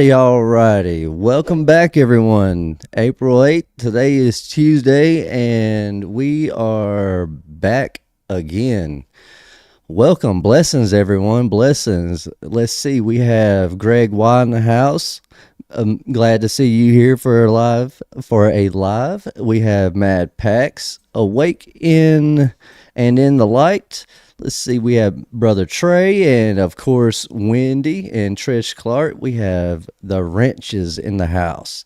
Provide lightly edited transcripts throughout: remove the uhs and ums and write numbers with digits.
Alrighty. Welcome back, everyone. April 8th. Today is Tuesday, and we are back again. Welcome. Blessings, everyone. Blessings. Let's see. We have Greg Y in the house. I'm glad to see you here for a live. We have Mad Pax awake in and in the light. Let's see, we have Brother Trey and, of course, Wendy and Trish Clark. We have the wrenches in the house.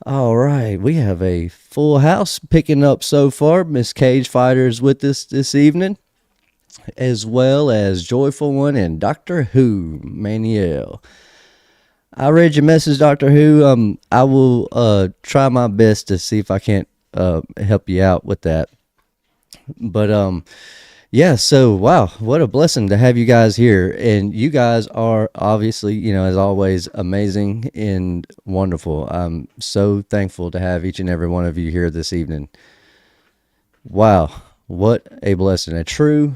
All right, we have a full house picking up so far. Miss Cage Fighter is with us this evening, as well as Joyful One and Doctor Who, Maniel. I read your message, Doctor Who. I will try my best to see if I can't help you out with that. But, yeah, so wow, what a blessing to have you guys here. And you guys are obviously, as always, amazing and wonderful. I'm so thankful to have each and every one of you here this evening. Wow, what a blessing. A true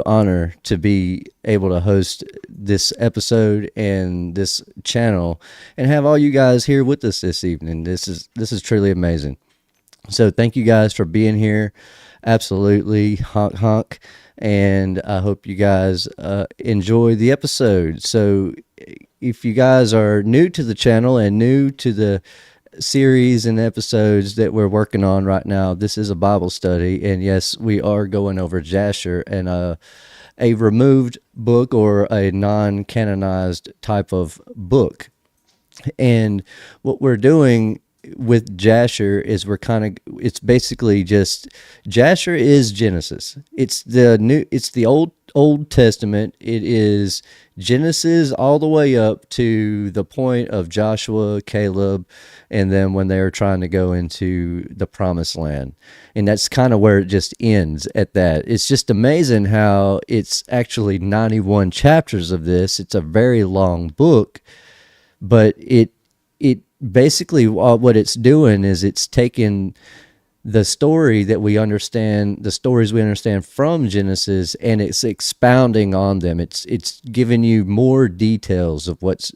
honor to be able to host this episode and this channel and have all you guys here with us this evening. This is truly amazing. So thank you guys for being here. Absolutely, honk, and I hope you guys enjoy the episode. So if you guys are new to the channel and new to the series and episodes that we're working on right now, this is a Bible study, and yes, we are going over Jasher and a removed book or a non-canonized type of book. And what we're doing with Jasher is it's basically just Jasher is Genesis. It's the Old Testament. It is Genesis all the way up to the point of Joshua, Caleb, and then when they were trying to go into the promised land. And that's kind of where it just ends at that. It's just amazing how it's actually 91 chapters of this. It's a very long book, but it basically what it's doing is it's taking the story that we understand, the stories we understand from Genesis, and it's expounding on them. It's giving you more details of what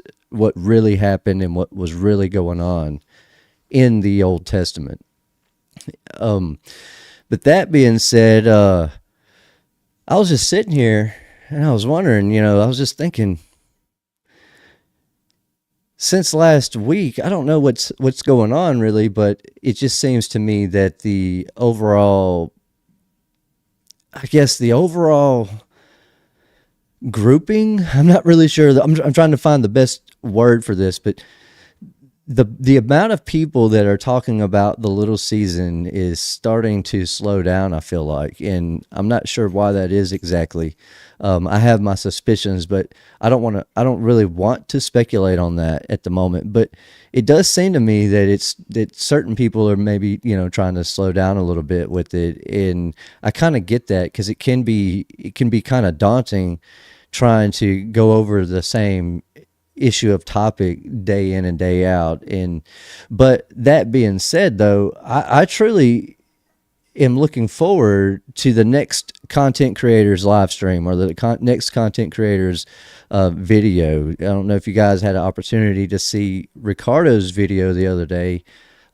really happened and what was really going on in the Old Testament. But that being said, I was just sitting here and I was wondering, I was just thinking, since last week, I don't know what's going on really, but it just seems to me that the overall grouping, I'm not really sure. I'm trying to find the best word for this, but the amount of people that are talking about the little season is starting to slow down, I feel like, and I'm not sure why that is exactly. I have my suspicions, but I don't really want to speculate on that at the moment. But it does seem to me that certain people are maybe, trying to slow down a little bit with it. And I kind of get that, because it can be kind of daunting trying to go over the same issue of topic day in and day out. But that being said, though, I truly am looking forward to the next content creators live stream or the next content creators video. I don't know if you guys had an opportunity to see Ricardo's video the other day,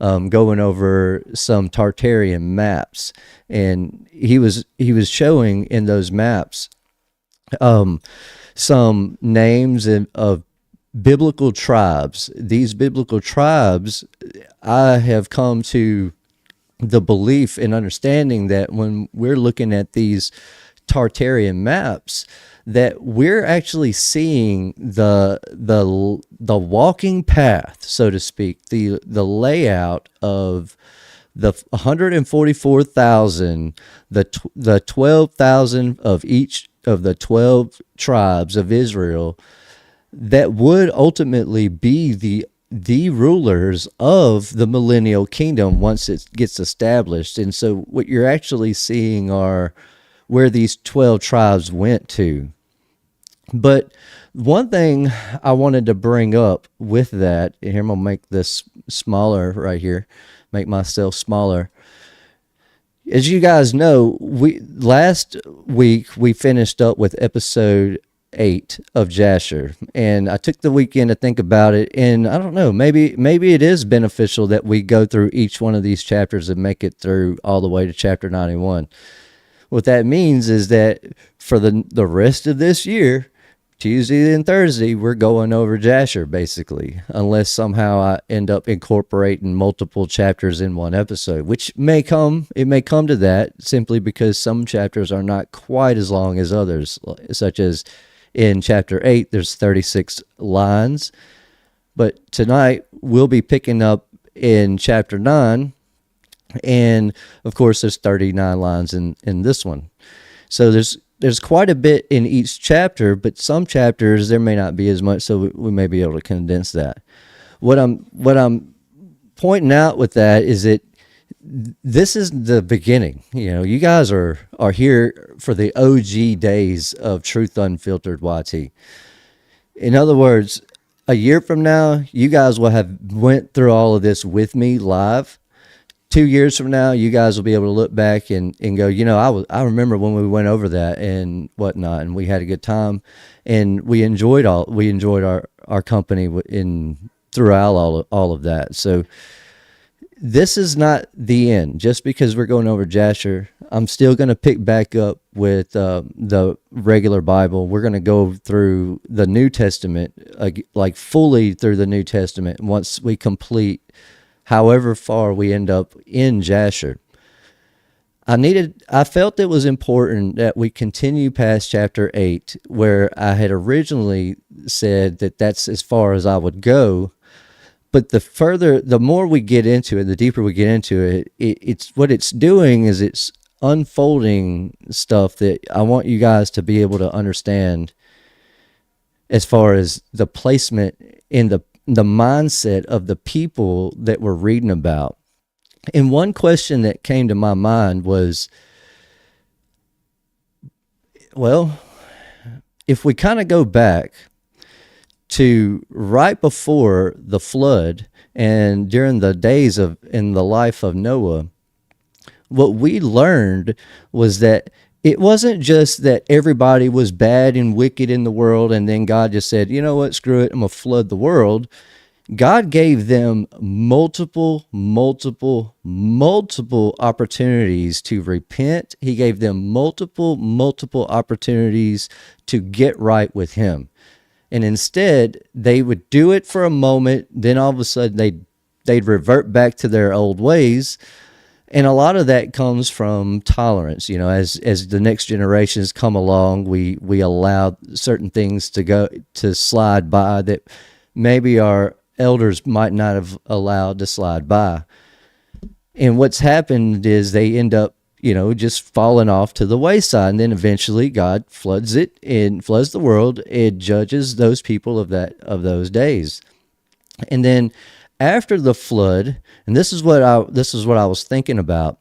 going over some Tartarian maps, and he was showing in those maps some names of biblical tribes. These biblical tribes, I have come to the belief and understanding that when we're looking at these Tartarian maps, that we're actually seeing the walking path, so to speak, the layout of the 144,000, the 12,000 of each of the 12 tribes of Israel that would ultimately be the rulers of the millennial kingdom once it gets established. And so what you're actually seeing are where these 12 tribes went to. But one thing I wanted to bring up with that, and here I'm going to make this smaller right here, make myself smaller. As you guys know, last week we finished up with episode 8 of Jasher, and I took the weekend to think about it, and I don't know, maybe it is beneficial that we go through each one of these chapters and make it through all the way to chapter 91. What that means is that for the rest of this year, Tuesday and Thursday, we're going over Jasher, basically, unless somehow I end up incorporating multiple chapters in one episode, which it may come to that simply because some chapters are not quite as long as others, such as in chapter 8, there's 36 lines. But tonight, we'll be picking up in chapter 9, and of course, there's 39 lines in this one. So there's quite a bit in each chapter, but some chapters there may not be as much, so we may be able to condense that. What I'm pointing out with that is that this is the beginning. You guys are here for the OG days of Truth Unfiltered YT. In other words, a year from now, you guys will have went through all of this with me live. 2 years from now, you guys will be able to look back and go, I remember when we went over that and whatnot, and we had a good time, and we enjoyed our company throughout all of that. So this is not the end. Just because we're going over Jasher, I'm still going to pick back up with the regular Bible. We're going to go through the New Testament, like fully through the New Testament, once we complete however far we end up in Jasher. I felt it was important that we continue past chapter 8, where I had originally said that that's as far as I would go. But the more we get into it, the deeper we get into it, it's what it's doing is it's unfolding stuff that I want you guys to be able to understand as far as the placement in the mindset of the people that we're reading about. And one question that came to my mind was, well, if we kind of go back to right before the flood and during the days in the life of Noah, what we learned was that it wasn't just that everybody was bad and wicked in the world and then God just said, you know what, screw it, I'm going to flood the world. God gave them multiple opportunities to repent. He gave them multiple opportunities to get right with Him. And instead, they would do it for a moment, then all of a sudden they'd revert back to their old ways. And a lot of that comes from tolerance. As the next generations come along, we allow certain things to slide by that maybe our elders might not have allowed to slide by. And what's happened is they end up, just falling off to the wayside. And then eventually God floods it and floods the world. It judges those people of those days. And then after the flood, and this is what I was thinking about.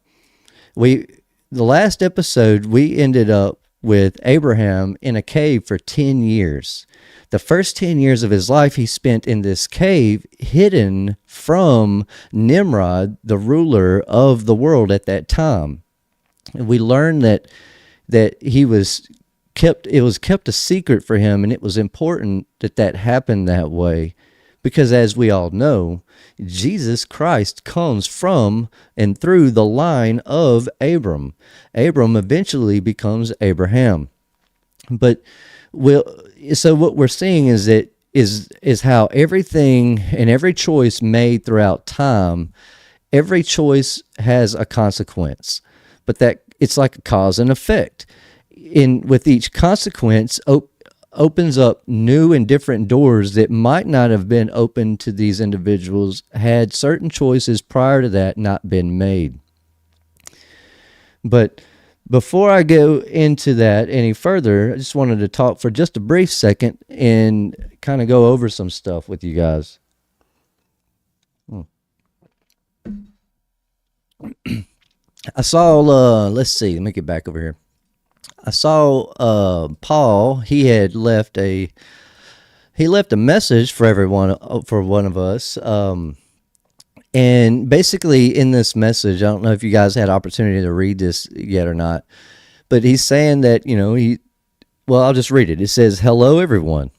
The last episode, we ended up with Abraham in a cave for 10 years. The first 10 years of his life he spent in this cave, hidden from Nimrod, the ruler of the world at that time. And we learned that it was kept a secret for him, and it was important that happened that way. Because as we all know, Jesus Christ comes from and through the line of Abram. Abram eventually becomes Abraham. So what we're seeing is how everything and every choice made throughout time, every choice has a consequence. But that it's like a cause and effect. in with each consequence opens up new and different doors that might not have been open to these individuals had certain choices prior to that not been made. But before I go into that any further, I just wanted to talk for just a brief second and kind of go over some stuff with you guys. I saw, let's see, let me get back over here. I saw Paul, he left a message for everyone, for one of us. And basically in this message, I don't know if you guys had opportunity to read this yet or not, but he's saying that, I'll just read it. It says, "Hello, everyone.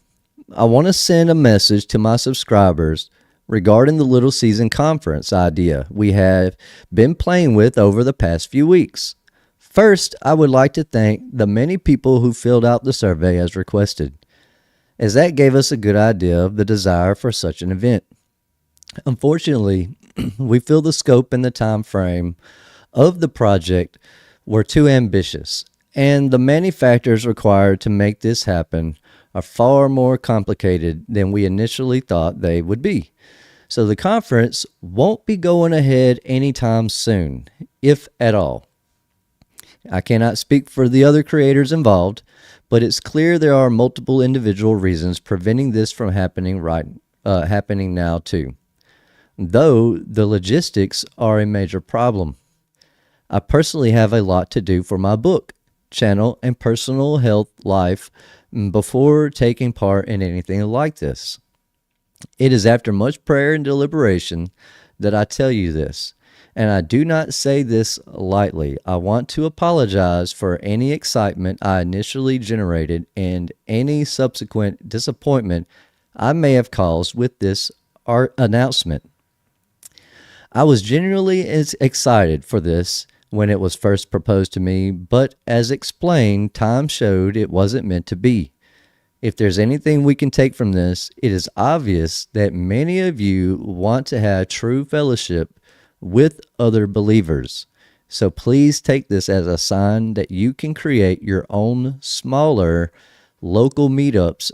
I want to send a message to my subscribers regarding the Little Season Conference idea we have been playing with over the past few weeks. First, I would like to thank the many people who filled out the survey as requested, as that gave us a good idea of the desire for such an event. Unfortunately, we feel the scope and the time frame of the project were too ambitious, and the many factors required to make this happen are far more complicated than we initially thought they would be. So the conference won't be going ahead anytime soon, if at all. I cannot speak for the other creators involved, but it's clear there are multiple individual reasons preventing this from happening now too, though the logistics are a major problem. I personally have a lot to do for my book, channel, and personal health life before taking part in anything like this. It is after much prayer and deliberation that I tell you this, and I do not say this lightly. I want to apologize for any excitement I initially generated and any subsequent disappointment I may have caused with this announcement. I was genuinely excited for this when it was first proposed to me, but as explained, time showed it wasn't meant to be. If there's anything we can take from this, it is obvious that many of you want to have true fellowship with other believers. So please take this as a sign that you can create your own smaller local meetups,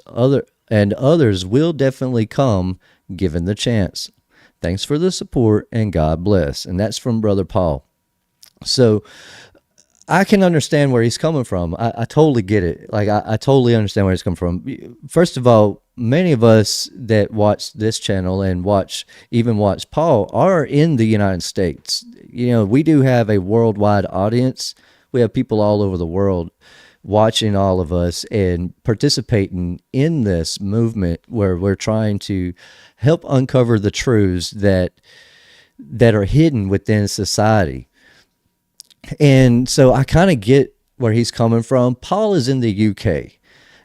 and others will definitely come given the chance. Thanks for the support and God bless." And that's from Brother Paul. So I can understand where he's coming from. I totally get it. Like, I totally understand where he's coming from. First of all, many of us that watch this channel and watch Paul are in the United States. We do have a worldwide audience. We have people all over the world watching all of us and participating in this movement where we're trying to help uncover the truths that are hidden within society. And so I kind of get where he's coming from. Paul is in the UK,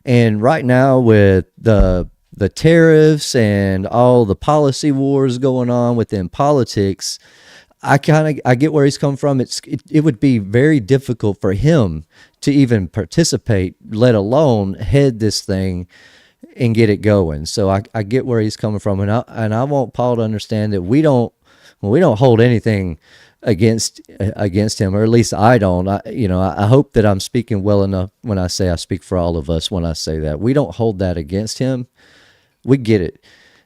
and right now with the tariffs and all the policy wars going on within politics, I get where he's coming from. It would be very difficult for him to even participate, let alone head this thing and get it going. So I get where he's coming from, and I want Paul to understand that we don't hold anything against him, or at least I don't. I hope that I'm speaking well enough when I say I speak for all of us when I say that. We don't hold that against him. We get it.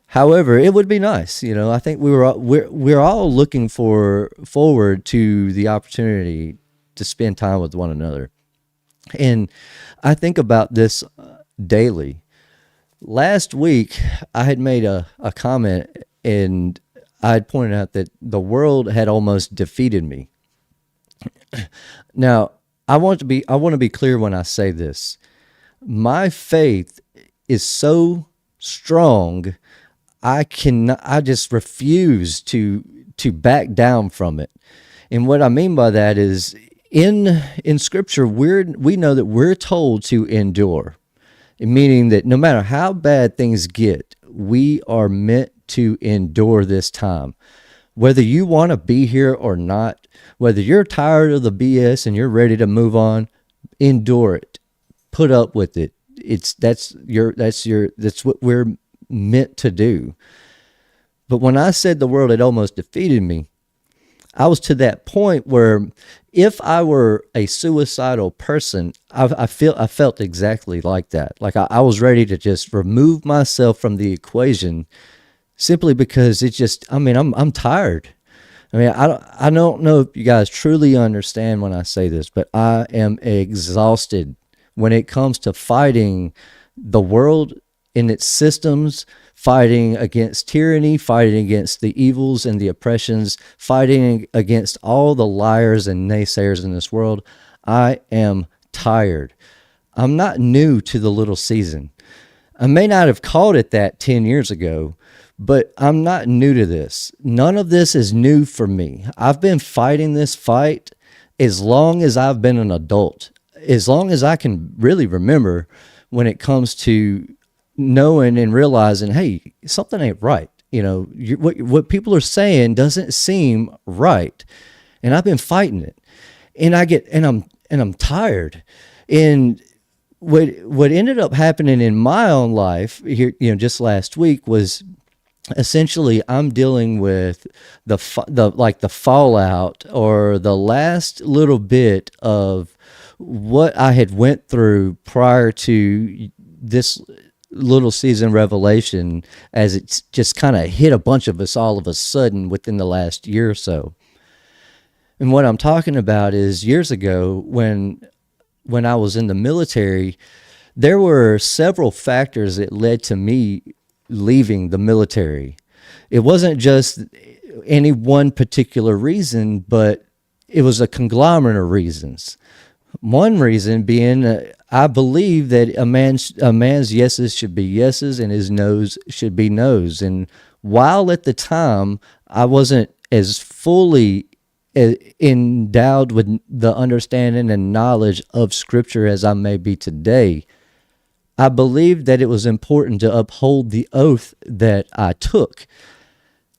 However, it would be nice. I think we're all looking forward to the opportunity to spend time with one another. And I think about this daily. Last week, I had made a comment, and I had pointed out that the world had almost defeated me. Now, I want to be clear when I say this. My faith is so strong, I just refuse to back down from it. And what I mean by that is in Scripture, we know that we're told to endure, meaning that no matter how bad things get, we are meant to endure this time. Whether you want to be here or not, whether you're tired of the BS and you're ready to move on, endure it. Put up with it. That's what we're meant to do. But when I said the world had almost defeated me, I was to that point where if I were a suicidal person, I felt exactly like that. Like I was ready to just remove myself from the equation simply because it's just, I mean, I'm tired. I mean, I don't know if you guys truly understand when I say this, but I am exhausted when it comes to fighting the world in its systems, fighting against tyranny, fighting against the evils and the oppressions, fighting against all the liars and naysayers in this world. I am tired. I'm not new to the little season. I may not have called it that 10 years ago, but I'm not new to this. None of this is new for me. I've been fighting this fight as long as I've been an adult, as long as I can really remember when it comes to knowing and realizing, hey, something ain't right. You know, what people are saying doesn't seem right. And I've been fighting it. And I'm tired. And what ended up happening in my own life here, you know, just last week was essentially I'm dealing with the fallout or the last little bit of what I had went through prior to this little season revelation, as it's just kind of hit a bunch of us all of a sudden within the last year or so. And what I'm talking about is years ago when I was in the military, there were several factors that led to me leaving the military. It wasn't just any one particular reason, but it was a conglomerate of reasons. One reason being, I believe that a man's yeses should be yeses and his no's should be no's. And while at the time I wasn't as fully endowed with the understanding and knowledge of Scripture as I may be today, I believed that it was important to uphold the oath that I took.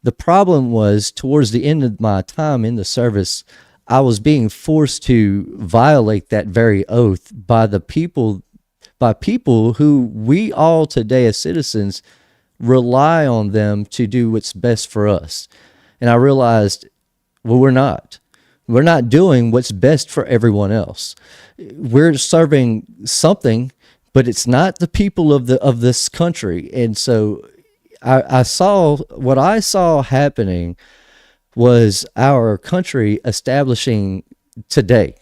The problem was, towards the end of my time in the service, I was being forced to violate that very oath by people who we all today as citizens rely on them to do what's best for us. And I realized, well, we're not. We're not doing what's best for everyone else. We're serving something, but it's not the people of this country. And so I saw what I saw happening was our country establishing today.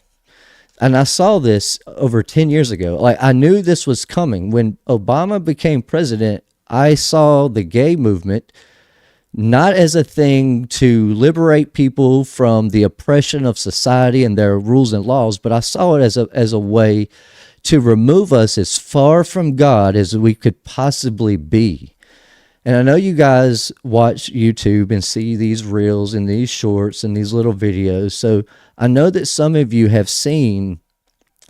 And I saw this over 10 years ago. Like, I knew this was coming. When Obama became president, I saw the gay movement not as a thing to liberate people from the oppression of society and their rules and laws, but I saw it as a way to remove us as far from God as we could possibly be. And I know you guys watch YouTube and see these reels and these shorts and these little videos. So I know that some of you have seen,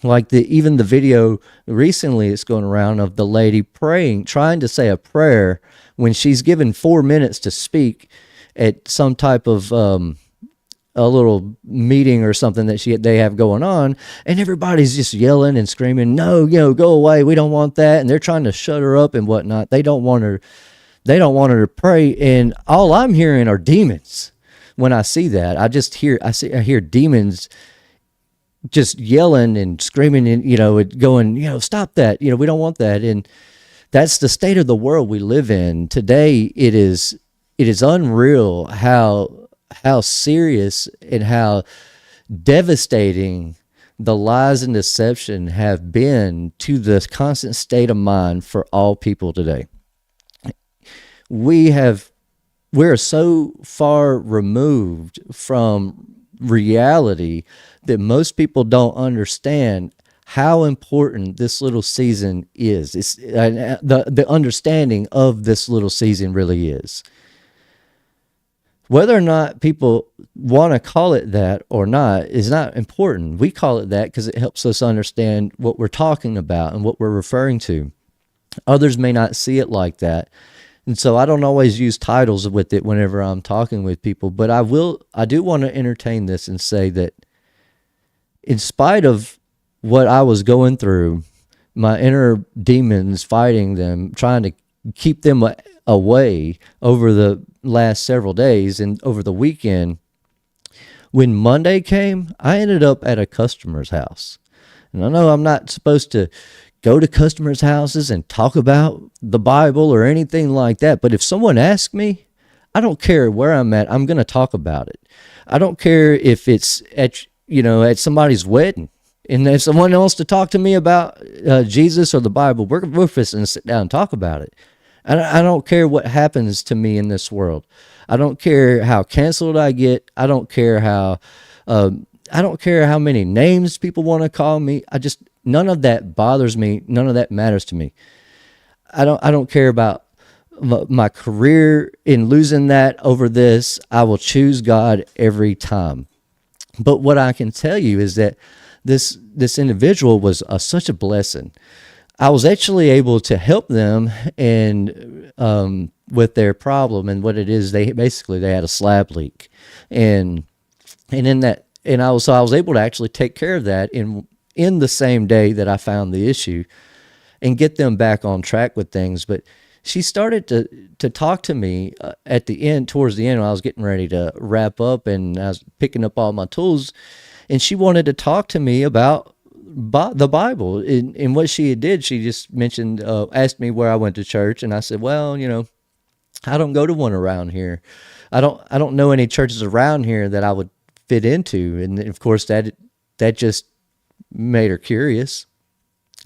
like even the video recently that's going around of the lady praying, trying to say a prayer when she's given 4 minutes to speak at some type of a little meeting or something that they have going on, and everybody's just yelling and screaming, "No, go away. We don't want that." And they're trying to shut her up and whatnot. They don't want her to pray. And all I'm hearing are demons. When I see that, I hear demons just yelling and screaming and, going, "Stop that. We don't want that." And that's the state of the world we live in today. It is unreal how serious and how devastating the lies and deception have been to the constant state of mind for all people today. We're so far removed from reality that most people don't understand how important this little season is. It's the understanding of this little season really is. Whether or not people want to call it that or not is not important. We call it that because it helps us understand what we're talking about and what we're referring to. Others may not see it like that. And so I don't always use titles with it whenever I'm talking with people, but I do want to entertain this and say that in spite of what I was going through, my inner demons fighting them, trying to keep them away over the last several days and over the weekend, When Monday came, I ended up at a customer's house. And I know I'm not supposed to go to customers' houses and talk about the Bible or anything like that, but if someone asks me, I don't care where I'm at, I'm going to talk about it. I don't care if it's at somebody's wedding. And if someone wants to talk to me about Jesus or the Bible, we're fixing to sit down and talk about it. I don't care what happens to me in this world. I don't care how canceled I get. I don't care how many names people want to call me. None of that bothers me. None of that matters to me. I don't care about my career in losing that over this. I will choose God every time. But what I can tell you is that this individual was such a blessing. I was actually able to help them and with their problem, and what it is, they had a slab leak, and I was able to actually take care of that in the same day that I found the issue and get them back on track with things. But she started to talk to me towards the end when I was getting ready to wrap up and I was picking up all my tools, and she wanted to talk to me about the Bible. And what she did, she just mentioned, asked me where I went to church, and I said, well, I don't go to one around here. I don't know any churches around here that I would fit into, and of course that just made her curious.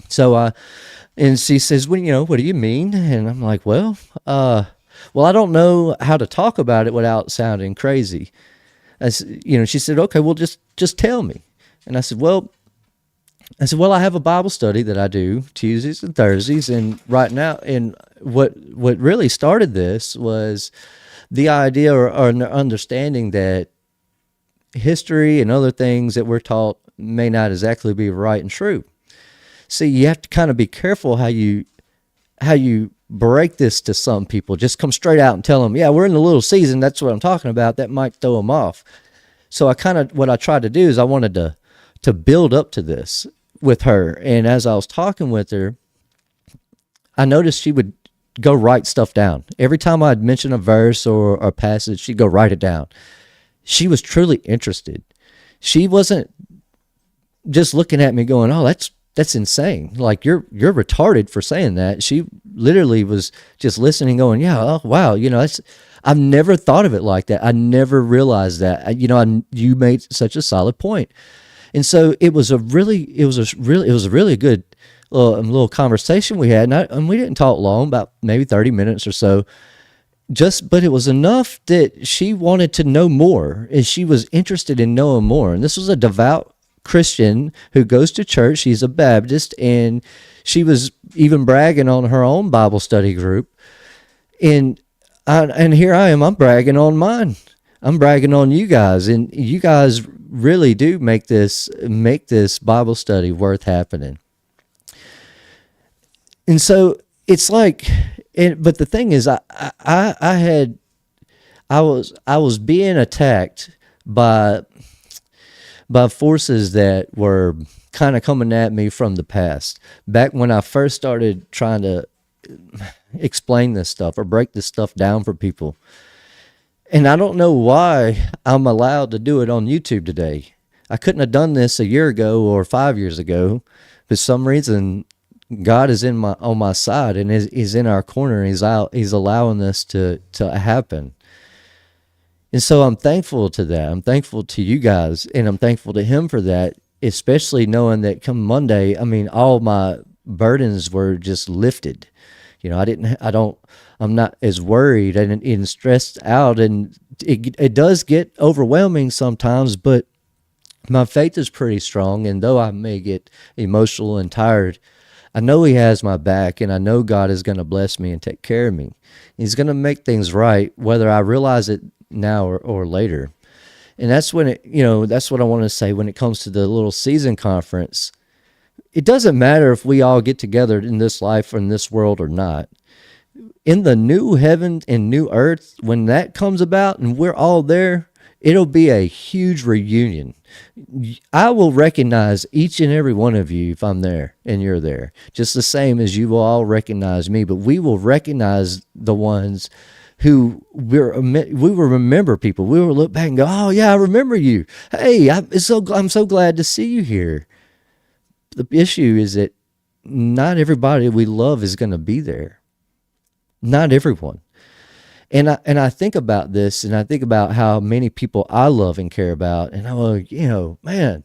So and she says, well, what do you mean? And I'm like, well, I don't know how to talk about it without sounding crazy. She said, okay, well, just tell me. And I said, well, I have a Bible study that I do Tuesdays and Thursdays, and right now, and what really started this was the idea or understanding that history and other things that we're taught may not exactly be right and true. See, you have to kind of be careful how you break this to some people. Just come straight out and tell them, yeah, we're in the little season, that's what I'm talking about. That might throw them off. So what I tried to do is I wanted to build up to this with her. And as I was talking with her, I noticed she would go write stuff down. Every time I'd mention a verse or a passage, she'd go write it down. She was truly interested. She wasn't just looking at me going, oh, that's insane. Like, you're retarded for saying that. She literally was just listening, going, yeah, oh, wow, I've never thought of it like that. I never realized that. You made such a solid point. And so it was a really good little conversation we had, and we didn't talk long, about maybe 30 minutes or so. But it was enough that she wanted to know more, and she was interested in knowing more. And this was a devout Christian who goes to church. She's a Baptist, and she was even bragging on her own Bible study group. And here I am, I'm bragging on mine. I'm bragging on you guys, and you guys really do make this Bible study worth happening. And so it's like, but the thing is, I was being attacked by forces that were kind of coming at me from the past. Back when I first started trying to explain this stuff or break this stuff down for people. And I don't know why I'm allowed to do it on YouTube today. I couldn't have done this a year ago or 5 years ago. For some reason, God is on my side, and he's in our corner, and he's allowing this to happen. And so I'm thankful to that. I'm thankful to you guys, and I'm thankful to him for that, especially knowing that come Monday, all my burdens were just lifted. I'm not as worried and stressed out, and it does get overwhelming sometimes, but my faith is pretty strong. And though I may get emotional and tired, I know he has my back, and I know God is going to bless me and take care of me. He's going to make things right, whether I realize it now or later. And that's when that's what I want to say when it comes to the little season conference. It doesn't matter if we all get together in this life or in this world or not. In the new heaven and new earth, when that comes about and we're all there, it'll be a huge reunion. I will recognize each and every one of you if I'm there and you're there, just the same as you will all recognize me. But we will recognize the ones who we will remember people. We will look back and go, oh yeah, I remember you. Hey, I'm so glad to see you here. The issue is that not everybody we love is going to be there. Not everyone. And I think about this, and I think about how many people I love and care about, and I'm like, man,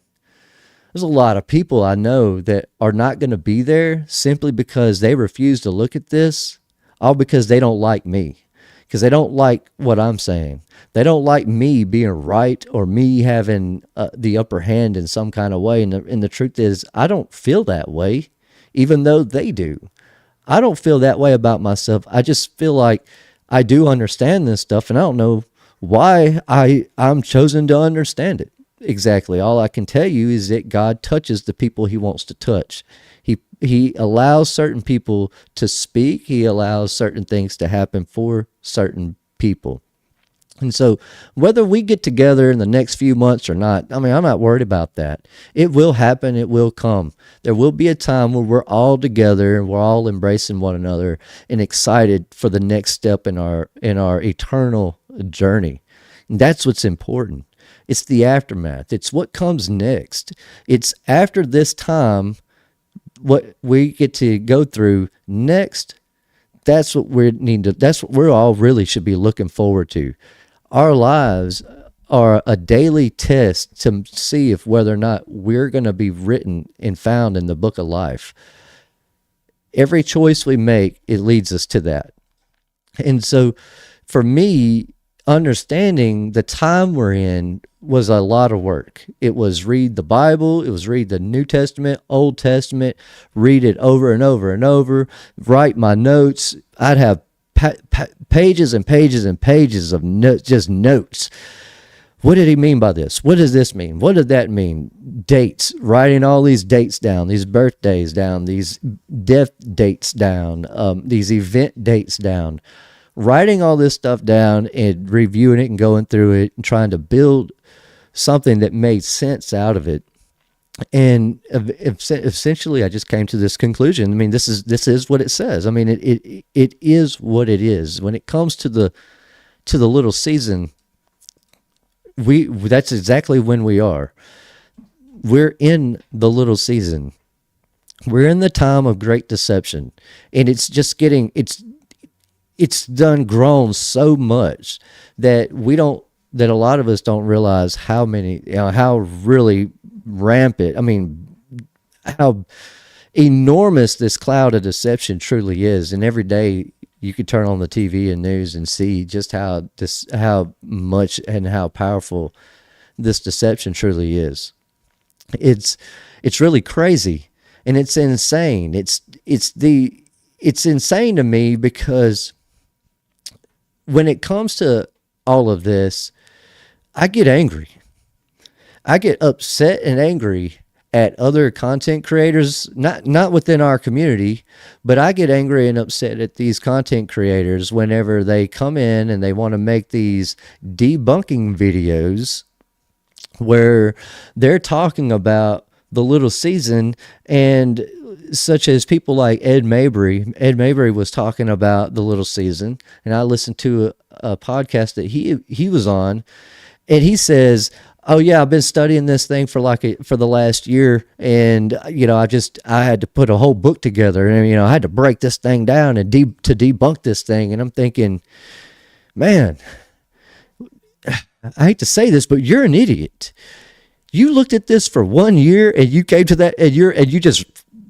there's a lot of people I know that are not going to be there simply because they refuse to look at this, all because they don't like me, because they don't like what I'm saying. They don't like me being right or me having the upper hand in some kind of way. And the truth is, I don't feel that way, even though they do. I don't feel that way about myself. I just feel like I do understand this stuff, and I don't know why I'm chosen to understand it. Exactly. All I can tell you is that God touches the people he wants to touch. He allows certain people to speak. He allows certain things to happen for certain people. And so whether we get together in the next few months or not, I'm not worried about that. It will happen. It will come. There will be a time where we're all together and we're all embracing one another and excited for the next step in our eternal journey. And that's what's important. It's the aftermath. It's what comes next. It's after this time, what we get to go through next. That's what that's what we're all really should be looking forward to. Our lives are a daily test to see if whether or not we're going to be written and found in the book of life. Every choice we make, it leads us to that. And so for me, understanding the time we're in was a lot of work. It was read the Bible, it was read the New Testament, Old Testament, read it over and over and over, write my notes. I'd have pages and pages and pages of just notes. What did he mean by this? What does this mean? What did that mean? Dates, writing all these dates down, these birthdays down, these death dates down, these event dates down, writing all this stuff down and reviewing it and going through it and trying to build something that made sense out of it. And essentially, I just came to this conclusion. This is what it says. It is what it is. When it comes to the little season, that's exactly when we are. We're in the little season. We're in the time of great deception, and it's just getting it's done grown so much that a lot of us don't realize how really rampant, how enormous this cloud of deception truly is. And every day you could turn on the TV and news and see just how much and how powerful this deception truly is. It's really crazy, and it's insane. It's insane to me because when it comes to all of this, I get angry. I get upset and angry at other content creators, not within our community, but I get angry and upset at these content creators whenever they come in and they want to make these debunking videos where they're talking about the little season, and such as people like Ed Mabry. Ed Mabry was talking about the little season, and I listened to a podcast that he was on, and he says, oh yeah, I've been studying this thing for the last year, and I had to put a whole book together, and I had to break this thing down and to debunk this thing. And I'm thinking, man, I hate to say this, but you're an idiot. You looked at this for 1 year and you came to that, and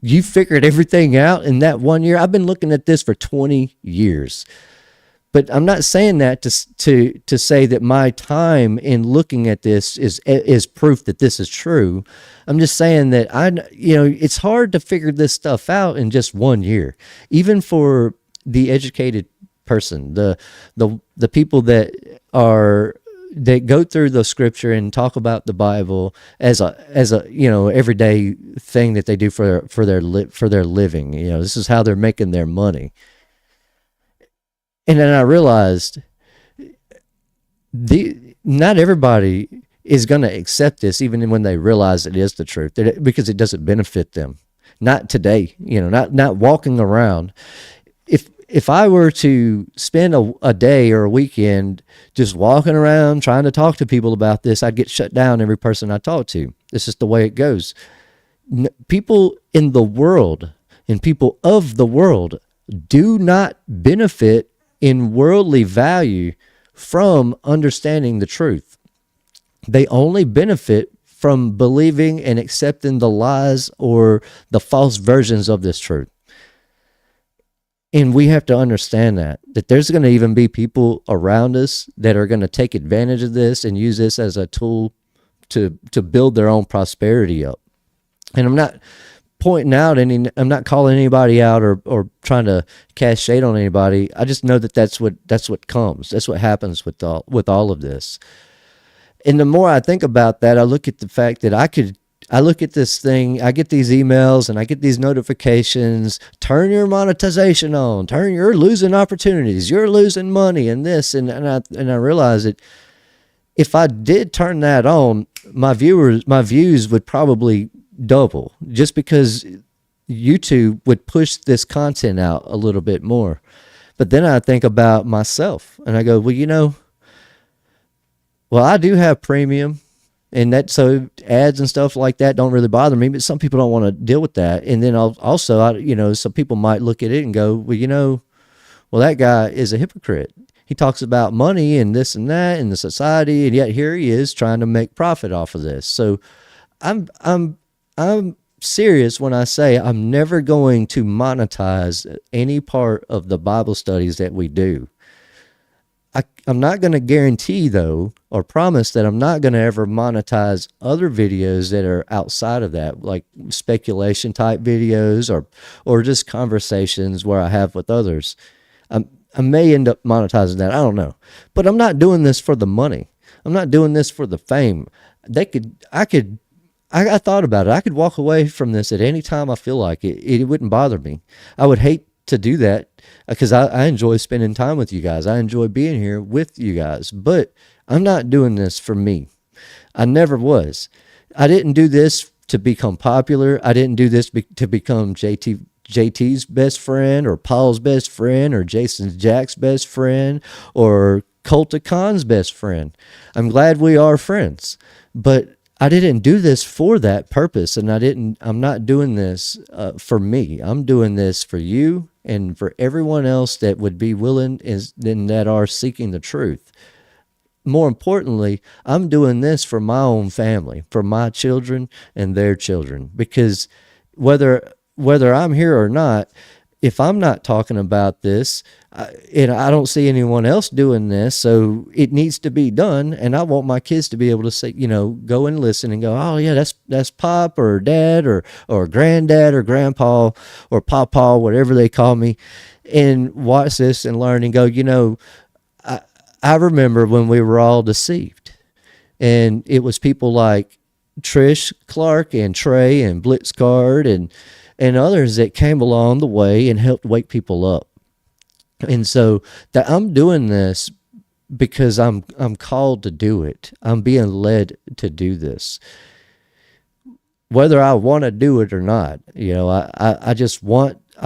you figured everything out in that 1 year. I've been looking at this for 20 years. But I'm not saying that to say that my time in looking at this is proof that this is true. I'm just saying that it's hard to figure this stuff out in just 1 year, even for the educated person, the people that go through the scripture and talk about the Bible as a everyday thing that they do for their living. This is how they're making their money. And then I realized not everybody is going to accept this, even when they realize it is the truth, because it doesn't benefit them. Not today, not walking around. if I were to spend a day or a weekend just walking around trying to talk to people about this, I'd get shut down every person I talk to. This is the way it goes. People in the world and people of the world do not benefit in worldly value from understanding the truth. They only benefit from believing and accepting the lies or the false versions of this truth. And we have to understand that there's going to even be people around us that are going to take advantage of this and use this as a tool to build their own prosperity up. And I'm not pointing out I'm not calling anybody out or trying to cast shade on anybody. I just know that that's what comes. That's what happens with all of this. And the more I think about that, I look at the fact that I look at this thing, I get these emails and I get these notifications, turn your monetization on, you're losing opportunities, you're losing money and this, and I realize that if I did turn that on, my views would probably double, just because YouTube would push this content out a little bit more. But then I think about myself and I go, well, I do have premium, and that, so ads and stuff like that don't really bother me, but some people don't want to deal with that. And then also, some people might look at it and go, well, that guy is a hypocrite. He talks about money and this and that in the society, and yet here he is trying to make profit off of this. So I'm serious when I say I'm never going to monetize any part of the Bible studies that we do. I'm not going to guarantee, though, or promise that I'm not going to ever monetize other videos that are outside of that, like speculation type videos or just conversations where I have with others. I may end up monetizing that. I don't know. But I'm not doing this for the money. I'm not doing this for the fame. I thought about it. I could walk away from this at any time I feel like it. It wouldn't bother me. I would hate to do that because I enjoy spending time with you guys. I enjoy being here with you guys, but I'm not doing this for me. I never was. I didn't do this to become popular. I didn't do this to become JT's best friend or Paul's best friend or Jack's best friend or Colta Khan's best friend. I'm glad we are friends, but I didn't do this for that purpose, and I'm not doing this for me. I'm doing this for you and for everyone else that would be willing and that are seeking the truth. More importantly, I'm doing this for my own family, for my children and their children, because whether I'm here or not, if I'm not talking about this, and I don't see anyone else doing this, so it needs to be done. And I want my kids to be able to say, go and listen and go, oh yeah, that's Pop or Dad or Granddad or Grandpa or Pawpaw, whatever they call me, and watch this and learn and go, I remember when we were all deceived, and it was people like Trish Clark and Trey and Blitzcard and others that came along the way and helped wake people up. And so that I'm doing this because I'm called to do it. I'm being led to do this, whether I want to do it or not. I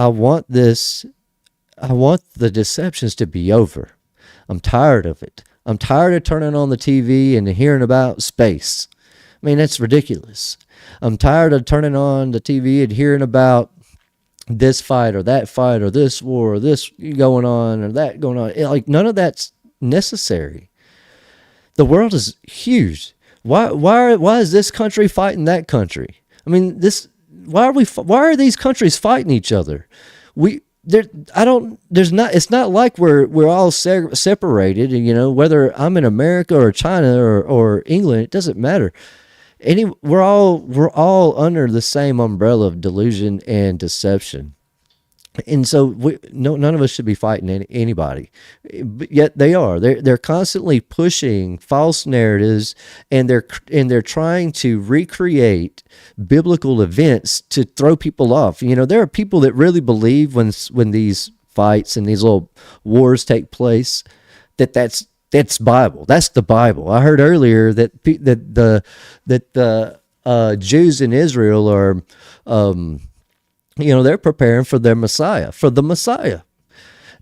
want the deceptions to be over. I'm tired of it. I'm tired of turning on the TV and hearing about space. I mean, that's ridiculous. I'm tired of turning on the TV and hearing about this fight or this war or this going on or that going on. Like, none of that's necessary. The world is huge. Why is this country fighting that country? I mean, why are these countries fighting each other? It's not like we're all separated, and whether I'm in America or China or England, it doesn't matter. We're all under the same umbrella of delusion and deception. And so none of us should be fighting anybody, but yet they are. They're constantly pushing false narratives, and they're trying to recreate biblical events to throw people off. There are people that really believe when these fights and these little wars take place, that's Bible. That's the Bible. I heard earlier that the Jews in Israel are, they're preparing for the Messiah.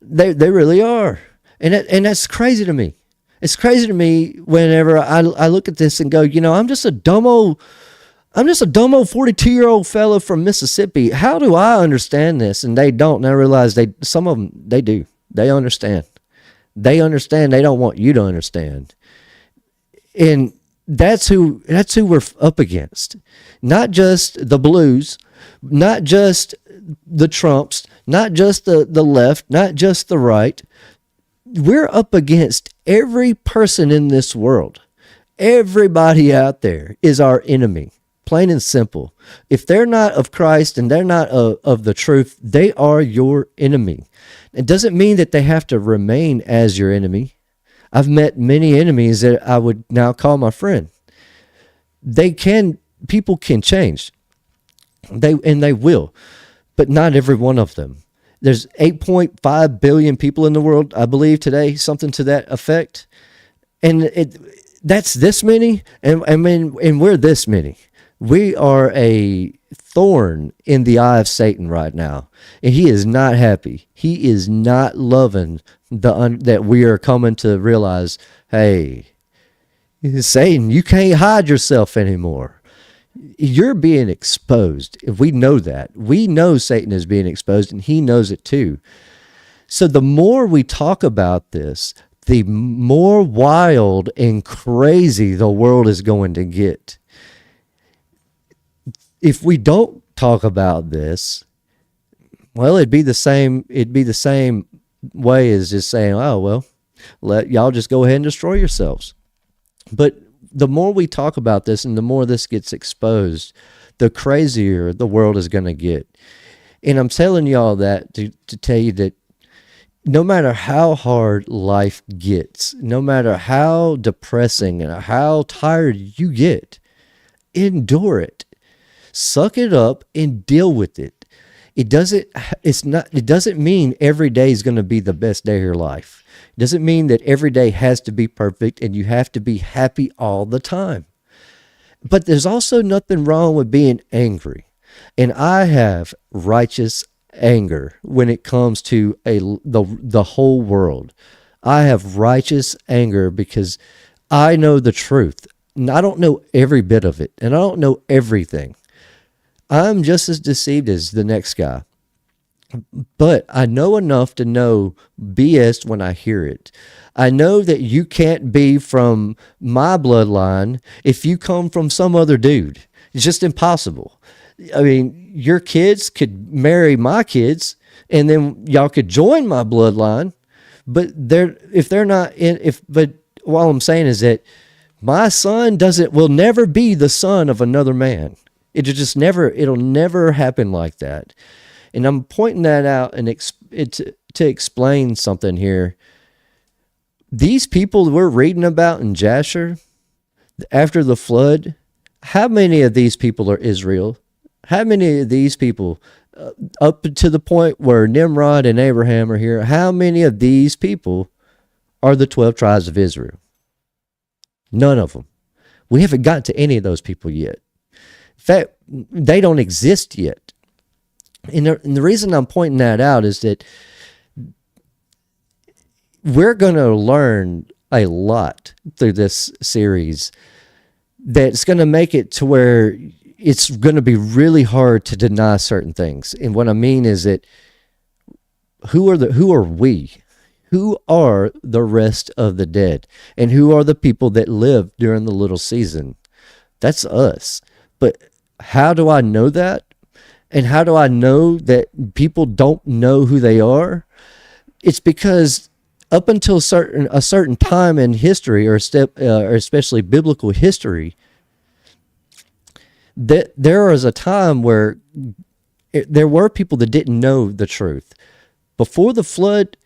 They really are. And that's crazy to me. It's crazy to me whenever I look at this and go, I'm just a dumb old 42-year-old fellow from Mississippi. How do I understand this? And they don't. And I realize some of them, they do. They understand. They understand. They don't want you to understand. And that's who we're up against. Not just the blues, not just the Trumps, not just the left, not just the right. We're up against every person in this world. Everybody out there is our enemy. Plain and simple. If they're not of Christ and they're not of the truth, they are your enemy. It doesn't mean that they have to remain as your enemy. I've met many enemies that I would now call my friend. People can change. They will, but not every one of them. There's 8.5 billion people in the world, I believe today, something to that effect. And that's this many, and we're this many. We are a thorn in the eye of Satan right now, and he is not happy. He is not loving that we are coming to realize, hey, Satan, you can't hide yourself anymore. You're being exposed. If we know that, we know Satan is being exposed, and he knows it too. So the more we talk about this, the more wild and crazy the world is going to get. If we don't talk about this, well, it'd be the same way as just saying, oh, well, let y'all just go ahead and destroy yourselves. But the more we talk about this and the more this gets exposed, the crazier the world is going to get. And I'm telling y'all that to tell you that no matter how hard life gets, no matter how depressing and how tired you get, endure it. Suck it up and deal with it. It doesn't mean every day is going to be the best day of your life. It doesn't mean that every day has to be perfect and you have to be happy all the time. But there's also nothing wrong with being angry. And I have righteous anger when it comes to the whole world. I have righteous anger because I know the truth. And I don't know every bit of it. And I don't know everything. I'm just as deceived as the next guy. But I know enough to know BS when I hear it. I know that you can't be from my bloodline if you come from some other dude. It's just impossible. I mean, your kids could marry my kids, and then y'all could join my bloodline. But all I'm saying is that my son will never be the son of another man. It'll never happen like that. And I'm pointing that out and to explain something here. These people we're reading about in Jasher, after the flood, how many of these people are Israel? How many of these people, up to the point where Nimrod and Abraham are here, how many of these people are the 12 tribes of Israel? None of them. We haven't gotten to any of those people yet. In fact, they don't exist yet. And the reason I'm pointing that out is that we're going to learn a lot through this series that's going to make it to where it's going to be really hard to deny certain things. And what I mean is that who are we? Who are the rest of the dead? And who are the people that lived during the little season? That's us. But how do I know that? And how do I know that people don't know who they are? It's because up until a certain time in history, or especially biblical history, that there was a time where there were people that didn't know the truth. Before the flood,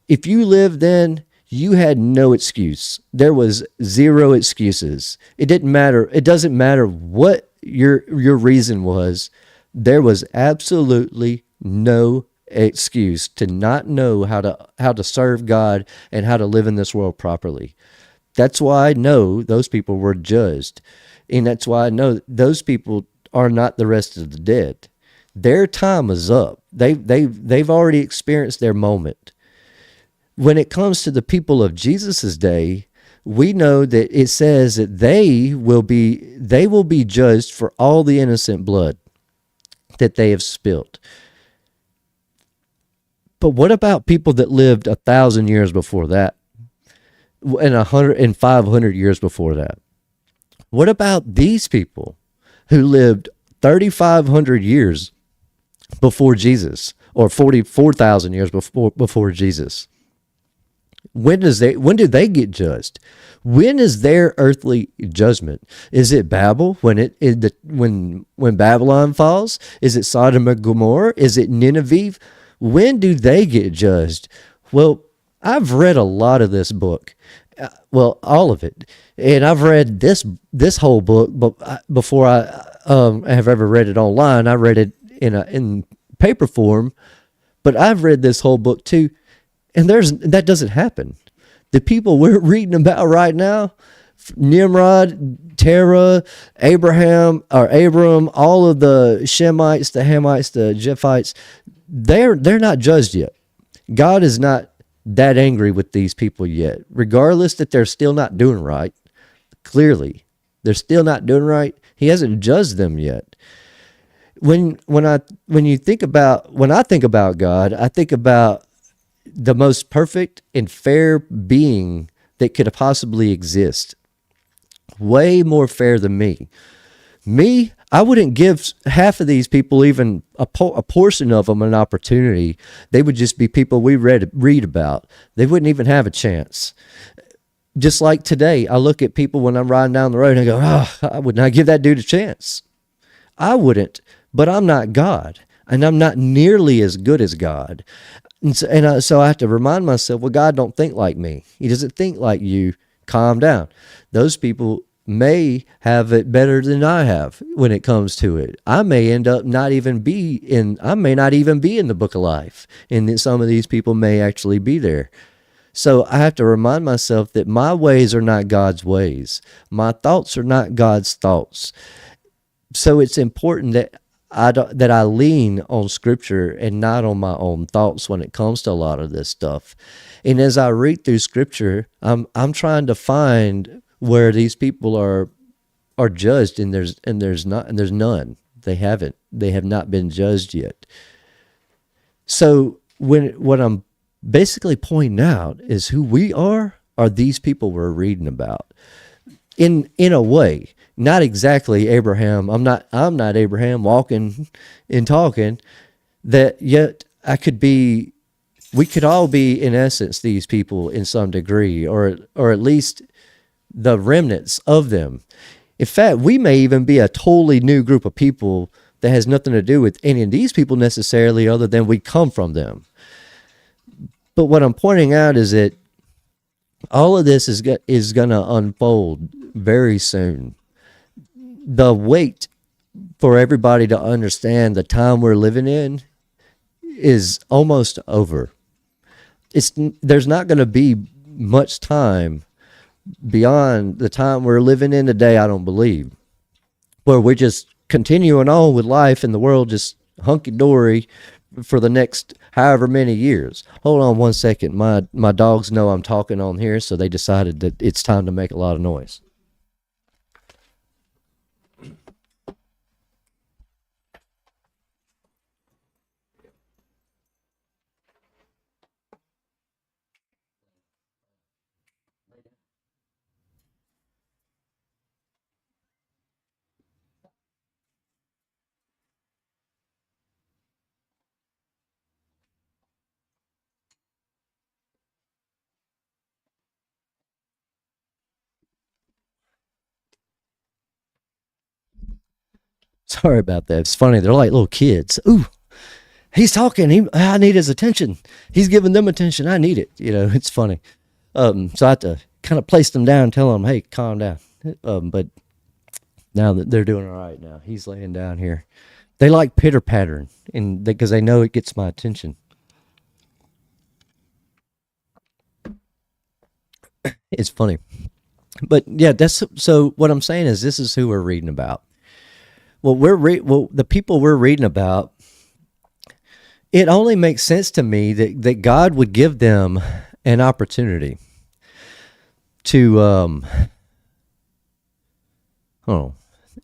if you lived then, you had no excuse. There was zero excuses. It didn't matter. It doesn't matter what your reason was. There was absolutely no excuse to not know how to serve God and how to live in this world properly. That's why I know those people were judged. And that's why I know those people are not the rest of the dead. Their time is up. They've already experienced their moment. When it comes to the people of Jesus's day, we know that it says that they will be judged for all the innocent blood that they have spilled. But what about people that lived 1,000 years before that, and 100 and 500 years before that? What about these people who lived 3,500 years before Jesus, or 44,000 years before Jesus? When do they get judged? When is their earthly judgment? Is it Babel when Babylon falls? Is it Sodom and Gomorrah? Is it Nineveh? When do they get judged? Well, I've read a lot of this book, well, all of it, and I've read this whole book, but before I have ever read it online, I read it in paper form, but I've read this whole book too. And that doesn't happen. The people we're reading about right now, Nimrod, Terah, Abram, all of the Shemites, the Hamites, the Japhites, they're not judged yet. God is not that angry with these people yet, regardless that they're still not doing right. Clearly, they're still not doing right. He hasn't judged them yet. When I think about God, I think about the most perfect and fair being that could possibly exist. Way more fair than me. I wouldn't give half of these people even a portion of them an opportunity. They would just be people we read about. They wouldn't even have a chance. Just like today, I look at people when I'm riding down the road and I go, I would not give that dude a chance. I wouldn't, but I'm not God, and I'm not nearly as good as God. So I have to remind myself, well, God don't think like me. He doesn't think like you. Calm down. Those people may have it better than I have when it comes to it. I may not even be in the book of life, and some of these people may actually be there. So I have to remind myself that my ways are not God's ways. My thoughts are not God's thoughts. So it's important that I lean on Scripture and not on my own thoughts when it comes to a lot of this stuff. And as I read through Scripture, I'm trying to find where these people are judged, and there's none. They have not been judged yet. So what I'm basically pointing out is who we are these people we're reading about. In a way, not exactly Abraham. I'm not Abraham walking and talking. That yet we could all be in essence these people in some degree, or at least the remnants of them. In fact, we may even be a totally new group of people that has nothing to do with any of these people necessarily, other than we come from them. But what I'm pointing out is that all of this is going to unfold very soon. The wait for everybody to understand the time we're living in is almost over. There's not going to be much time beyond the time we're living in today, I don't believe, where we're just continuing on with life in the world just hunky-dory for the next however many years. Hold on one second. My dogs know I'm talking on here, so they decided that it's time to make a lot of noise. Sorry about that. It's funny. They're like little kids. Ooh, he's talking. I need his attention. He's giving them attention. I need it. It's funny. So I have to kind of place them down and tell them, hey, calm down. But now that they're doing all right now, he's laying down here. They like pitter pattern, and because they know it gets my attention. It's funny. But yeah, so what I'm saying is this is who we're reading about. The people we're reading about, it only makes sense to me that God would give them an opportunity to,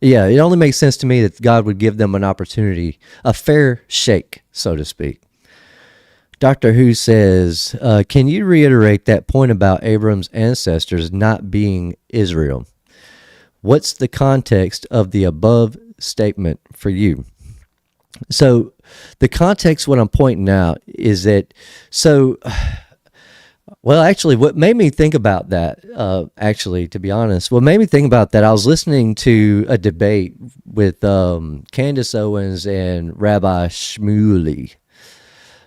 it only makes sense to me that God would give them an opportunity, a fair shake, so to speak. Doctor Who says, can you reiterate that point about Abram's ancestors not being Israel? What's the context of the above statement for you? So the context, what I'm pointing out is that, what made me think about that, to be honest, what made me think about that, I was listening to a debate with Candace Owens and Rabbi Shmuley.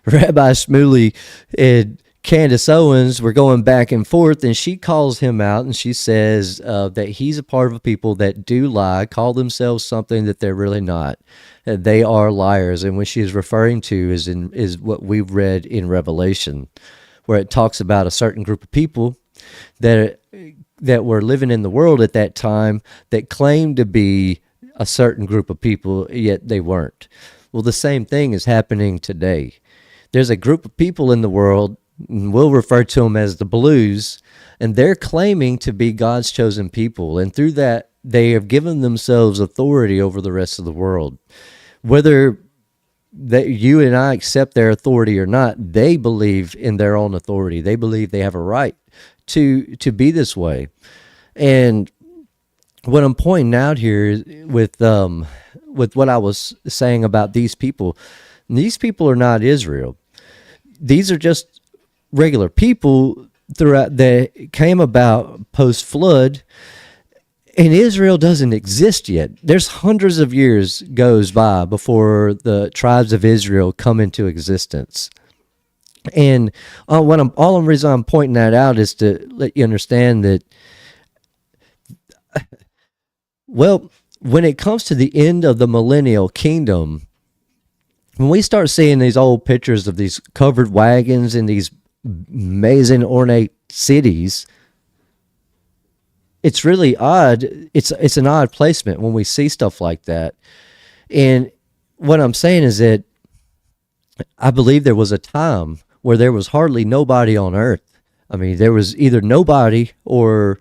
Rabbi Shmuley and Candace Owens were going back and forth, and she calls him out, and she says that he's a part of a people that do lie, call themselves something that they're really not. They are liars, and what she's referring to is what we've read in Revelation, where it talks about a certain group of people that were living in the world at that time that claimed to be a certain group of people, yet they weren't. Well, the same thing is happening today. There's a group of people in the world, and we'll refer to them as the blues, and they're claiming to be God's chosen people, and through that, they have given themselves authority over the rest of the world. Whether that you and I accept their authority or not, they believe in their own authority. They believe they have a right to be this way. And what I'm pointing out here is with what I was saying about these people are not Israel. These are just regular people throughout that came about post-flood, and Israel doesn't exist yet. There's hundreds of years goes by before the tribes of Israel come into existence. And the reason I'm pointing that out is to let you understand that, when it comes to the end of the millennial kingdom, when we start seeing these old pictures of these covered wagons and these amazing ornate cities, it's really odd. It's an odd placement when we see stuff like that. And what I'm saying is that I believe there was a time where there was hardly nobody on earth. I mean, there was either nobody or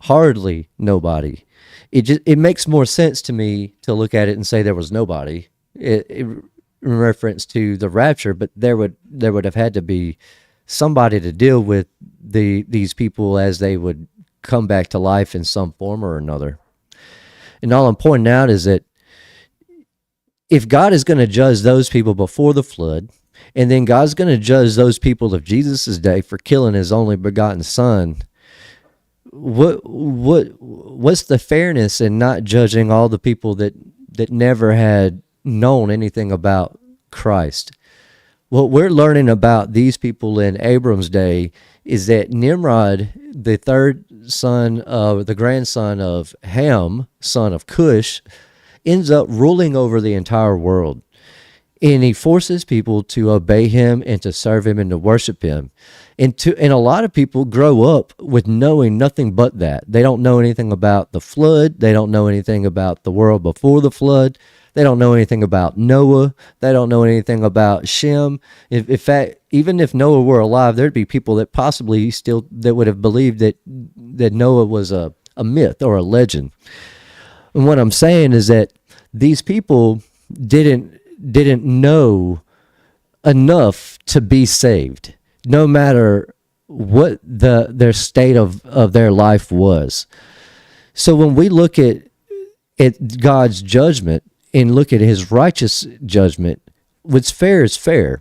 hardly nobody. It makes more sense to me to look at it and say there was nobody. In reference to the rapture, but there would have had to be somebody to deal with these people as they would come back to life in some form or another. And all I'm pointing out is that if God is going to judge those people before the flood, and then God's going to judge those people of Jesus' day for killing his only begotten son, what's the fairness in not judging all the people that never had known anything about Christ? What we're learning about these people in Abram's day is that Nimrod, the grandson of Ham, son of Cush, ends up ruling over the entire world. And he forces people to obey him and to serve him and to worship him. And a lot of people grow up with knowing nothing but that. They don't know anything about the flood. They don't know anything about the world before the flood. They don't know anything about Noah. They don't know anything about Shem. In fact, even if Noah were alive, there'd be people that possibly still that would have believed that Noah was a myth or a legend. And what I'm saying is that these people didn't know enough to be saved, no matter what their state of their life was. So when we look at God's judgment and look at his righteous judgment, what's fair is fair.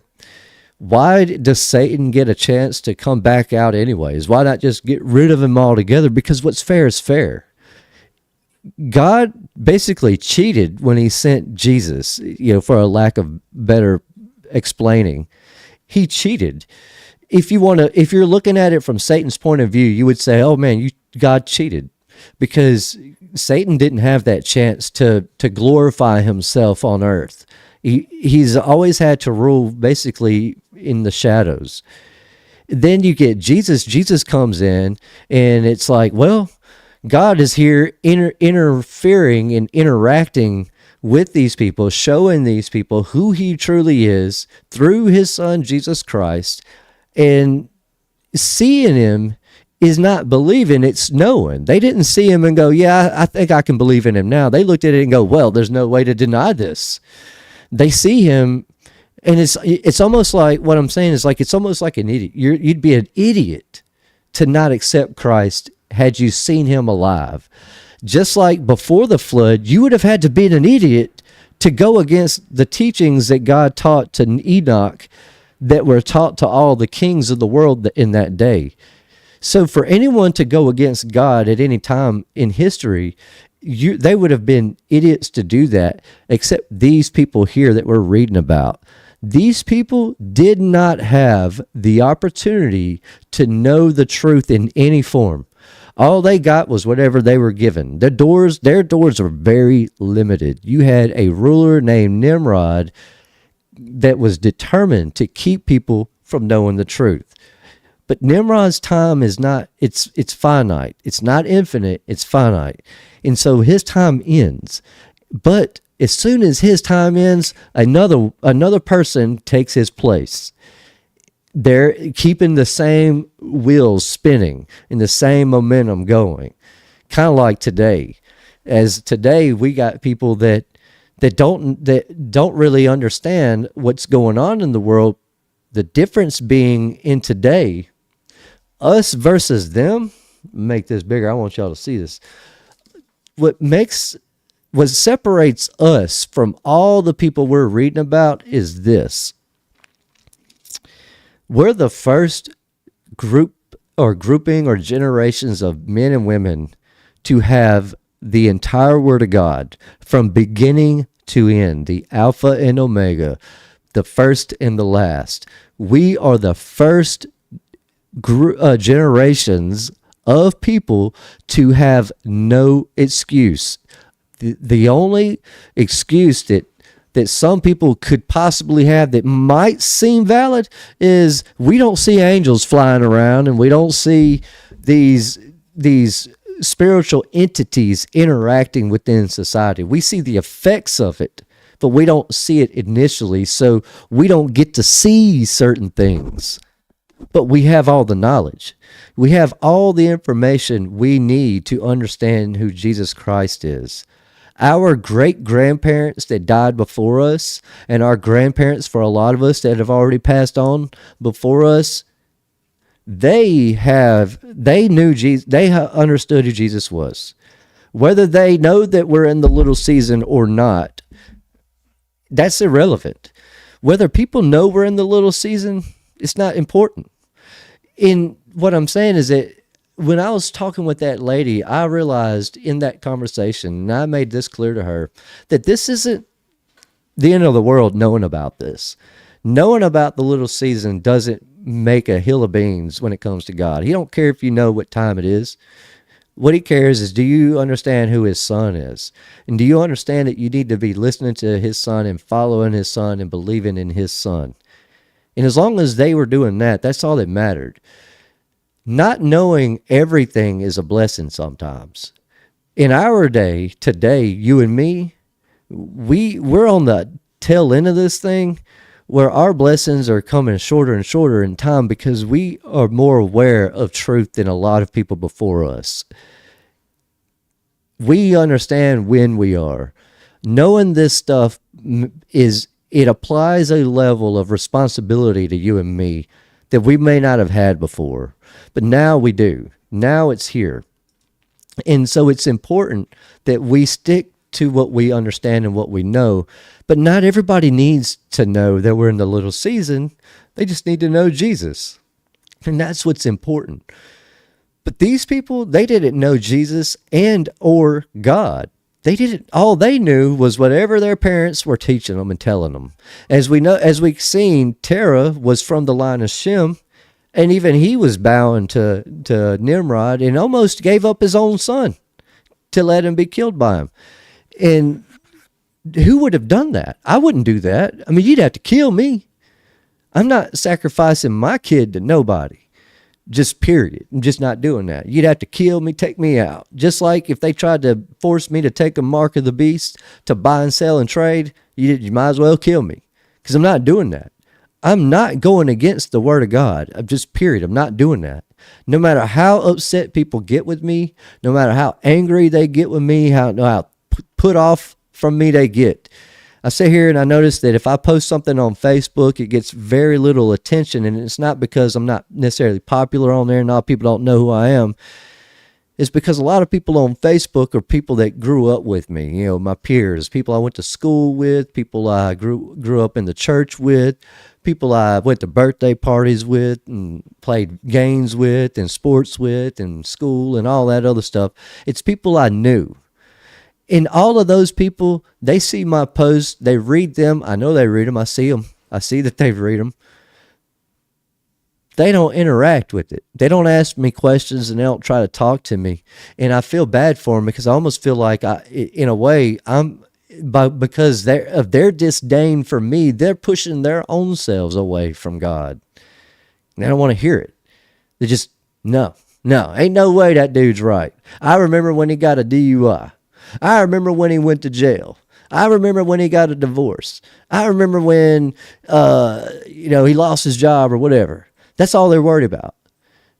Why does Satan get a chance to come back out anyways? Why not just get rid of him altogether? Because what's fair is fair. God basically cheated when he sent Jesus, for a lack of better explaining. He cheated. If you're looking at it from Satan's point of view, you would say, oh man, God cheated, because Satan didn't have that chance to glorify himself on earth. He's always had to rule basically in the shadows. Then you get Jesus. Jesus comes in, and it's like, well, God is here interfering and interacting with these people, showing these people who he truly is through his son, Jesus Christ. And seeing him is not believing, it's knowing. They didn't see him and go, yeah, I think I can believe in him now. They looked at it and go, well, there's no way to deny this. They see him, and it's almost like, what I'm saying is like, it's almost like an idiot. You'd be an idiot to not accept Christ had you seen him alive. Just like before the flood, you would have had to be an idiot to go against the teachings that God taught to Enoch that were taught to all the kings of the world in that day. So for anyone to go against God at any time in history, they would have been idiots to do that, except these people here that we're reading about. These people did not have the opportunity to know the truth in any form. All they got was whatever they were given. Their doors were very limited. You had a ruler named Nimrod that was determined to keep people from knowing the truth. But Nimrod's time is not, it's finite. It's not infinite, it's finite. And so his time ends. But as soon as his time ends, another person takes his place. They're keeping the same wheels spinning and the same momentum going. Kind of like today. As today we got people that don't really understand what's going on in the world. The difference being in today, us versus them, make this bigger. I want y'all to see this. What separates us from all the people we're reading about is this. We're the first group or grouping or generations of men and women to have the entire Word of God from beginning to end, the Alpha and Omega, the first and the last. We are the first generations of people to have no excuse. The only excuse that some people could possibly have that might seem valid is we don't see angels flying around, and we don't see these spiritual entities interacting within society. We see the effects of it, but we don't see it initially, so we don't get to see certain things. But we have all the knowledge. We have all the information we need to understand who Jesus Christ is. Our great-grandparents that died before us, and our grandparents for a lot of us that have already passed on before us, they knew Jesus. They understood who Jesus was. Whether they know that we're in the little season or not, that's irrelevant. Whether people know we're in the little season, it's not important. In what I'm saying is that when I was talking with that lady, I realized in that conversation, and I made this clear to her, that this isn't the end of the world knowing about this. Knowing about the little season doesn't make a hill of beans when it comes to God. He don't care if you know what time it is. What he cares is, do you understand who his son is? And do you understand that you need to be listening to his son and following his son and believing in his son? And as long as they were doing that, that's all that mattered. Not knowing everything is a blessing sometimes. In our day, today, you and me, we're on the tail end of this thing where our blessings are coming shorter and shorter in time because we are more aware of truth than a lot of people before us. We understand when we are. Knowing this stuff it applies a level of responsibility to you and me that we may not have had before. But now we do. Now it's here. And so it's important that we stick to what we understand and what we know. But not everybody needs to know that we're in the little season. They just need to know Jesus. And that's what's important. But these people, they didn't know Jesus and or God. They didn't. All they knew was whatever their parents were teaching them and telling them. As we've seen, Terah was from the line of Shem, and even he was bowing to Nimrod and almost gave up his own son to let him be killed by him. And who would have done that? I wouldn't do that. I mean, you'd have to kill me. I'm not sacrificing my kid to nobody. Just period. I'm just not doing that. You'd have to kill me, take me out. Just like if they tried to force me to take a mark of the beast to buy and sell and trade, you might as well kill me because I'm not doing that. I'm not going against the word of God. I'm just, period. I'm not doing that. No matter how upset people get with me, no matter how angry they get with me, how put off from me they get. I sit here and I notice that if I post something on Facebook, it gets very little attention, and it's not because I'm not necessarily popular on there and all people don't know who I am. It's because a lot of people on Facebook are people that grew up with me, you know, my peers, people I went to school with, people I grew up in the church with, people I went to birthday parties with and played games with and sports with and school and all that other stuff. It's people I knew. And all of those people, they see my posts, they read them. I know they read them. I see them. I see that they read them. They don't interact with it. They don't ask me questions and they don't try to talk to me. And I feel bad for them because I almost feel like, in a way, because of their disdain for me, they're pushing their own selves away from God. They don't want to hear it. They just, no, ain't no way that dude's right. I remember when he got a DUI. I remember when he went to jail. I remember when he got a divorce. I remember when, he lost his job or whatever. That's all they're worried about.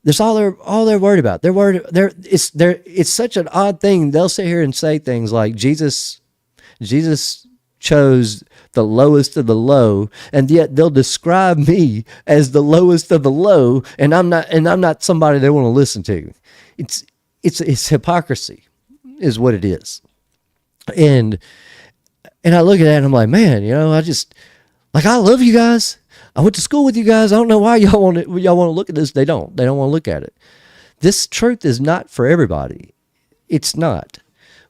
That's all they're worried about. It's such an odd thing. They'll sit here and say things like Jesus chose the lowest of the low, and yet they'll describe me as the lowest of the low, and I'm not somebody they want to listen to. It's hypocrisy, is what it is. And I look at that and I'm like, man, I love you guys. I went to school with you guys. I don't know why y'all want to look at this. They don't want to look at it. This truth is not for everybody. It's not.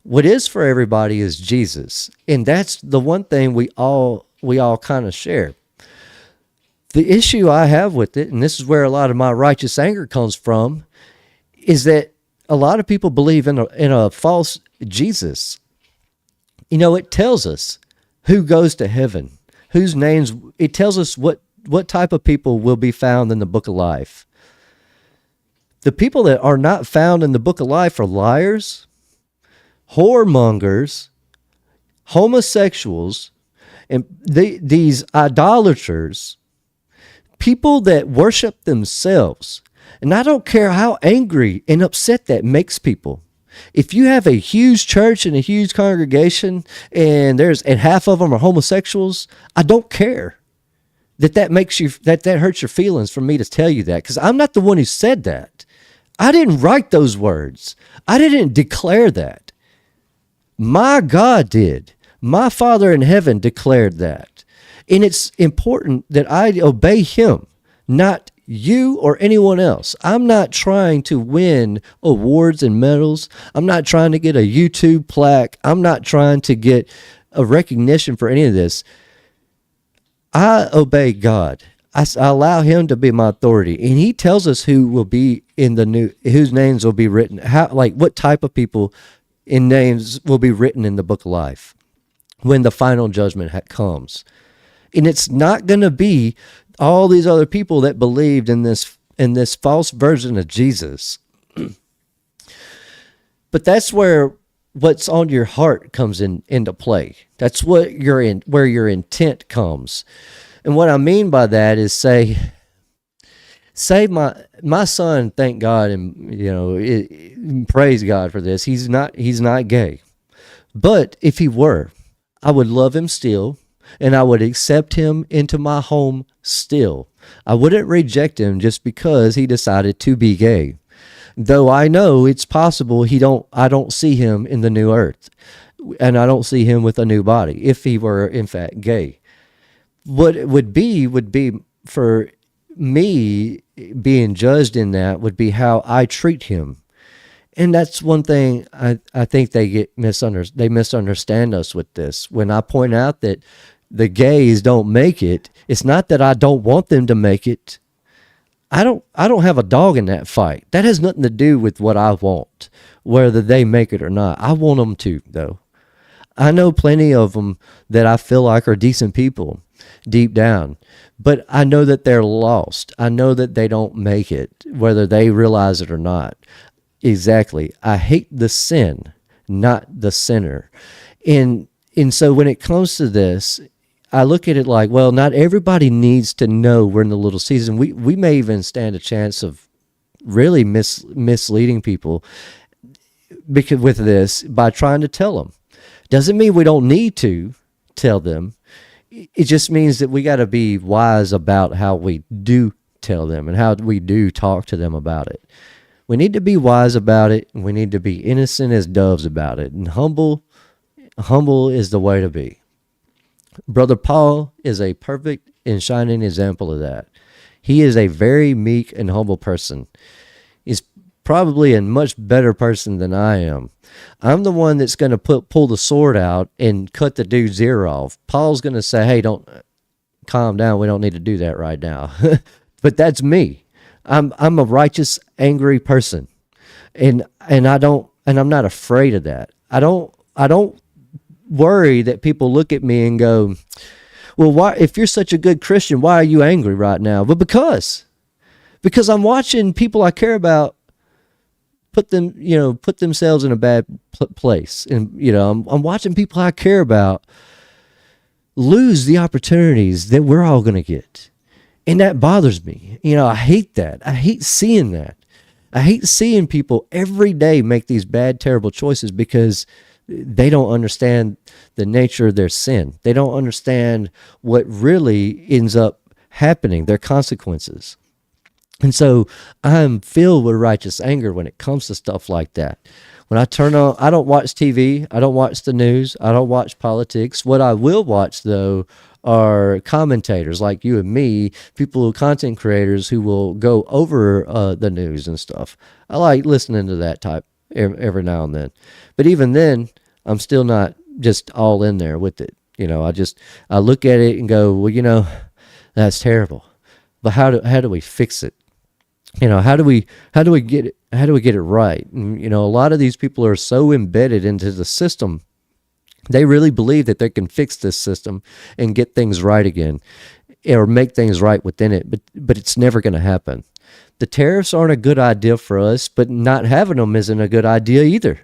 What is for everybody is Jesus. And that's the one thing we all kind of share. The issue I have with it, and this is where a lot of my righteous anger comes from, is that a lot of people believe in a false Jesus. It tells us who goes to heaven, whose names, it tells us what type of people will be found in the book of life. The people that are not found in the book of life are liars, whoremongers, homosexuals, and these idolaters, people that worship themselves. And I don't care how angry and upset that makes people. If you have a huge church and a huge congregation and half of them are homosexuals, I don't care that makes you, that hurts your feelings for me to tell you that, because I'm not the one who said that. I didn't write those words. I didn't declare that. My God did. My Father in heaven declared that. And it's important that I obey him, not you or anyone else. I'm not trying to win awards and medals. I'm not trying to get a YouTube plaque. I'm not trying to get a recognition for any of this. I obey God. I allow him to be my authority. And he tells us who will be whose names will be written, what type of people in names will be written in the book of life when the final judgment comes. And it's not going to be all these other people that believed in this false version of Jesus. But that's where what's on your heart comes into play. That's where your intent comes. And what I mean by that is say my son, thank God, and praise God for this. He's not gay. But if he were, I would love him still, and I would accept him into my home still. I wouldn't reject him just because he decided to be gay. Though I know it's possible I don't see him in the new earth, and I don't see him with a new body if he were in fact gay. What it would be for me being judged in that would be how I treat him. And that's one thing I think they misunderstand us with this. When I point out that the gays don't make it, it's not that I don't want them to make it. I don't have a dog in that fight. That has nothing to do with what I want, whether they make it or not. I want them to, though. I know plenty of them that I feel like are decent people deep down, but I know that they're lost. I know that they don't make it, whether they realize it or not. Exactly. I hate the sin, not the sinner. And so when it comes to this, I look at it like, well, not everybody needs to know we're in the little season. We may even stand a chance of really misleading people because with this by trying to tell them. Doesn't mean we don't need to tell them. It just means that we got to be wise about how we do tell them and how we do talk to them about it. We need to be wise about it, and we need to be innocent as doves about it, and humble is the way to be. Brother Paul is a perfect and shining example of that. He is a very meek and humble person. He's probably a much better person than I am. I'm the one that's going to pull the sword out and cut the dude's ear off. Paul's going to say, hey, don't calm down. We don't need to do that right now. But that's me. I'm a righteous, angry person. And I'm not afraid of that. I don't worry that people look at me and go, well, why, if you're such a good Christian, why are you angry right now? But because I'm watching people I care about put themselves in a bad place. And, I'm watching people I care about lose the opportunities that we're all going to get. And that bothers me. I hate that. I hate seeing that. I hate seeing people every day make these bad, terrible choices because they don't understand the nature of their sin. They don't understand what really ends up happening, their consequences. And so I'm filled with righteous anger when it comes to stuff like that. When I turn on, I don't watch TV. I don't watch the news. I don't watch politics. What I will watch, though, are commentators like you and me, content creators who will go over the news and stuff. I like listening to that type every now and then. But even then, I'm still not just all in there with it. I look at it and go, well, that's terrible. But how do we fix it? How do we get it right? And, a lot of these people are so embedded into the system. They really believe that they can fix this system and get things right again or make things right within it. But it's never going to happen. The tariffs aren't a good idea for us, but not having them isn't a good idea either.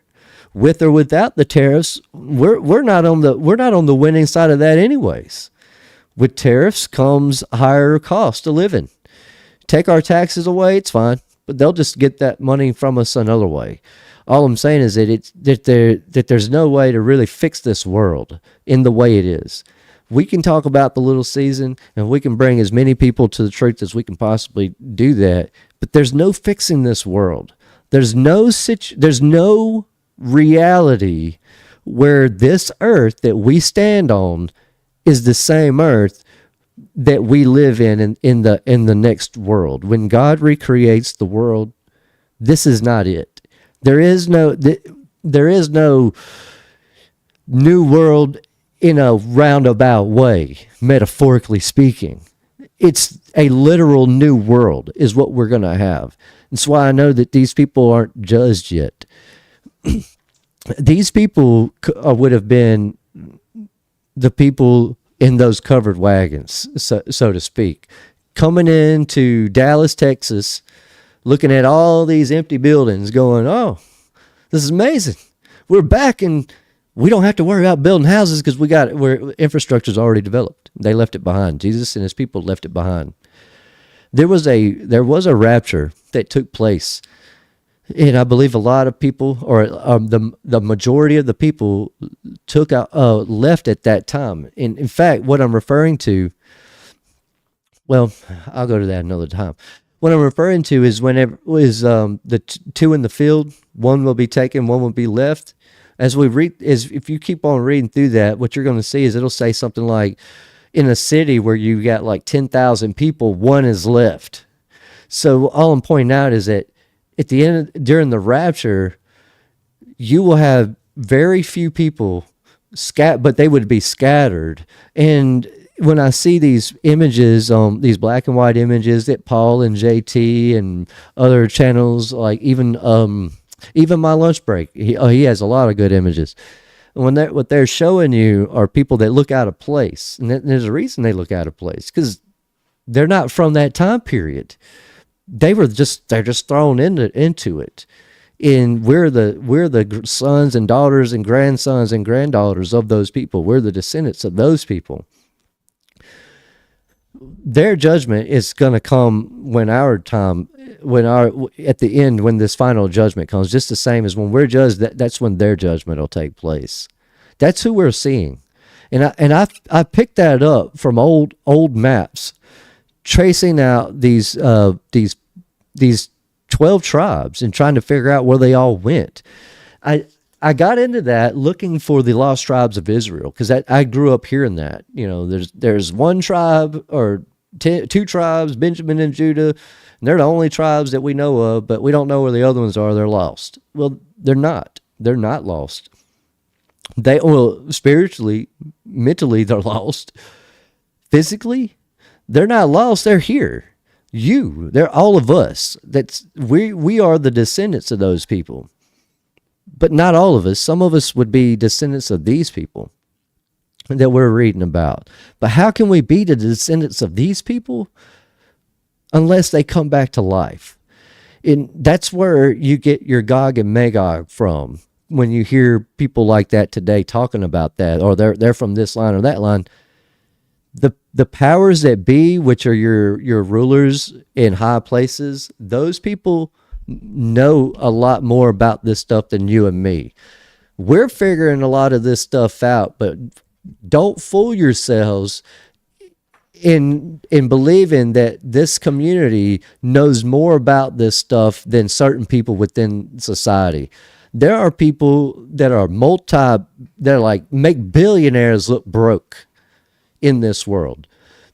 With or without the tariffs, we're not on the winning side of that anyways. With tariffs comes higher cost of living. Take our taxes away, it's fine, but they'll just get that money from us another way. All I'm saying is that there's no way to really fix this world in the way it is. We can talk about the little season, and we can bring as many people to the truth as we can possibly do that, but there's no fixing this world. There's no reality where this earth that we stand on is the same earth that we live in the next world. When God recreates the world, this is not it. There is no new world in a roundabout way, metaphorically speaking. It's a literal new world is what we're going to have. That's why I know that these people aren't judged yet. These people would have been the people in those covered wagons, so to speak, coming into Dallas, Texas, looking at all these empty buildings going, oh, this is amazing. We're back and we don't have to worry about building houses because infrastructure's already developed. They left it behind. Jesus and his people left it behind. There was a rapture that took place. And I believe a lot of people, or the majority of the people, left at that time. And in fact, what I'm referring to, well, I'll go to that another time. What I'm referring to is the two in the field, one will be taken, one will be left. If you keep on reading through that, what you're going to see is it'll say something like, in a city where you got like 10,000 people, one is left. So all I'm pointing out is that at the end, during the rapture, you will have very few people but they would be scattered. And when I see these images, these black and white images that Paul and JT and other channels, like even my lunch break, he has a lot of good images. And what they're showing you are people that look out of place, and there's a reason they look out of place because they're not from that time period. They're just thrown into it, and we're the sons and daughters and grandsons and granddaughters of those people. We're the descendants of those people. Their judgment is going to come when our time, when our at the end, when this final judgment comes, just the same as when we're judged. That's when their judgment will take place. That's who we're seeing, and I picked that up from old maps, tracing out these 12 tribes and trying to figure out where they all went. I got into that looking for the lost tribes of Israel because I grew up hearing that. There's one tribe or two tribes, Benjamin and Judah, and they're the only tribes that we know of, but we don't know where the other ones are. They're lost. Well, they're not. They're not lost. Spiritually, mentally, they're lost. Physically, they're not lost. They're here. They're all of us. We are the descendants of those people. But not all of us. Some of us would be descendants of these people that we're reading about. But how can we be the descendants of these people unless they come back to life? And that's where you get your Gog and Magog from. When you hear people like that today talking about that, or they're from this line or that line, the powers that be, which are your rulers in high places, those people know a lot more about this stuff than you and me. We're figuring a lot of this stuff out, but don't fool yourselves in believing that this community knows more about this stuff than certain people within society. There are people that are that like make billionaires look broke in this world.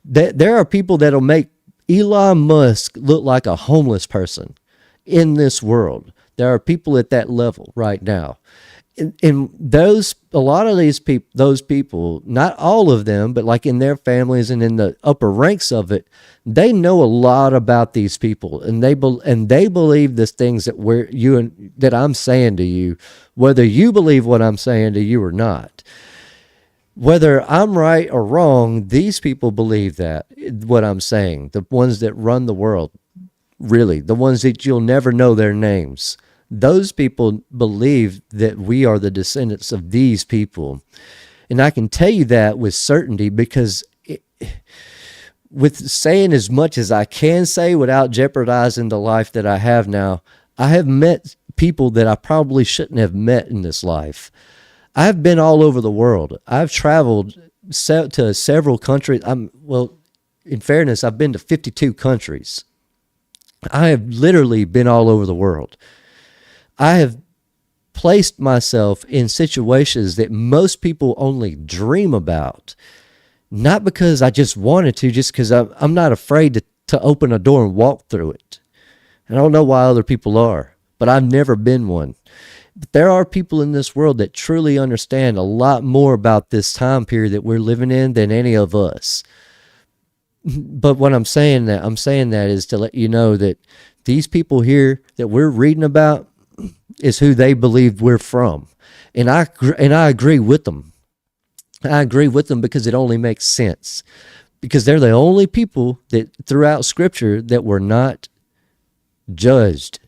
There are people that'll make Elon Musk look like a homeless person in this world. There are people at that level right now. And a lot of those people, not all of them, but like in their families and in the upper ranks of it, they know a lot about these people, and they believe the things that I'm saying to you, whether you believe what I'm saying to you or not. Whether I'm right or wrong, these people believe that what I'm saying, the ones that run the world. Really, the ones that you'll never know their names. Those people believe that we are the descendants of these people. And I can tell you that with certainty because with saying as much as I can say without jeopardizing the life that I have now, I have met people that I probably shouldn't have met in this life. I've been all over the world. I've traveled to several countries. In fairness, I've been to 52 countries. I have literally been all over the world. I have placed myself in situations that most people only dream about, not because I just wanted to, just because I'm not afraid to open a door and walk through it. And I don't know why other people are, but I've never been one. But there are people in this world that truly understand a lot more about this time period that we're living in than any of us. But what I'm saying that is to let you know that these people here that we're reading about is who they believe we're from. And I agree with them. I agree with them because it only makes sense. Because they're the only people that throughout Scripture that were not judged,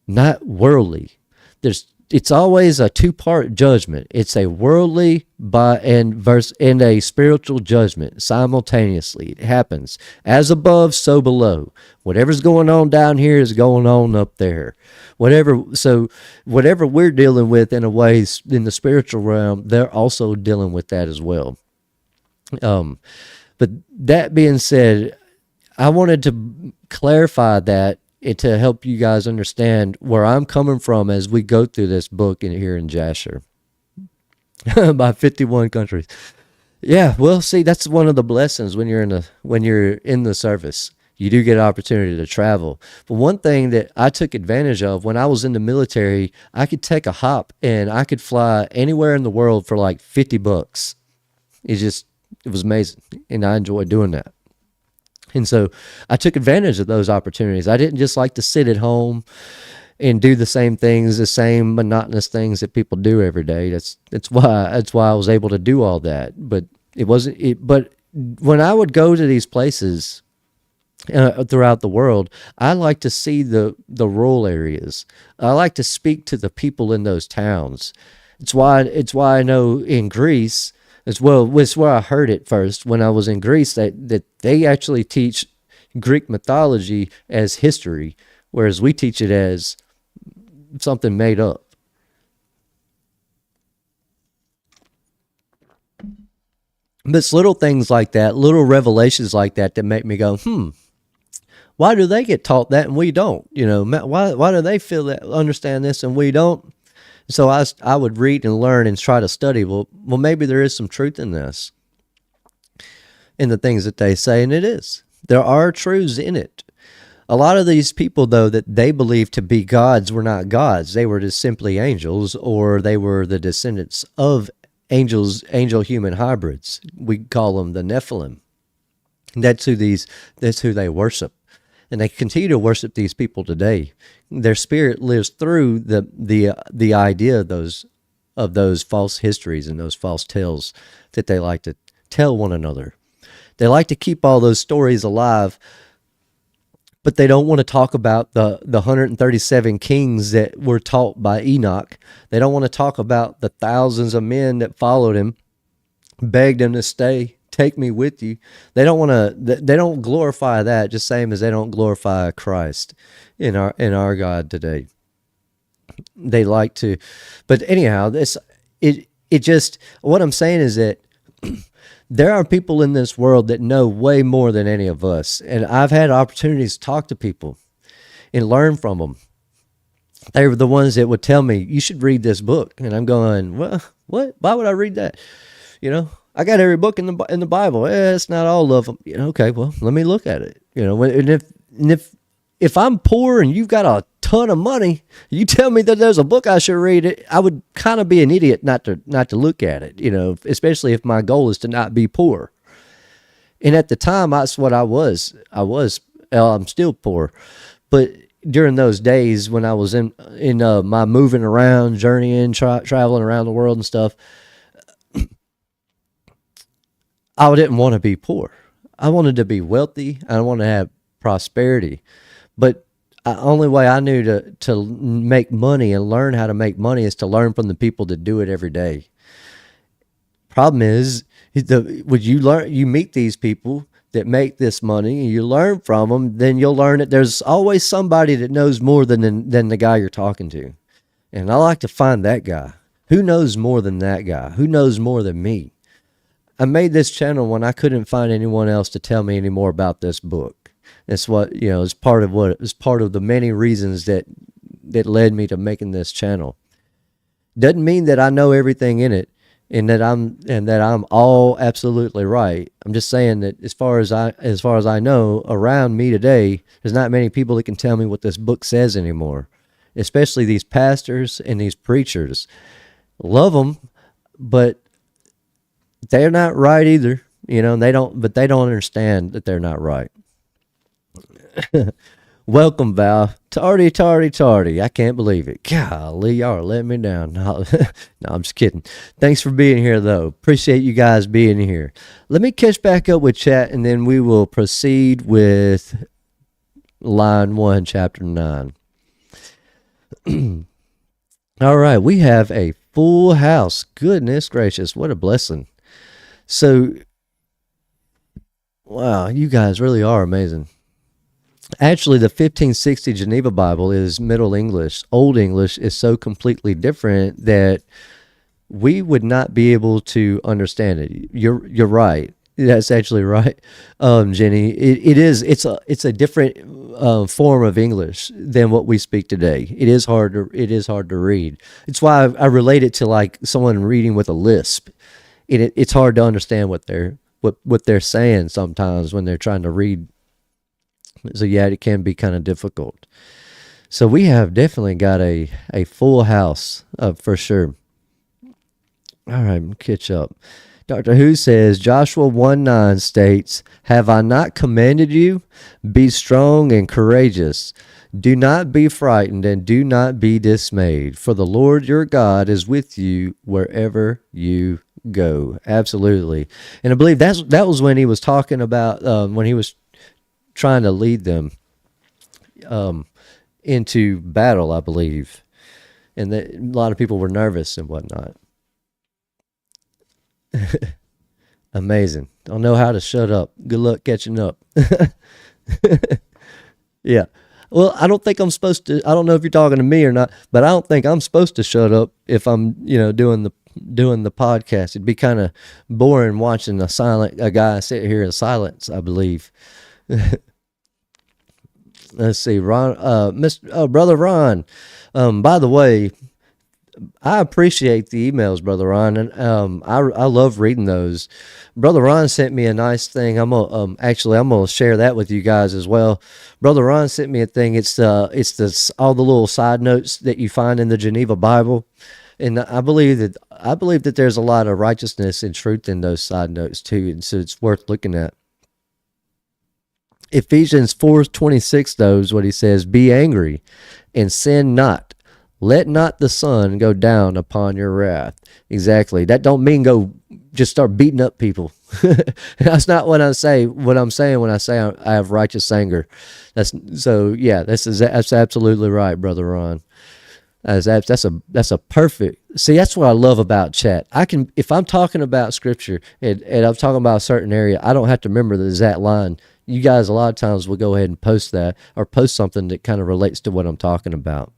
not worldly. It's always a two-part judgment. It's a worldly and a spiritual judgment simultaneously. It happens as above, so below. Whatever's going on down here is going on up there. Whatever we're dealing with in a way in the spiritual realm, they're also dealing with that as well. But that being said, I wanted to clarify that to help you guys understand where I'm coming from as we go through this book here in Jasher by 51 countries. Yeah, well, see, that's one of the blessings when you're in the service. You do get an opportunity to travel. But one thing that I took advantage of when I was in the military, I could take a hop and I could fly anywhere in the world for like $50. It was amazing, and I enjoyed doing that. And so I took advantage of those opportunities. I didn't just like to sit at home and do the same things, the same monotonous things that people do every day. That's why I was able to do all that. But but when I would go to these places throughout the world, I like to see the rural areas. I like to speak to the people in those towns. It's why I know in Greece, As well, it's where I heard it first when I was in Greece, that they actually teach Greek mythology as history, whereas we teach it as something made up. But it's little things like that, little revelations like that, that make me go, why do they get taught that and we don't? Why do they feel that, understand this and we don't? So I would read and learn and try to study. Well, maybe there is some truth in this, in the things that they say, and it is. There are truths in it. A lot of these people, though, that they believed to be gods were not gods. They were just simply angels, or they were the descendants of angels, angel-human hybrids. We call them the Nephilim. That's who they worship. And they continue to worship these people today. Their spirit lives through the idea of those false histories and those false tales that they like to tell one another. They like to keep all those stories alive, but they don't want to talk about the 137 kings that were taught by Enoch. They don't want to talk about the thousands of men that followed him, begged him to stay, take me with you. They don't glorify that, just same as they don't glorify Christ in our God today. They like to, but anyhow, what I'm saying is that there are people in this world that know way more than any of us. And I've had opportunities to talk to people and learn from them. They were the ones that would tell me, you should read this book. And I'm going, well, what? Why would I read that? I got every book in the Bible. It's not all of them. Okay, well, let me look at it. And if I'm poor and you've got a ton of money, you tell me that there's a book I should read, I would kind of be an idiot not to look at it, especially if my goal is to not be poor. And at the time, that's what I was. I'm still poor. But during those days when I was in my moving around, journeying, traveling around the world and stuff, I didn't want to be poor. I wanted to be wealthy. I wanted to have prosperity. But the only way I knew to make money and learn how to make money is to learn from the people that do it every day. Problem is, you meet these people that make this money and you learn from them, then you'll learn that there's always somebody that knows more than the guy you're talking to. And I like to find that guy. Who knows more than that guy? Who knows more than me? I made this channel when I couldn't find anyone else to tell me any more about this book. That's what, is part of the many reasons that led me to making this channel. Doesn't mean that I know everything in it and that I'm all absolutely right. I'm just saying that as far as I know, around me today, there's not many people that can tell me what this book says anymore, especially these pastors and these preachers. Love them, but they're not right either. They don't understand that they're not right. Welcome, Val. Tardy. I can't believe it. Golly, y'all are letting me down. No, I'm just kidding. Thanks for being here, though. Appreciate you guys being here. Let me catch back up with chat, and then we will proceed with line 1, chapter 9. All right, we have a full house. Goodness gracious, what a blessing. So, wow, you guys really are amazing. Actually, the 1560 Geneva Bible is Middle English. Old English is so completely different that we would not be able to understand it. You're right. That's actually right, Jenny. It's a different form of English than what we speak today. It is hard to read. It's why I relate it to like someone reading with a lisp. It's hard to understand what they're saying sometimes when they're trying to read. So yeah, it can be kind of difficult. So we have definitely got a full house for sure. All right, catch up. Dr. Who says, Joshua 1:9 states, "Have I not commanded you? Be strong and courageous. Do not be frightened and do not be dismayed, for the Lord your God is with you wherever you go." Absolutely. And I believe that was when he was talking about, when he was trying to lead them into battle, I believe. And that a lot of people were nervous and whatnot. Amazing. Don't know how to shut up. Good luck catching up. Yeah. Well, I don't think I'm supposed to. I don't know if you're talking to me or not, but I don't think I'm supposed to shut up if I'm, doing the podcast. It'd be kind of boring watching a guy sit here in silence, I believe. Let's see, Ron, Brother Ron. By the way, I appreciate the emails, Brother Ron, and I love reading those. Brother Ron sent me a nice thing. I'm gonna share that with you guys as well. Brother Ron sent me a thing. It's all the little side notes that you find in the Geneva Bible, and I believe that there's a lot of righteousness and truth in those side notes too, and so it's worth looking at. Ephesians 4:26 though is what he says: "Be angry, and sin not. Let not the sun go down upon your wrath." Exactly. That don't mean go just start beating up people. That's not what I say. What I'm saying when I say I have righteous anger. That's absolutely right, Brother Ron. That's a perfect. See, that's what I love about chat. If I'm talking about scripture and I'm talking about a certain area, I don't have to remember the exact line. You guys a lot of times will go ahead and post that or post something that kind of relates to what I'm talking about.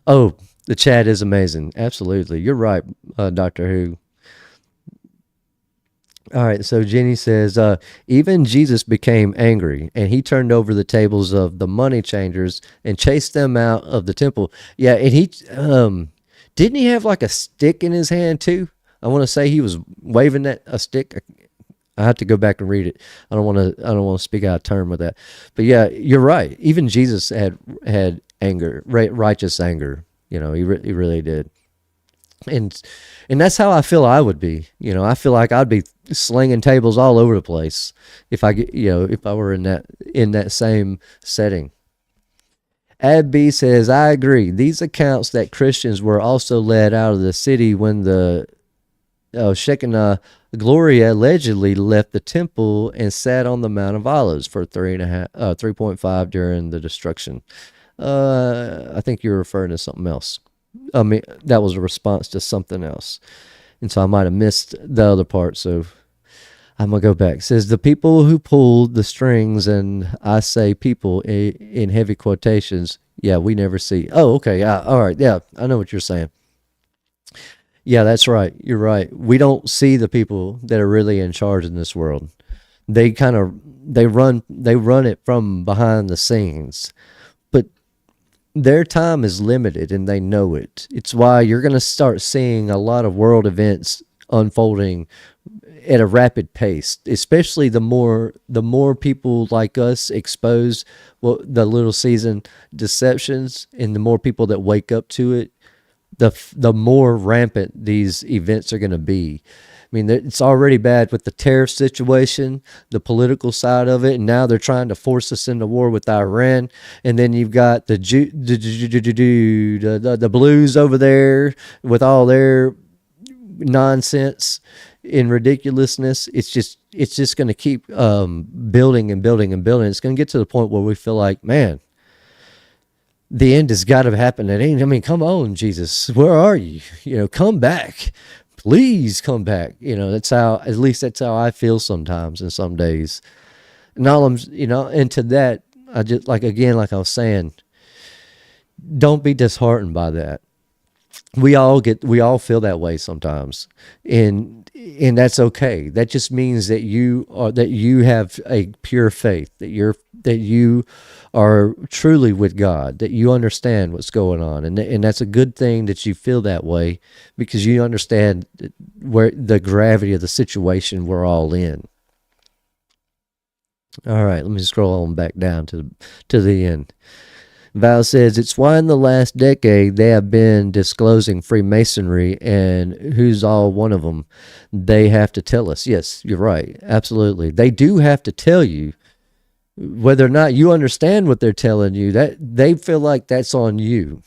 Oh, the chat is amazing. Absolutely. You're right, Doctor Who. All right, so Jenny says, even Jesus became angry, and he turned over the tables of the money changers and chased them out of the temple. Yeah, and didn't he have like a stick in his hand too? I want to say he was waving a stick. I have to go back and read it. I don't want to speak out of turn with that. But yeah, you're right. Even Jesus had anger, righteous anger. He really did. And that's how I feel I would be. I feel like I'd be slinging tables all over the place if I were in that same setting. Abby says, I agree. These accounts that Christians were also led out of the city when the Shekinah glory allegedly left the temple and sat on the Mount of Olives for 3.5 during the destruction. I think you're referring to something else. I mean, that was a response to something else. And so I might have missed the other part. So I'm going to go back. It says, the people who pulled the strings, and I say people in heavy quotations. Yeah, we never see. Oh, okay. Yeah. All right. Yeah. I know what you're saying. Yeah, that's right. You're right. We don't see the people that are really in charge in this world. They run it from behind the scenes. But their time is limited and they know it. It's why you're going to start seeing a lot of world events unfolding at a rapid pace, especially the more people like us expose the little season deceptions, and the more people that wake up to it, the more rampant these events are going to be. I mean, it's already bad with the tariff situation, the political side of it, and now they're trying to force us into war with Iran. And then you've got the blues over there with all their nonsense and ridiculousness. It's just going to keep building and building and building. It's going to get to the point where we feel like, man, the end has got to happen. Come on, Jesus, where are you? Come back. Please come back. At least that's how I feel sometimes and some days. And and to that, I just, like I was saying, don't be disheartened by that. We all feel that way sometimes. And that's okay. That just means that you have a pure faith, that you are truly with God, that you understand what's going on. And that's a good thing that you feel that way, because you understand where the gravity of the situation we're all in. All right, let me scroll on back down to the end. Val says, it's why in the last decade they have been disclosing Freemasonry, and who's all one of them. They have to tell us. Yes, you're right. Absolutely. They do have to tell you. Whether or not you understand what they're telling you, that they feel like that's on you.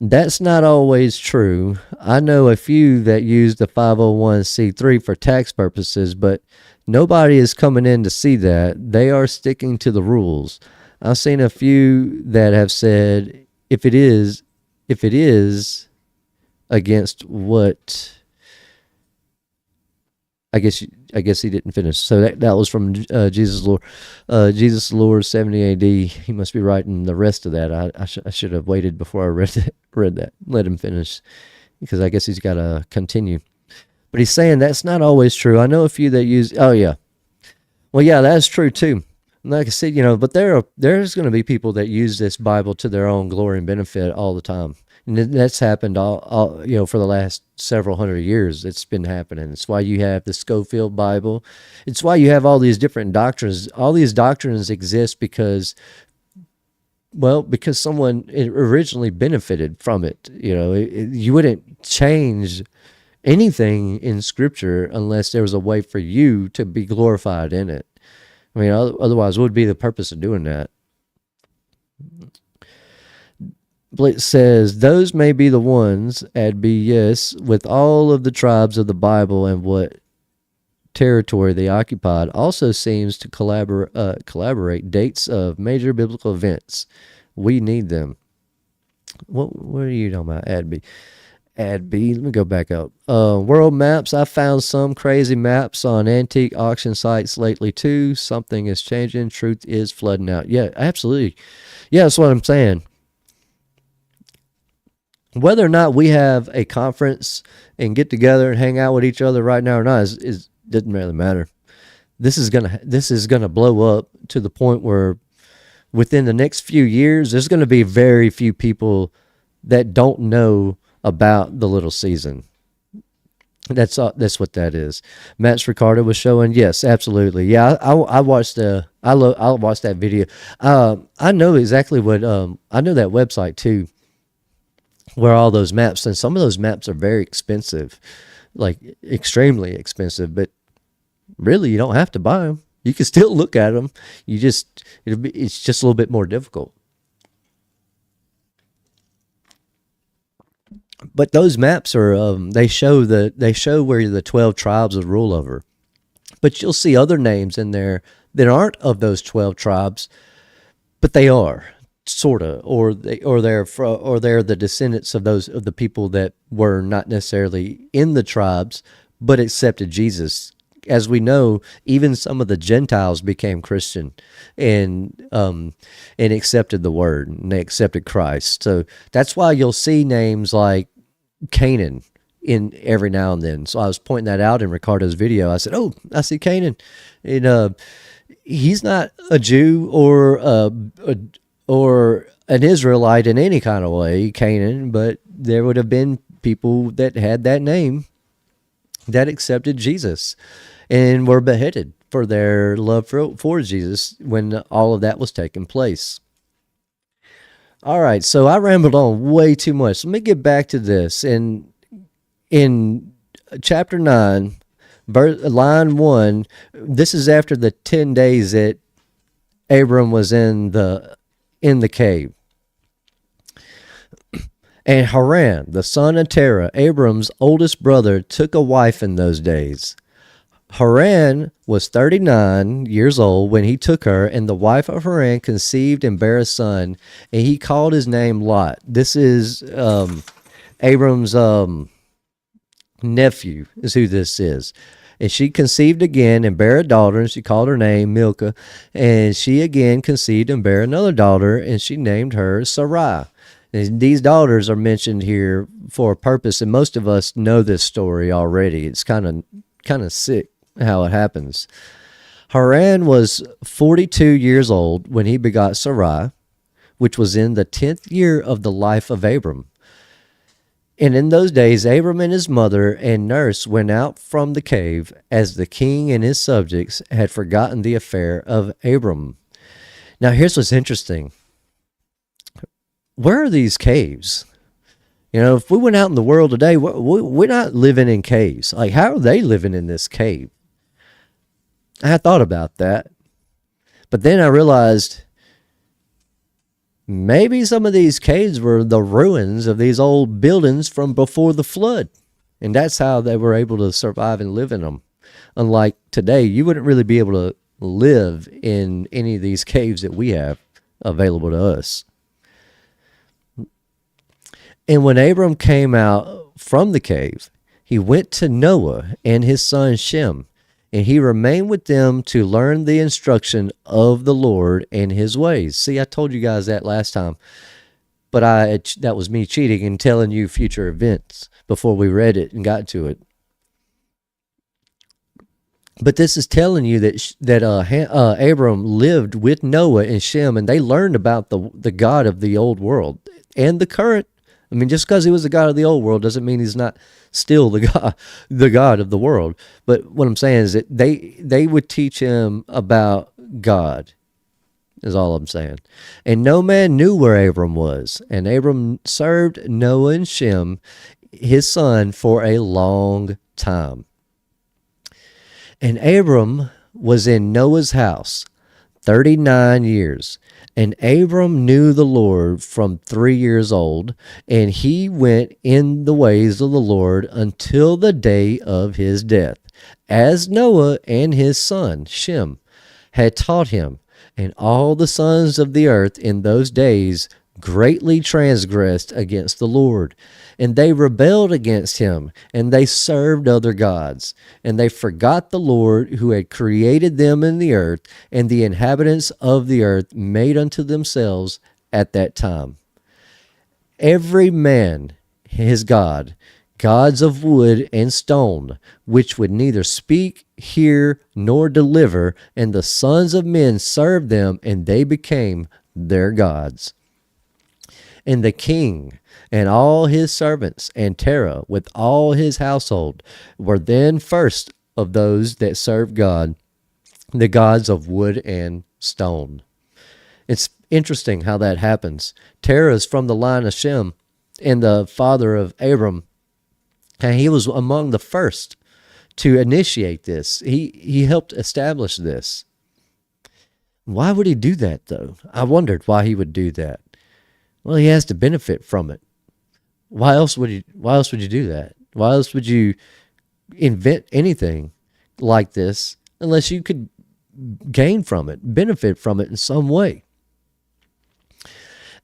That's not always true. I know a few that use the 501c3 for tax purposes, but nobody is coming in to see that. They are sticking to the rules. I've seen a few that have said, if it if it is against what, I guess he didn't finish. So that was from Jesus Lord, Jesus Lord 70 A.D. He must be writing the rest of that. I should have waited before I read that. Let him finish, because I guess he's got to continue. But he's saying that's not always true. I know a few that use. Oh yeah, well yeah, that's true too. Like I said, but there's going to be people that use this Bible to their own glory and benefit all the time. And that's happened all for the last several hundred years. It's been happening. It's why you have the Schofield Bible. It's why you have all these different doctrines. All these doctrines exist because someone originally benefited from it. You wouldn't change anything in Scripture unless there was a way for you to be glorified in it. I mean, otherwise, what would be the purpose of doing that? It says, those may be the ones, add B, yes, with all of the tribes of the Bible and what territory they occupied, also seems to collaborate dates of major biblical events. We need them. What are you talking about? Add B. Add B. Let me go back up. World maps. I found some crazy maps on antique auction sites lately too. Something is changing. Truth is flooding out. Yeah, absolutely. Yeah, that's what I'm saying. Whether or not we have a conference and get together and hang out with each other right now or not doesn't really matter. This is gonna blow up to the point where within the next few years, there's going to be very few people that don't know about the little season. That's what that is. Max Ricardo was showing. Yes, absolutely. Yeah, I watched I watched that video. I know exactly what I know that website too, where all those maps, and some of those maps are very expensive, like extremely expensive, but really you don't have to buy them. You can still look at them. It's just a little bit more difficult. But those maps are they show where the 12 tribes will rule over. But you'll see other names in there that aren't of those 12 tribes, but they are sorta, or they're the descendants of the people that were not necessarily in the tribes but accepted Jesus. As we know, even some of the Gentiles became Christian and accepted the word, and they accepted Christ. So that's why you'll see names like Canaan in every now and then. So I was pointing that out in Ricardo's video. I said, "Oh, I see Canaan," and he's not a Jew or an Israelite in any kind of way, Canaan, but there would have been people that had that name that accepted Jesus and were beheaded for their love for Jesus when all of that was taking place. All right, so I rambled on way too much. Let me get back to this. In chapter 9, line 1, this is after the 10 days that Abram was in the cave. And Haran, the son of Terah, Abram's oldest brother, took a wife in those days. Haran was 39 years old when he took her, and the wife of Haran conceived and bare a son, and he called his name Lot. This is Abram's nephew is who this is. And she conceived again and bare a daughter, and she called her name Milcah. And she again conceived and bare another daughter, and she named her Sarai. And these daughters are mentioned here for a purpose, and most of us know this story already. It's kind of sick how it happens. Haran was 42 years old when he begot Sarai, which was in the 10th year of the life of Abram. And in those days, Abram and his mother and nurse went out from the cave, as the king and his subjects had forgotten the affair of Abram. Now, here's what's interesting. Where are these caves? If we went out in the world today, we're not living in caves. Like, how are they living in this cave? I thought about that. But then I realized maybe some of these caves were the ruins of these old buildings from before the flood. And that's how they were able to survive and live in them. Unlike today, you wouldn't really be able to live in any of these caves that we have available to us. And when Abram came out from the cave, he went to Noah and his son Shem, and he remained with them to learn the instruction of the Lord and his ways. See, I told you guys that last time, but that was me cheating and telling you future events before we read it and got to it. But this is telling you that Abram lived with Noah and Shem, and they learned about the God of the old world and the current. I mean, just because he was the God of the old world doesn't mean he's not still the God of the world. But what I'm saying is that they would teach him about God, is all I'm saying. And no man knew where Abram was. And Abram served Noah and Shem, his son, for a long time. And Abram was in Noah's house 39 years. And Abram knew the Lord from 3 years old, and he went in the ways of the Lord until the day of his death, as Noah and his son Shem had taught him. And all the sons of the earth in those days greatly transgressed against the Lord. And they rebelled against him, and they served other gods. And they forgot the Lord who had created them in the earth, and the inhabitants of the earth made unto themselves at that time. Every man his God, gods of wood and stone, which would neither speak, hear, nor deliver, and the sons of men served them, and they became their gods. And the king and all his servants and Terah with all his household were then first of those that served God, the gods of wood and stone. It's interesting how that happens. Terah is from the line of Shem and the father of Abram, and he was among the first to initiate this. He helped establish this. Why would he do that, though? I wondered why he would do that. Well, he has to benefit from it. Why else would you do that? Why else would you invent anything like this unless you could gain from it, benefit from it in some way?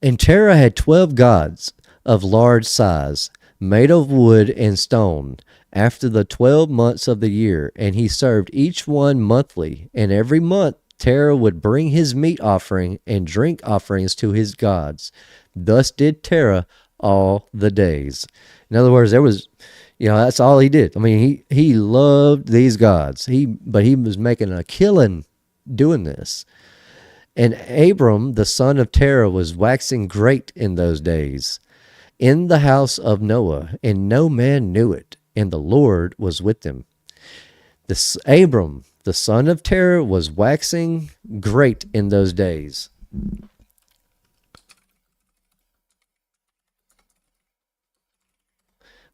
And Terah had 12 gods of large size, made of wood and stone, after the 12 months of the year, and he served each one monthly, and every month Terah would bring his meat offering and drink offerings to his gods. Thus did Terah all the days. In other words, that's all he did. I mean, he loved these gods. But he was making a killing doing this. And Abram, the son of Terah, was waxing great in those days in the house of Noah, and no man knew it, and the Lord was with him. Abram, the son of Terah, was waxing great in those days.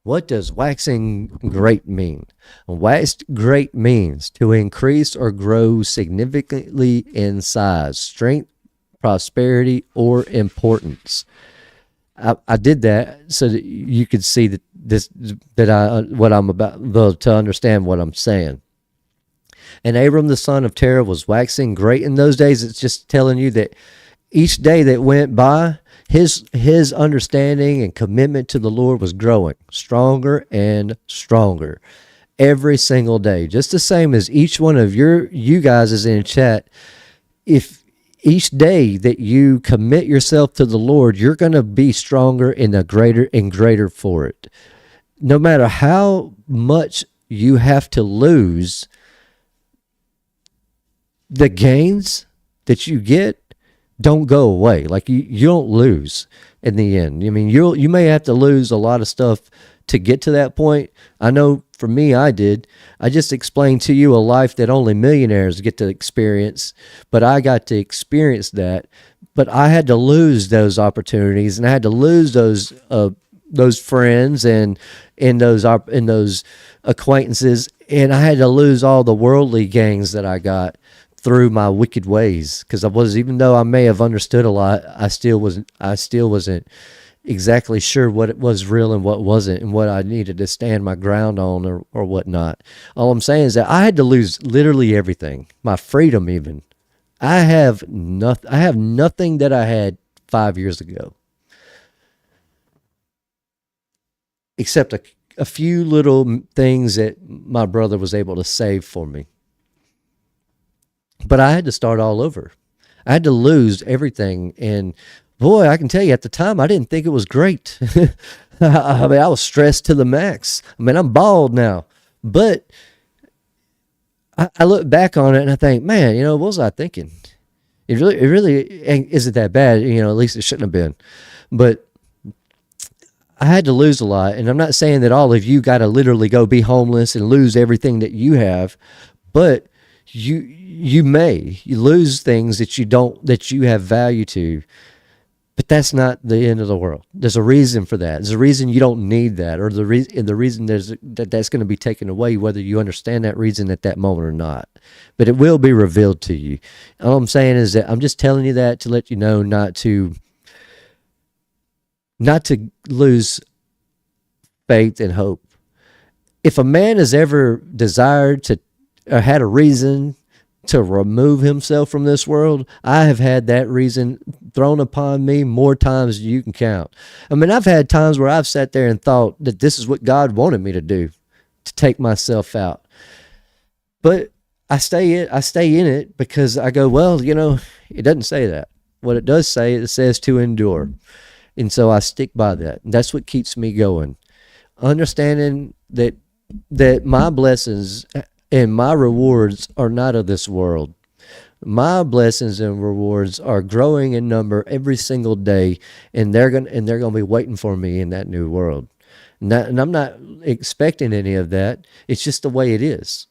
What does waxing great mean? Waxed great means to increase or grow significantly in size, strength, prosperity, or importance. I did that so that you could see what I'm about to understand what I'm saying. And Abram, the son of Terah, was waxing great in those days. It's just telling you that each day that went by, his understanding and commitment to the Lord was growing stronger and stronger every single day. Just the same as each one of you guys is in chat. If each day that you commit yourself to the Lord, you're going to be stronger and greater for it. No matter how much you have to lose, the gains that you get don't go away. Like you don't lose in the end. I mean, you may have to lose a lot of stuff to get to that point. I know for me, I did. I just explained to you a life that only millionaires get to experience, but I got to experience that. But I had to lose those opportunities, and I had to lose those friends and those acquaintances, and I had to lose all the worldly gains that I got through my wicked ways, because even though I may have understood a lot, I still wasn't exactly sure what it was real and what wasn't, and what I needed to stand my ground on or whatnot. All I'm saying is that I had to lose literally everything, my freedom even. I have nothing that I had 5 years ago. except a few little things that my brother was able to save for me. But I had to start all over. I had to lose everything. And boy, I can tell you at the time, I didn't think it was great. I mean, I was stressed to the max. I mean, I'm bald now, but I look back on it and I think, man, what was I thinking? It really isn't that bad. At least it shouldn't have been. But I had to lose a lot. And I'm not saying that all of you got to literally go be homeless and lose everything that you have, but you may lose things that you have value to, but that's not the end of the world. There's a reason for that. There's a reason you don't need that, or the reason that's going to be taken away, whether you understand that reason at that moment or not. But it will be revealed to you. All I'm saying is that I'm just telling you that to let you know not to lose faith and hope. If a man has ever desired to, or had a reason to remove himself from this world, I have had that reason thrown upon me more times than you can count. I mean, I've had times where I've sat there and thought that this is what God wanted me to do, to take myself out. But I stay in it because I go, well, it doesn't say that. What it does say, it says to endure. And so I stick by that. And that's what keeps me going. Understanding that my blessings and my rewards are not of this world. My blessings and rewards are growing in number every single day, and they're gonna be waiting for me in that new world. And I'm not expecting any of that. It's just the way it is.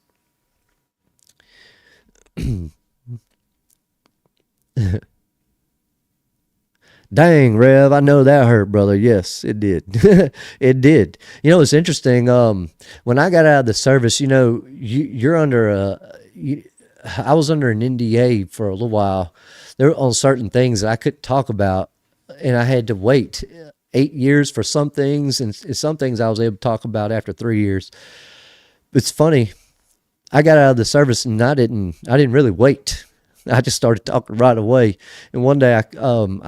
Dang, Rev, I know that hurt, brother. Yes, it did. It did. It's interesting. When I got out of the service, you're under I was under an NDA for a little while. There were on certain things that I couldn't talk about, and I had to wait 8 years for some things, and some things I was able to talk about after 3 years. It's funny. I got out of the service and I didn't really wait. I just started talking right away. And one day I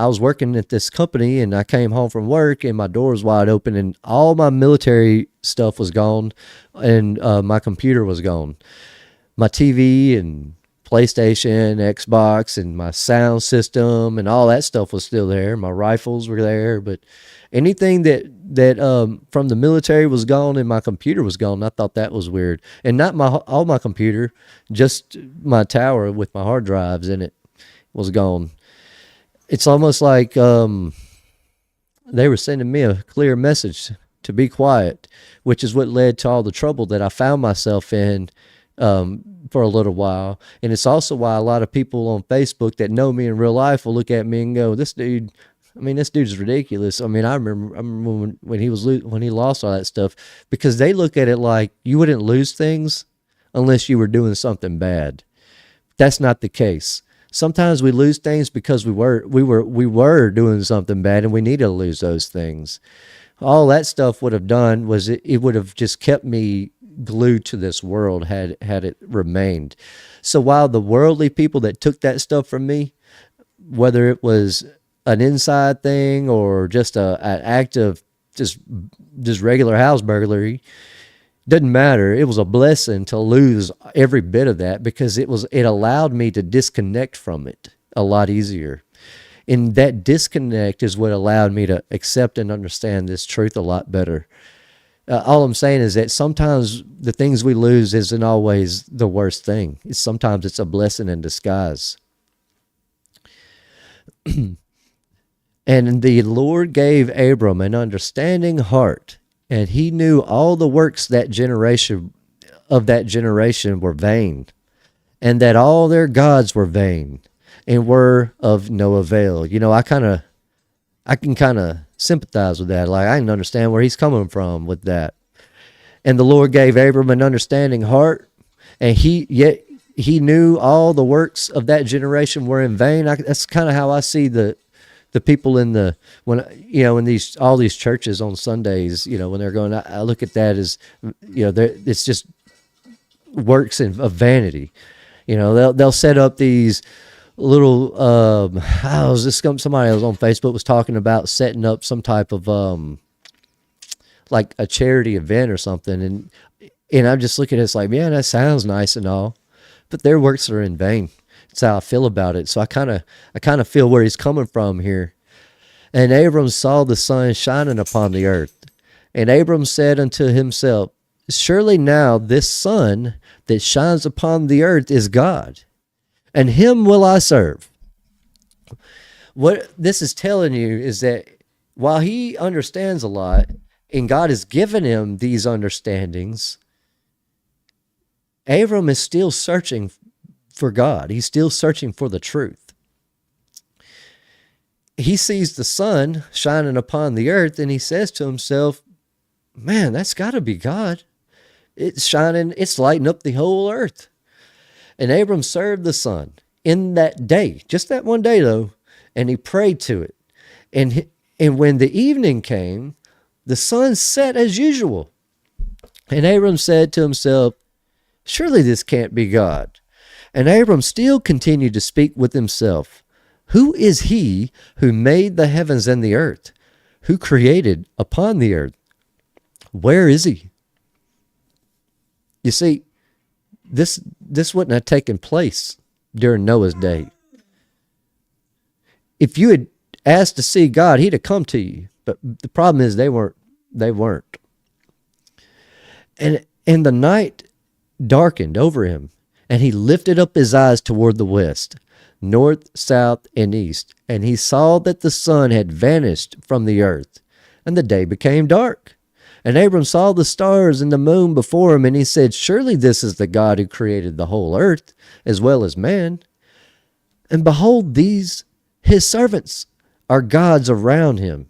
was working at this company, and I came home from work and my door was wide open and all my military stuff was gone, and my computer was gone. My TV and PlayStation, Xbox, and my sound system and all that stuff was still there. My rifles were there, but anything that from the military was gone and my computer was gone. I thought that was weird. And not all my computer, just my tower with my hard drives in it was gone. It's almost like they were sending me a clear message to be quiet, which is what led to all the trouble that I found myself in for a little while. And it's also why a lot of people on Facebook that know me in real life will look at me and go, this dude's ridiculous. I mean, I remember when he lost all that stuff, because they look at it like you wouldn't lose things unless you were doing something bad. That's not the case. Sometimes we lose things because we were doing something bad and we need to lose those things. All that stuff would have done was it would have just kept me glued to this world had it remained. So while the worldly people that took that stuff from me, whether it was an inside thing or just an act of just regular house burglary, doesn't matter. It was a blessing to lose every bit of that, because it allowed me to disconnect from it a lot easier. And that disconnect is what allowed me to accept and understand this truth a lot better. All I'm saying is that sometimes the things we lose isn't always the worst thing. Sometimes it's a blessing in disguise. And the Lord gave Abram an understanding heart, and he knew all the works that generation were vain, and that all their gods were vain and were of no avail. I can kind of sympathize with that. Like, I can understand where he's coming from with that. And the Lord gave Abram an understanding heart, and he knew all the works of that generation were in vain. That's kind of how I see the people in all these churches on Sundays, when they're going, I look at that as, it's just works of vanity. They'll set up these little, somebody else on Facebook was talking about setting up some type of, like a charity event or something, and I'm just looking at it, it's like, man, that sounds nice and all, but their works are in vain. That's how I feel about it. So I kind of feel where he's coming from here. And Abram saw the sun shining upon the earth, and Abram said unto himself, surely now this sun that shines upon the earth is God, and him will I serve. What this is telling you is that while he understands a lot, and God has given him these understandings, Abram is still searching for God. He's still searching for the truth. He sees the sun shining upon the earth, and he says to himself, man, that's got to be God. It's shining, it's lighting up the whole earth. And Abram served the sun in that day, just that one day though, and he prayed to it. And when the evening came, the sun set as usual. And Abram said to himself, surely this can't be God. And Abram still continued to speak with himself, who is he who made the heavens and the earth? Who created upon the earth? Where is he? You see, this wouldn't have taken place during Noah's day. If you had asked to see God, he'd have come to you. But the problem is they weren't. And the night darkened over him, and he lifted up his eyes toward the west, north, south, and east, and he saw that the sun had vanished from the earth, and the day became dark. And Abram saw the stars and the moon before him, and he said, surely this is the God who created the whole earth, as well as man. And behold, these, his servants, are gods around him.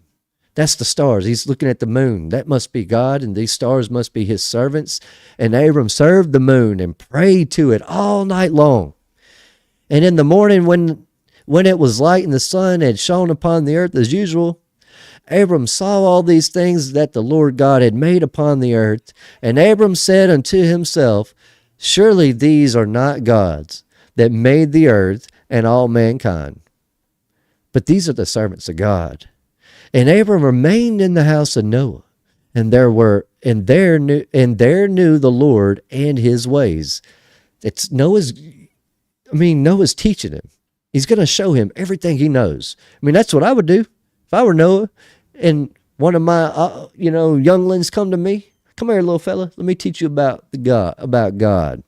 That's the stars. He's looking at the moon. That must be God, and these stars must be his servants. And Abram served the moon and prayed to it all night long. And in the morning, when it was light and the sun had shone upon the earth as usual, Abram saw all these things that the Lord God had made upon the earth. And Abram said unto himself, surely these are not gods that made the earth and all mankind, but these are the servants of God. And Abram remained in the house of Noah, and there knew the Lord and his ways. Noah's teaching him. He's going to show him everything he knows. I mean, that's what I would do if I were Noah, and one of my younglings come to me. Come here, little fella. Let me teach you about God.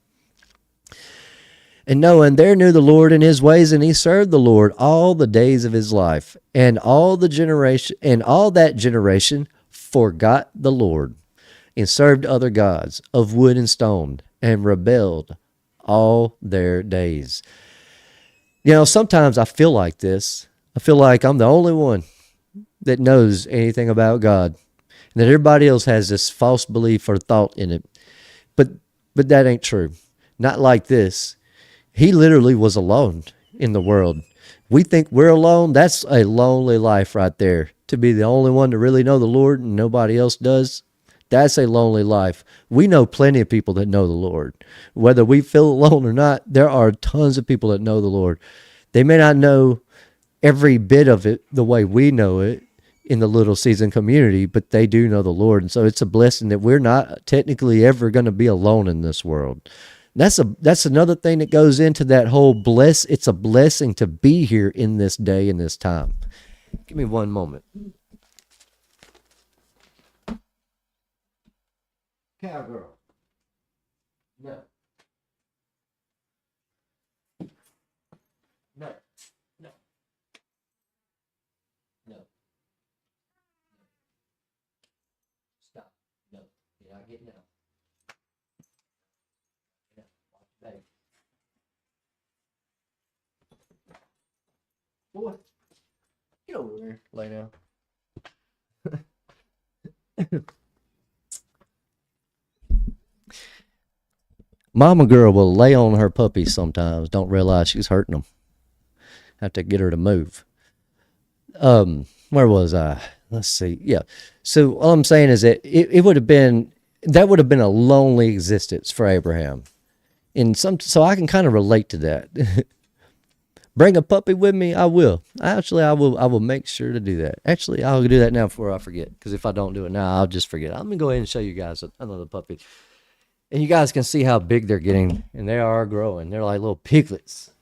And Noah, and there knew the Lord and his ways, and he served the Lord all the days of his life. And all that generation forgot the Lord, and served other gods of wood and stone, and rebelled all their days. You know, sometimes I feel like this. I feel like I'm the only one that knows anything about God, and that everybody else has this false belief or thought in it. But that ain't true. Not like this. He literally was alone in the world. We think we're alone. That's a lonely life right there. To be the only one to really know the Lord and nobody else does, that's a lonely life. We know plenty of people that know the Lord. Whether we feel alone or not, there are tons of people that know the Lord. They may not know every bit of it the way we know it in the Little Season community, but they do know the Lord. And so it's a blessing that we're not technically ever going to be alone in this world. That's another thing that goes into that whole it's a blessing to be here in this day and this time. Give me one moment. Cowgirl. No. No. No. No. Stop. No. You're not getting out. Hey. Boy, get over there. Lay down. Mama girl will lay on her puppies sometimes, don't realize she's hurting them. Have to get her to move. Where was I? Let's see. Yeah. So all I'm saying is that that would have been a lonely existence for Abraham. So I can kind of relate to that. bring a puppy with me, I will. Actually, I will make sure to do that. Actually, I'll do that now before I forget. Because if I don't do it now, I'll just forget. I'm gonna go ahead and show you guys another puppy, and you guys can see how big they're getting, and they are growing. They're like little piglets.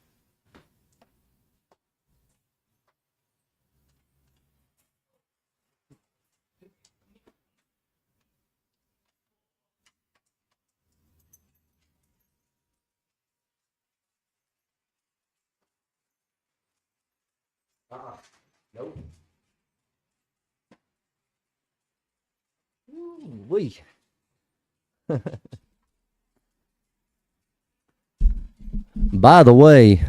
Nope. Wee. By the way,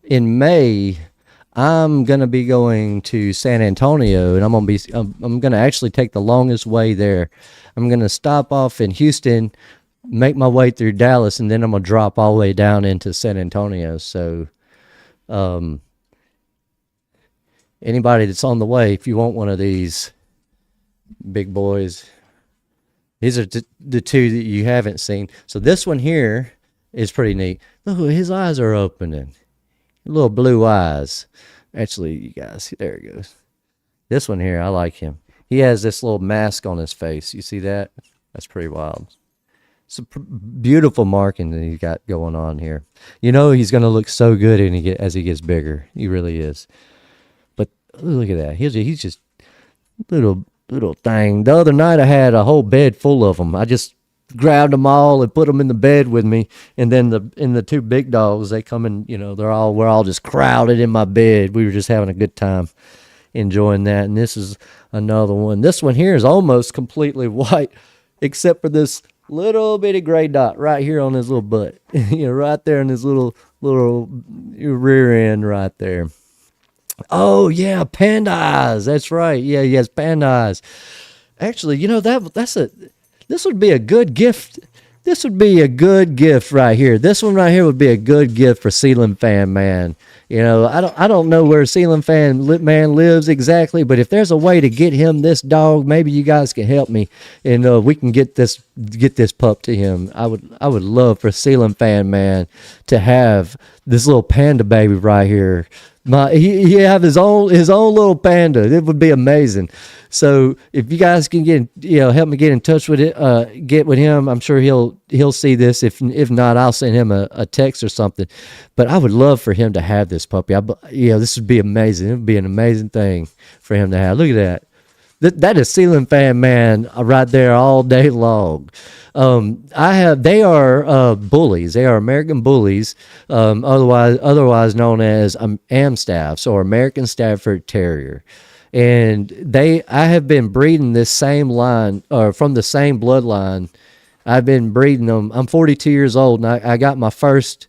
in May, I'm gonna be going to San Antonio, and I'm gonna actually take the longest way there. I'm gonna stop off in Houston, make my way through Dallas, and then I'm gonna drop all the way down into San Antonio. So, um, anybody that's on the way, if you want one of these big boys, these are the two that you haven't seen. So this one here is pretty neat. Look, his eyes are opening. Little blue eyes. Actually, you guys, there it goes. This one here, I like him. He has this little mask on his face. You see that? That's pretty wild. It's a beautiful marking that he's got going on here. You know he's going to look so good as he gets bigger. He really is. But look at that. He's just little thing. The other night I had a whole bed full of them. I just grabbed them all and put them in the bed with me, and then the two big dogs, they come in, we're all just crowded in my bed. We were just having a good time enjoying that. And this is another one. This one here is almost completely white except for this little bitty gray dot right here on his little butt. Right there in his little rear end right there. Oh yeah, panda eyes. That's right. Yeah, he has panda eyes. Actually, this would be a good gift. This would be a good gift right here. This one right here would be a good gift for Ceiling Fan Man. I don't know where Ceiling Fan Man lives exactly, but if there's a way to get him this dog, maybe you guys can help me, and we can get this pup to him. I would love for Ceiling Fan Man to have this little panda baby right here. He have his own little panda. It would be amazing. So if you guys can help me get in touch with it, get with him, I'm sure he'll see this. If not, I'll send him a text or something. But I would love for him to have this puppy. This would be amazing. It would be an amazing thing for him to have. Look at that. That is Ceiling Fan Man right there all day long. They are bullies. They are American bullies, otherwise known as Amstaffs or American Stafford Terrier. And I have been breeding this same line, or from the same bloodline. I've been breeding them. I'm 42 years old, and I got my first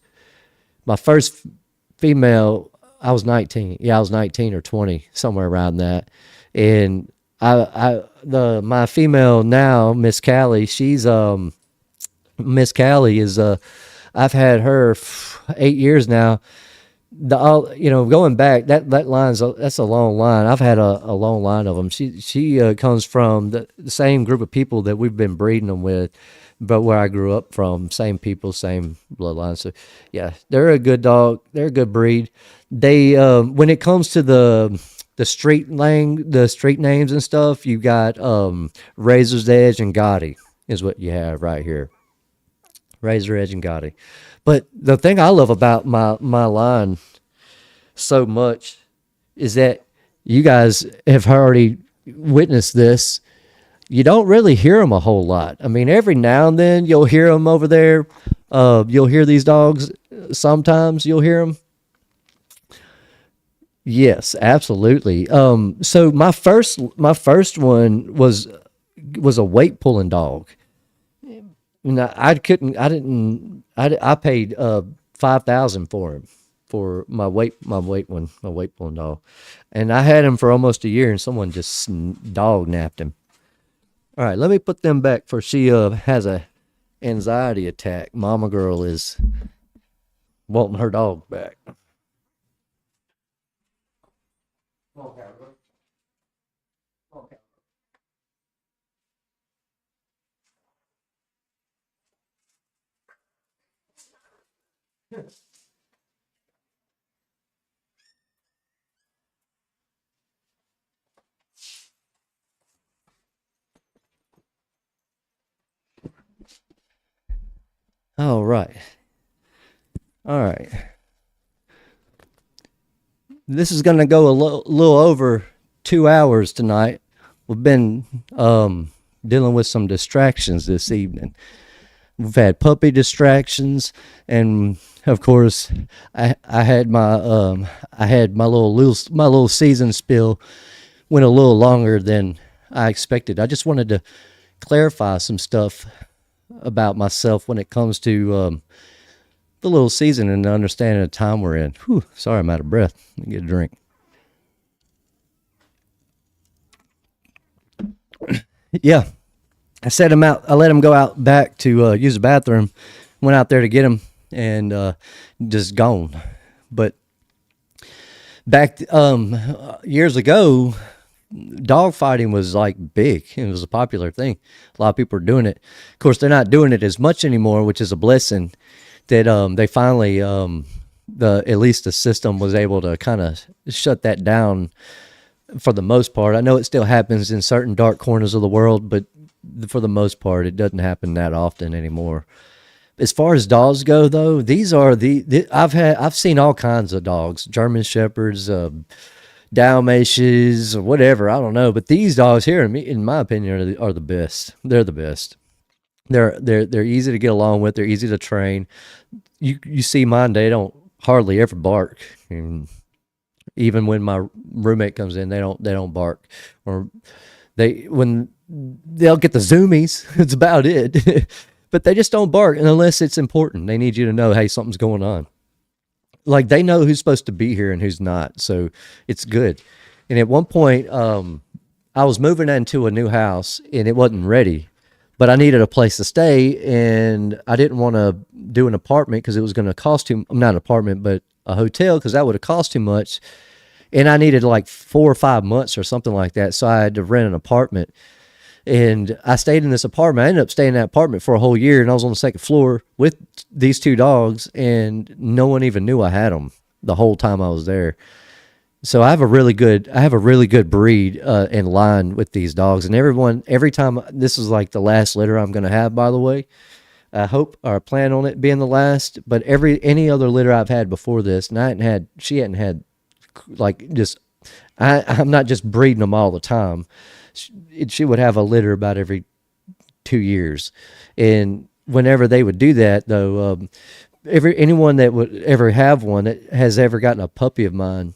female. I was 19. Yeah, I was 19 or 20, somewhere around that. And my female now, Miss Callie, Miss Callie is I've had her 8 years now. Going back, that that's a long line. I've had a long line of them. She comes from the same group of people that we've been breeding them with, but where I grew up from, same people, same bloodline. So yeah, they're a good dog. They're a good breed. They when it comes to the street names and stuff, you got Razor's Edge and Gotti is what you have right here. Razor Edge and Gotti. But the thing I love about my line so much is that you guys have already witnessed this. You don't really hear them a whole lot. I mean, every now and then you'll hear them over there. You'll hear these dogs. Sometimes you'll hear them. Yes, absolutely. So my first one was a weight pulling dog. I paid 5,000 for him, for my weight pulling dog, and I had him for almost a year, and someone just dog napped him. All right, let me put them back for she has a anxiety attack. Mama girl is wanting her dog back. right. All right. This is going to go a little over 2 hours tonight. We've been dealing with some distractions this evening. We've had puppy distractions, and of course, I had my little season spill went a little longer than I expected. I just wanted to clarify some stuff about myself when it comes to the little season and the understanding of the time we're in. Whew, sorry, I'm out of breath. Let me get a drink. Yeah, I set him out. I let him go out back to use the bathroom. Went out there to get him, and just gone. But back years ago, dog fighting was like big. It was a popular thing. A lot of people are doing it. Of course, they're not doing it as much anymore, which is a blessing. That they finally, at least the system was able to kind of shut that down for the most part. I know it still happens in certain dark corners of the world, but for the most part, it doesn't happen that often anymore. As far as dogs go, though, these are I've seen all kinds of dogs, German Shepherds, Dalmatians, or whatever. I don't know, but these dogs here, in my opinion, are the best. They're the best. They're easy to get along with. They're easy to train. You see mine, they don't hardly ever bark. And even when my roommate comes in, they don't bark. Or when they'll get the zoomies, it's about it. But they just don't bark unless it's important. They need you to know, hey, something's going on. Like they know who's supposed to be here and who's not. So it's good. And at one point, I was moving into a new house and it wasn't ready. But I needed a place to stay, and I didn't want to do an apartment because it was going to cost not an apartment, but a hotel, because that would have cost too much. And I needed like 4 or 5 months or something like that, so I had to rent an apartment. And I stayed in this apartment. I ended up staying in that apartment for a whole year, and I was on the second floor with these 2 dogs, and no one even knew I had them the whole time I was there. So I have a really good breed in line with these dogs, and every time, this is like the last litter I'm going to have, by the way. I hope or plan on it being the last, but any other litter I've had before this, and she hadn't had like just, I'm not just breeding them all the time. She would have a litter about every 2 years, and whenever they would do that, though, anyone that would ever have one that has ever gotten a puppy of mine,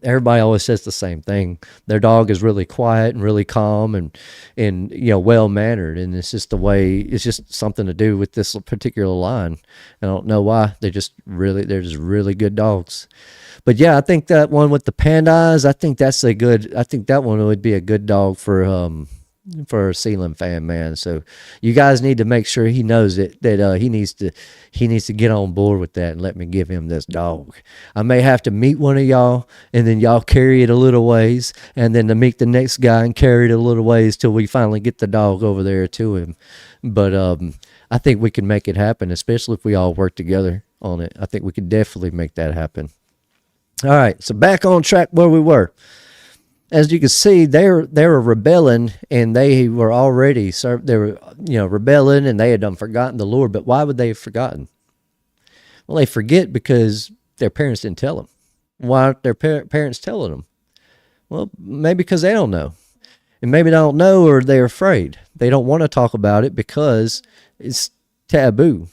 everybody always says the same thing. Their dog is really quiet and really calm and well mannered, and it's just the way. It's just something to do with this particular line. I don't know why. They're just really good dogs. But yeah, I think that one with the panda eyes, I think that one would be a good dog for a ceiling fan, man. So you guys need to make sure he knows it, that he needs to get on board with that and let me give him this dog. I may have to meet one of y'all, and then y'all carry it a little ways, and then to meet the next guy and carry it a little ways till we finally get the dog over there to him. But I think we can make it happen, especially if we all work together on it. I think we could definitely make that happen. All right, so back on track where we were. As you can see, they were rebelling, and they were already rebelling, and they had forgotten the Lord. But why would they have forgotten? Well, they forget because their parents didn't tell them. Why aren't their parents telling them? Well, maybe because they don't know, and maybe they don't know, or they're afraid. They don't want to talk about it because it's taboo.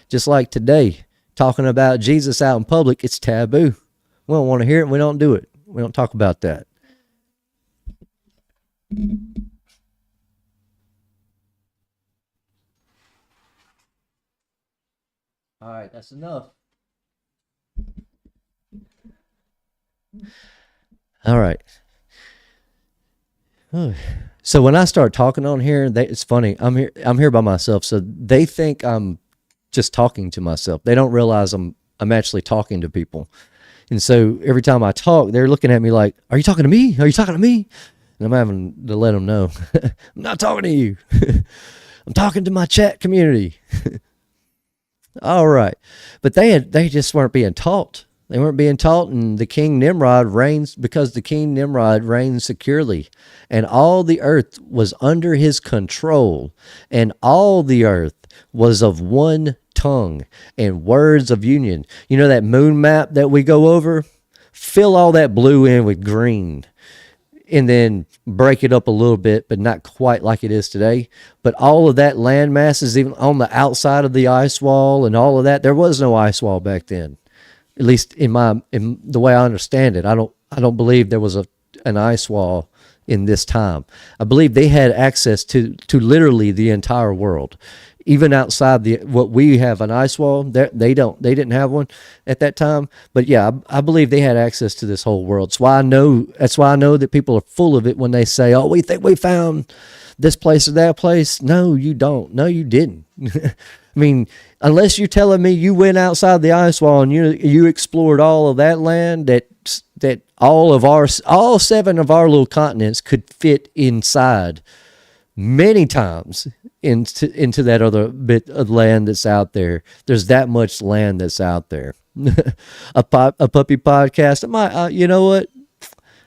Just like today, talking about Jesus out in public, it's taboo. We don't want to hear it, and we don't do it. We don't talk about that. All right, that's enough. All right. So when I start talking on here, it's funny. I'm here by myself, so they think I'm just talking to myself. They don't realize I'm actually talking to people. And so every time I talk, they're looking at me like, "Are you talking to me? Are you talking to me?" And I'm having to let them know, I'm not talking to you. I'm talking to my chat community. All right. But they just weren't being taught. They weren't being taught, and the king Nimrod reigns because the king Nimrod reigned securely, and all the earth was under his control, and all the earth was of one tongue and words of union. You know that moon map that we go over? Fill all that blue in with green and then break it up a little bit, but not quite like it is today. But all of that land masses, even on the outside of the ice wall and all of that, there was no ice wall back then. At least in the way I understand it, I don't believe there was an ice wall in this time. I believe they had access to literally the entire world, even outside what we have an ice wall. They didn't have one at that time. But yeah, I believe they had access to this whole world. That's why I know that people are full of it when they say, "Oh, we think we found this place or that place." No, you don't. No, you didn't. I mean, unless you're telling me you went outside the ice wall and you explored all of that land that all 7 of our little continents could fit inside many times into that other bit of land that's out there. There's that much land that's out there. a puppy podcast. You know what?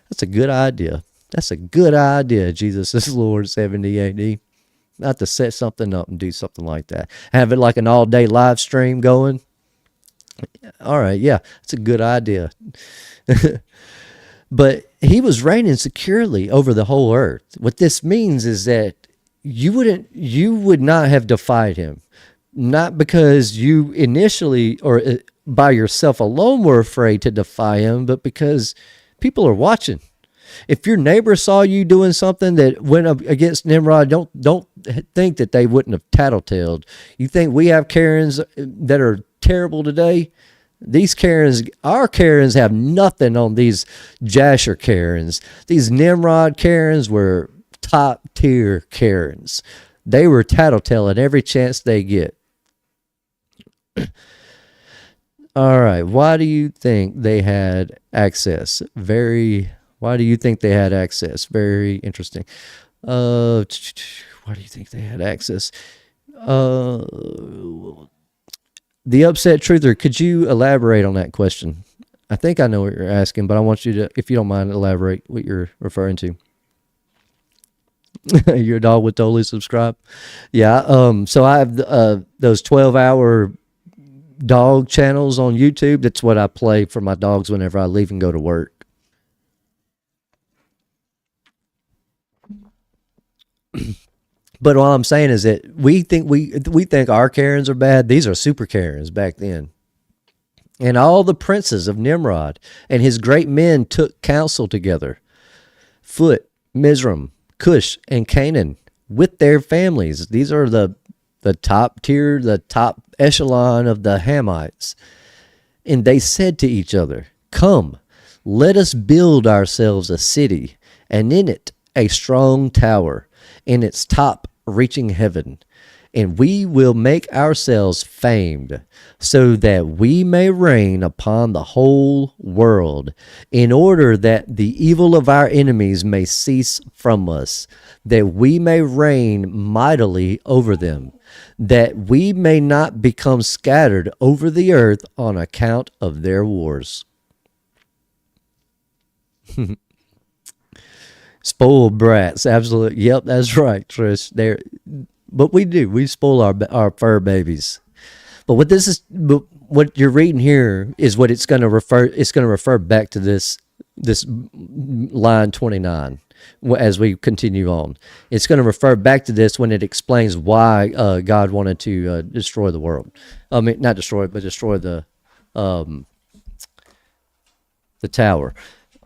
That's a good idea. That's a good idea. Jesus is Lord, 70 AD. Not to set something up and do something like that. Have it like an all-day live stream going. All right, yeah, it's a good idea. But he was reigning securely over the whole earth. What this means is that you would not have defied him. Not because you initially or by yourself alone were afraid to defy him, but because people are watching. If your neighbor saw you doing something that went up against Nimrod, don't think that they wouldn't have tattletaled. You think we have Karens that are terrible today? Our Karens have nothing on these Jasher Karens. These Nimrod Karens were top tier Karens. They were tattletelling every chance they get. All right. Why do you think they had access? Why do you think they had access? Very interesting. Why do you think they had access? The upset truther, could you elaborate on that question? I think I know what you're asking, but I want you to, if you don't mind, elaborate what you're referring to. Your dog would totally subscribe. Yeah. So I have those 12-hour dog channels on YouTube. That's what I play for my dogs whenever I leave and go to work. But all I'm saying is that we think our Karens are bad. These are super Karens back then. And all the princes of Nimrod and his great men took counsel together. Phut, Mizraim, Cush, and Canaan with their families. These are the top tier, the top echelon of the Hamites. And they said to each other, "Come, let us build ourselves a city, and in it a strong tower, in its top reaching heaven. And we will make ourselves famed, so that we may reign upon the whole world, in order that the evil of our enemies may cease from us, that we may reign mightily over them, that we may not become scattered over the earth on account of their wars." Spoiled brats, absolutely. Yep, that's right, Trish. But we spoil our fur babies. But what you're reading here is what it's going to refer. It's going to refer back to this line 29 as we continue on. It's going to refer back to this when it explains why God wanted to destroy the world. I mean, not destroy it, but destroy the tower.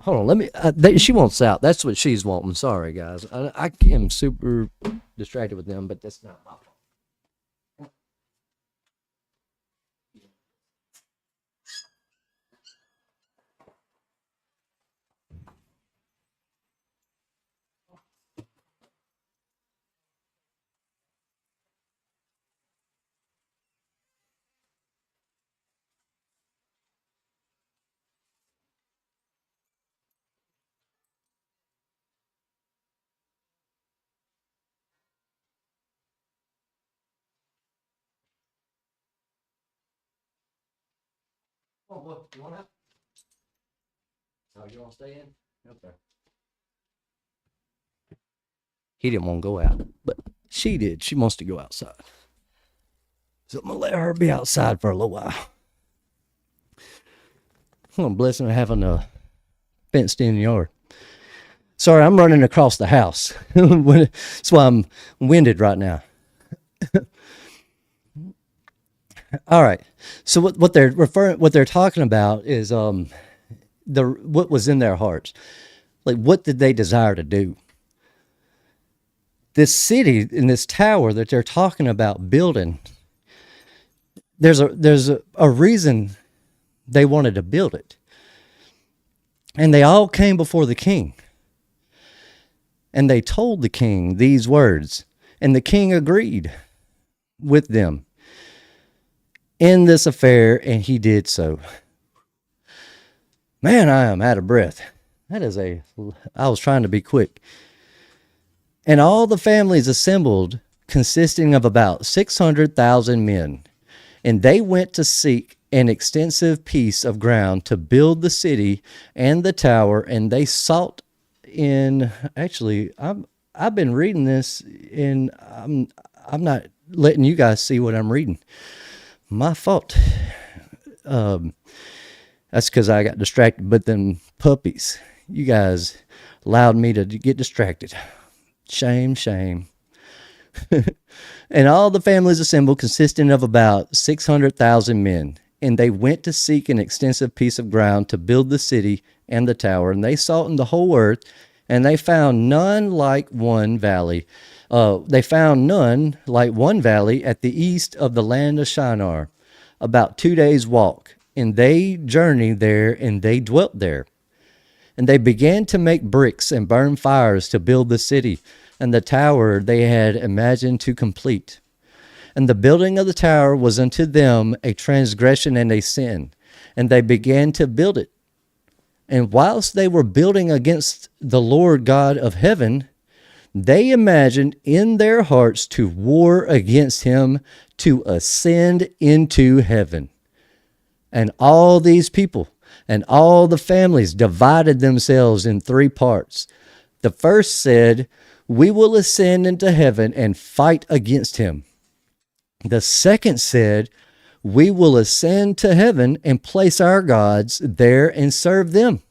Hold on, she wants out. That's what she's wanting. Sorry, guys. I am super distracted with them, but that's not my fault. Oh, what? You want out? Oh, you want to stay in? Okay. He didn't want to go out, but she did. She wants to go outside. So I'm going to let her be outside for a little while. I'm blessed with having a fenced in yard. Sorry, I'm running across the house. That's why I'm winded right now. All right. So what they're talking about is what was in their hearts. Like, what did they desire to do? This city and this tower that they're talking about building, there's a reason they wanted to build it. And they all came before the king. And they told the king these words. And the king agreed with them in this affair, and he did so. Man, I am out of breath. I was trying to be quick. And all the families assembled, consisting of about 600,000 men. And they went to seek an extensive piece of ground to build the city and the tower. And they sought in, actually, I've been reading this, and I'm not letting you guys see what I'm reading. My fault. That's because I got distracted. But then puppies, you guys allowed me to get distracted. Shame, shame. And all the families assembled, consisting of about 600,000 men. And they went to seek an extensive piece of ground to build the city and the tower. And they sought in the whole earth, and they found none like one valley. They found none like one valley at the east of the land of Shinar, about 2 days' walk. And they journeyed there, and they dwelt there. And they began to make bricks and burn fires to build the city and the tower they had imagined to complete. And the building of the tower was unto them a transgression and a sin. And they began to build it. And whilst they were building against the Lord God of heaven, they imagined in their hearts to war against him, to ascend into heaven. And all these people and all the families divided themselves in three parts. The first said, we will ascend into heaven and fight against him. The second said, we will ascend to heaven and place our gods there and serve them.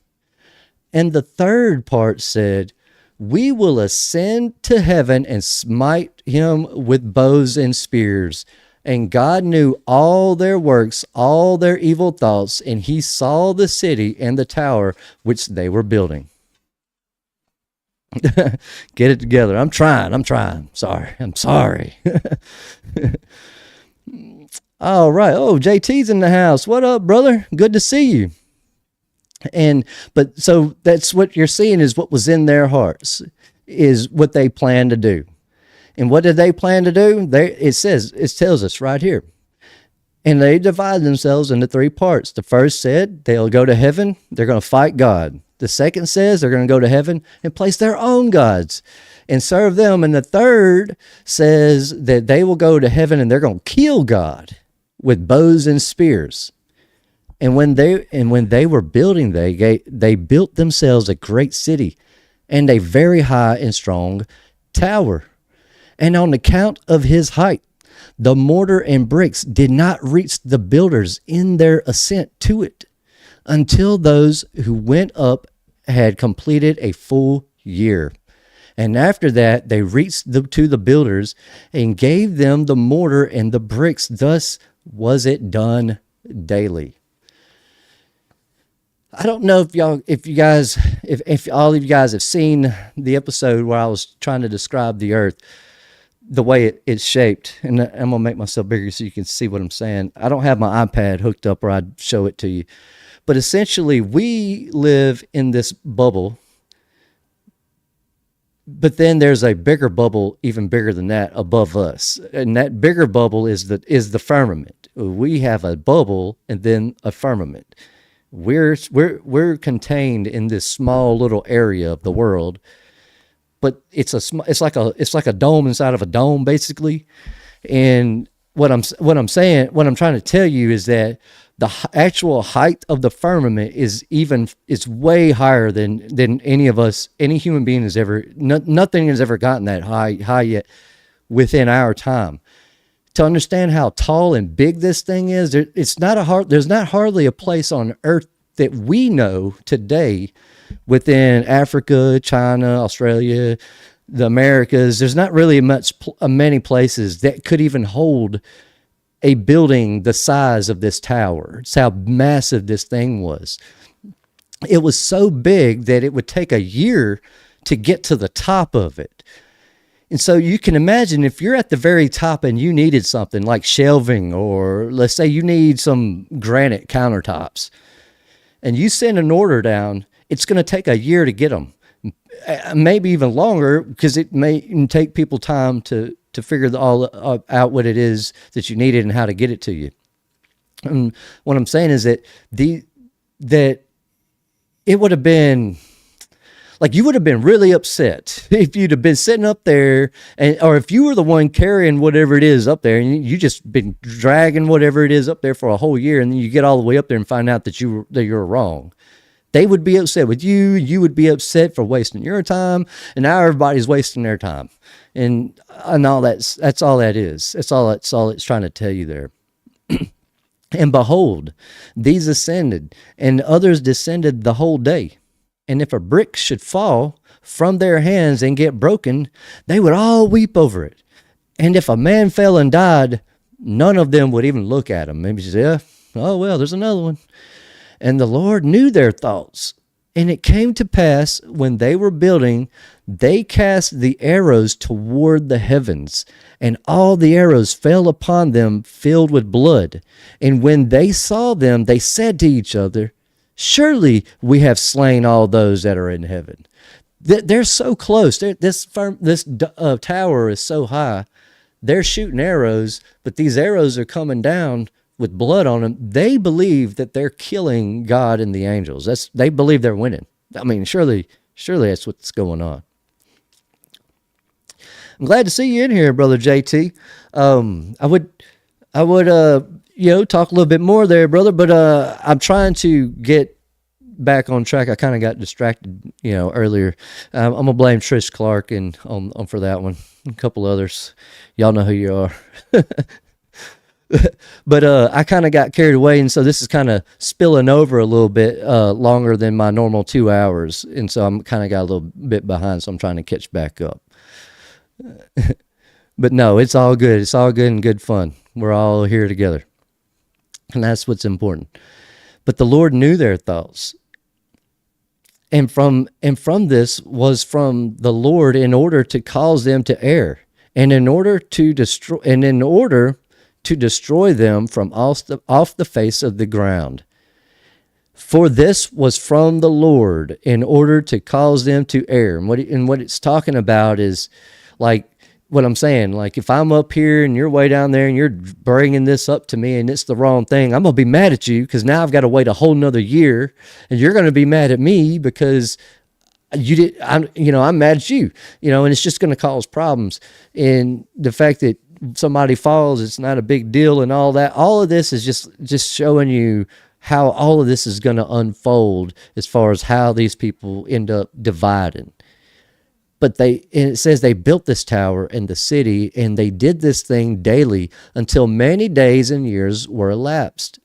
And the third part said, we will ascend to heaven and smite him with bows and spears. And God knew all their works, all their evil thoughts, and he saw the city and the tower which they were building. Get it together. I'm trying. Sorry. I'm sorry. All right. Oh, JT's in the house. What up, brother? Good to see you. But so that's what you're seeing is what was in their hearts, is what they planned to do. And what did they plan to do? It tells us right here. And they divided themselves into three parts. The first said they'll go to heaven. They're going to fight God. The second says they're going to go to heaven and place their own gods and serve them. And the third says that they will go to heaven and they're going to kill God with bows and spears. And when they were building, they built themselves a great city and a very high and strong tower. And on account of his height, the mortar and bricks did not reach the builders in their ascent to it, until those who went up had completed a full year. And after that, they reached to the builders and gave them the mortar and the bricks. Thus was it done daily. I don't know if all of you guys have seen the episode where I was trying to describe the earth, the way it's shaped. And I'm going to make myself bigger so you can see what I'm saying. I don't have my iPad hooked up where I'd show it to you. But essentially, we live in this bubble. But then there's a bigger bubble, even bigger than that, above us. And that bigger bubble is the firmament. We have a bubble and then a firmament. We're contained in this small little area of the world, but it's like a dome inside of a dome, basically. And what I'm trying to tell you is that the actual height of the firmament is way higher than any human being has ever. Nothing has ever gotten that high yet within our time. to understand how tall and big this thing is, there's not hardly a place on earth that we know today within Africa, China, Australia, the Americas. There's not really many places that could even hold a building the size of this tower. It's how massive this thing was. It was so big that it would take a year to get to the top of it. And so you can imagine if you're at the very top and you needed something like shelving, or let's say you need some granite countertops, and you send an order down, it's going to take a year to get them, maybe even longer, because it may take people time to figure all out what it is that you needed and how to get it to you. And what I'm saying is that it would have been like, you would have been really upset if you'd have been sitting up there, or if you were the one carrying whatever it is up there, and you just been dragging whatever it is up there for a whole year, and then you get all the way up there and find out that you're wrong. They would be upset with you. You would be upset for wasting your time, and now everybody's wasting their time, and all that's all that is. That's all it's trying to tell you there. And behold, these ascended, and others descended the whole day. And if a brick should fall from their hands and get broken, they would all weep over it. And if a man fell and died, none of them would even look at him. Maybe say, oh, well, there's another one. And the Lord knew their thoughts. And it came to pass, when they were building, they cast the arrows toward the heavens, and all the arrows fell upon them filled with blood. And when they saw them, they said to each other, surely we have slain all those that are in heaven. They're so close. This tower is so high. They're shooting arrows, but these arrows are coming down with blood on them. They believe that they're killing God and the angels. They believe they're winning. I mean, surely that's what's going on. I'm glad to see you in here, Brother JT. I would talk a little bit more there, brother, but I'm trying to get back on track. I kind of got distracted, earlier. I'm gonna blame Trish Clark on for that one. A couple others, y'all know who you are. But I kind of got carried away, and so this is kind of spilling over a little bit longer than my normal 2 hours, and so I'm kind of got a little bit behind, so I'm trying to catch back up. But no, it's all good. It's all good and good fun. We're all here together, and that's what's important. But the Lord knew their thoughts, and from this was from the Lord, in order to cause them to err, and in order to destroy them from off the face of the ground. For this was from the Lord, in order to cause them to err. And what it's talking about is, like what I'm saying, like if I'm up here and you're way down there and you're bringing this up to me and it's the wrong thing, I'm going to be mad at you, because now I've got to wait a whole nother year, and you're going to be mad at me because I'm mad at you, and it's just going to cause problems. And the fact that somebody falls, it's not a big deal, and all that. All of this is just showing you how all of this is going to unfold as far as how these people end up dividing. But it says they built this tower and the city, and they did this thing daily until many days and years were elapsed.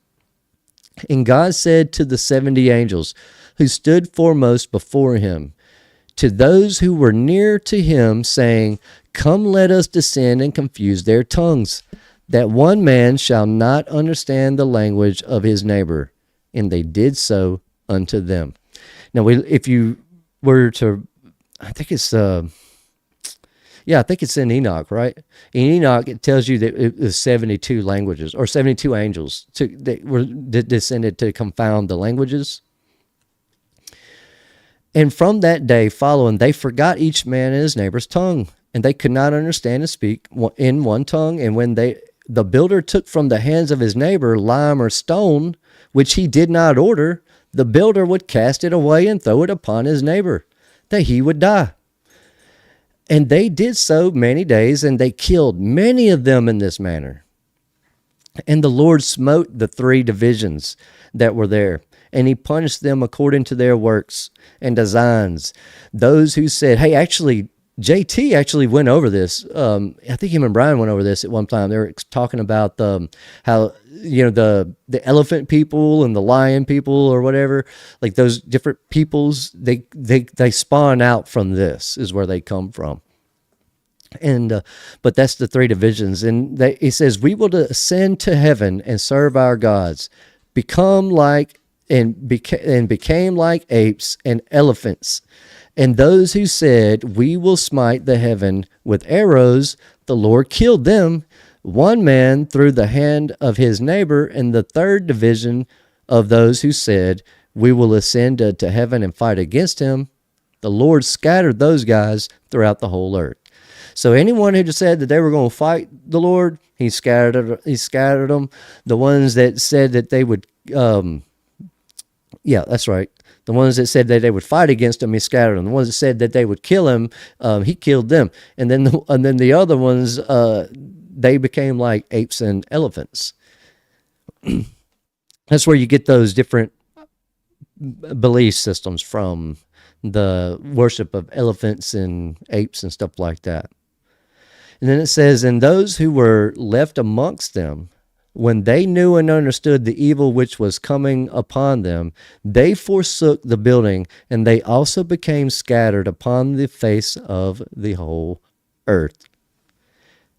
And God said to the 70 angels who stood foremost before him, to those who were near to him, saying, come, let us descend and confuse their tongues, that one man shall not understand the language of his neighbor. And they did so unto them. Now, if you were to, I think it's in Enoch, right? In Enoch, it tells you that it was 72 languages, or 72 angels that descended to confound the languages. And from that day following, they forgot each man in his neighbor's tongue, and they could not understand and speak in one tongue. And when the builder took from the hands of his neighbor lime or stone, which he did not order, the builder would cast it away and throw it upon his neighbor, that he would die. And they did so many days, and they killed many of them in this manner. And the Lord smote the 3 divisions that were there, and he punished them according to their works and designs. Those who said, hey, actually, JT actually went over this. I think him and Brian went over this at one time. They were talking about how the elephant people and the lion people or whatever, like those different peoples. They spawn out from this is where they come from. And but that's the three divisions, and it says we will ascend to heaven and serve our gods, become like became like apes and elephants. And those who said, we will smite the heaven with arrows, the Lord killed them, one man through the hand of his neighbor. And the third division of those who said, we will ascend to heaven and fight against him, the Lord scattered those guys throughout the whole earth. So anyone who just said that they were going to fight the Lord, he scattered them. The ones that said that they would, yeah, that's right. The ones that said that they would fight against him, he scattered them. The ones that said that they would kill him, he killed them. And then the other ones, they became like apes and elephants. That's where you get those different belief systems from, the worship of elephants and apes and stuff like that. And then it says, and those who were left amongst them, when they knew and understood the evil which was coming upon them, they forsook the building, and they also became scattered upon the face of the whole earth.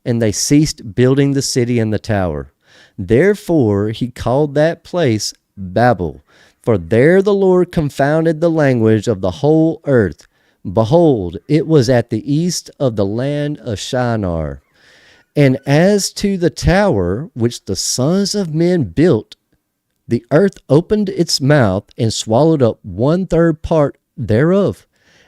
And they ceased building the city and the tower. Therefore he called that place Babel, for there the Lord confounded the language of the whole earth. Behold, it was at the east of the land of Shinar. And as to the tower which the sons of men built, the earth opened its mouth and swallowed up 1/3 part thereof.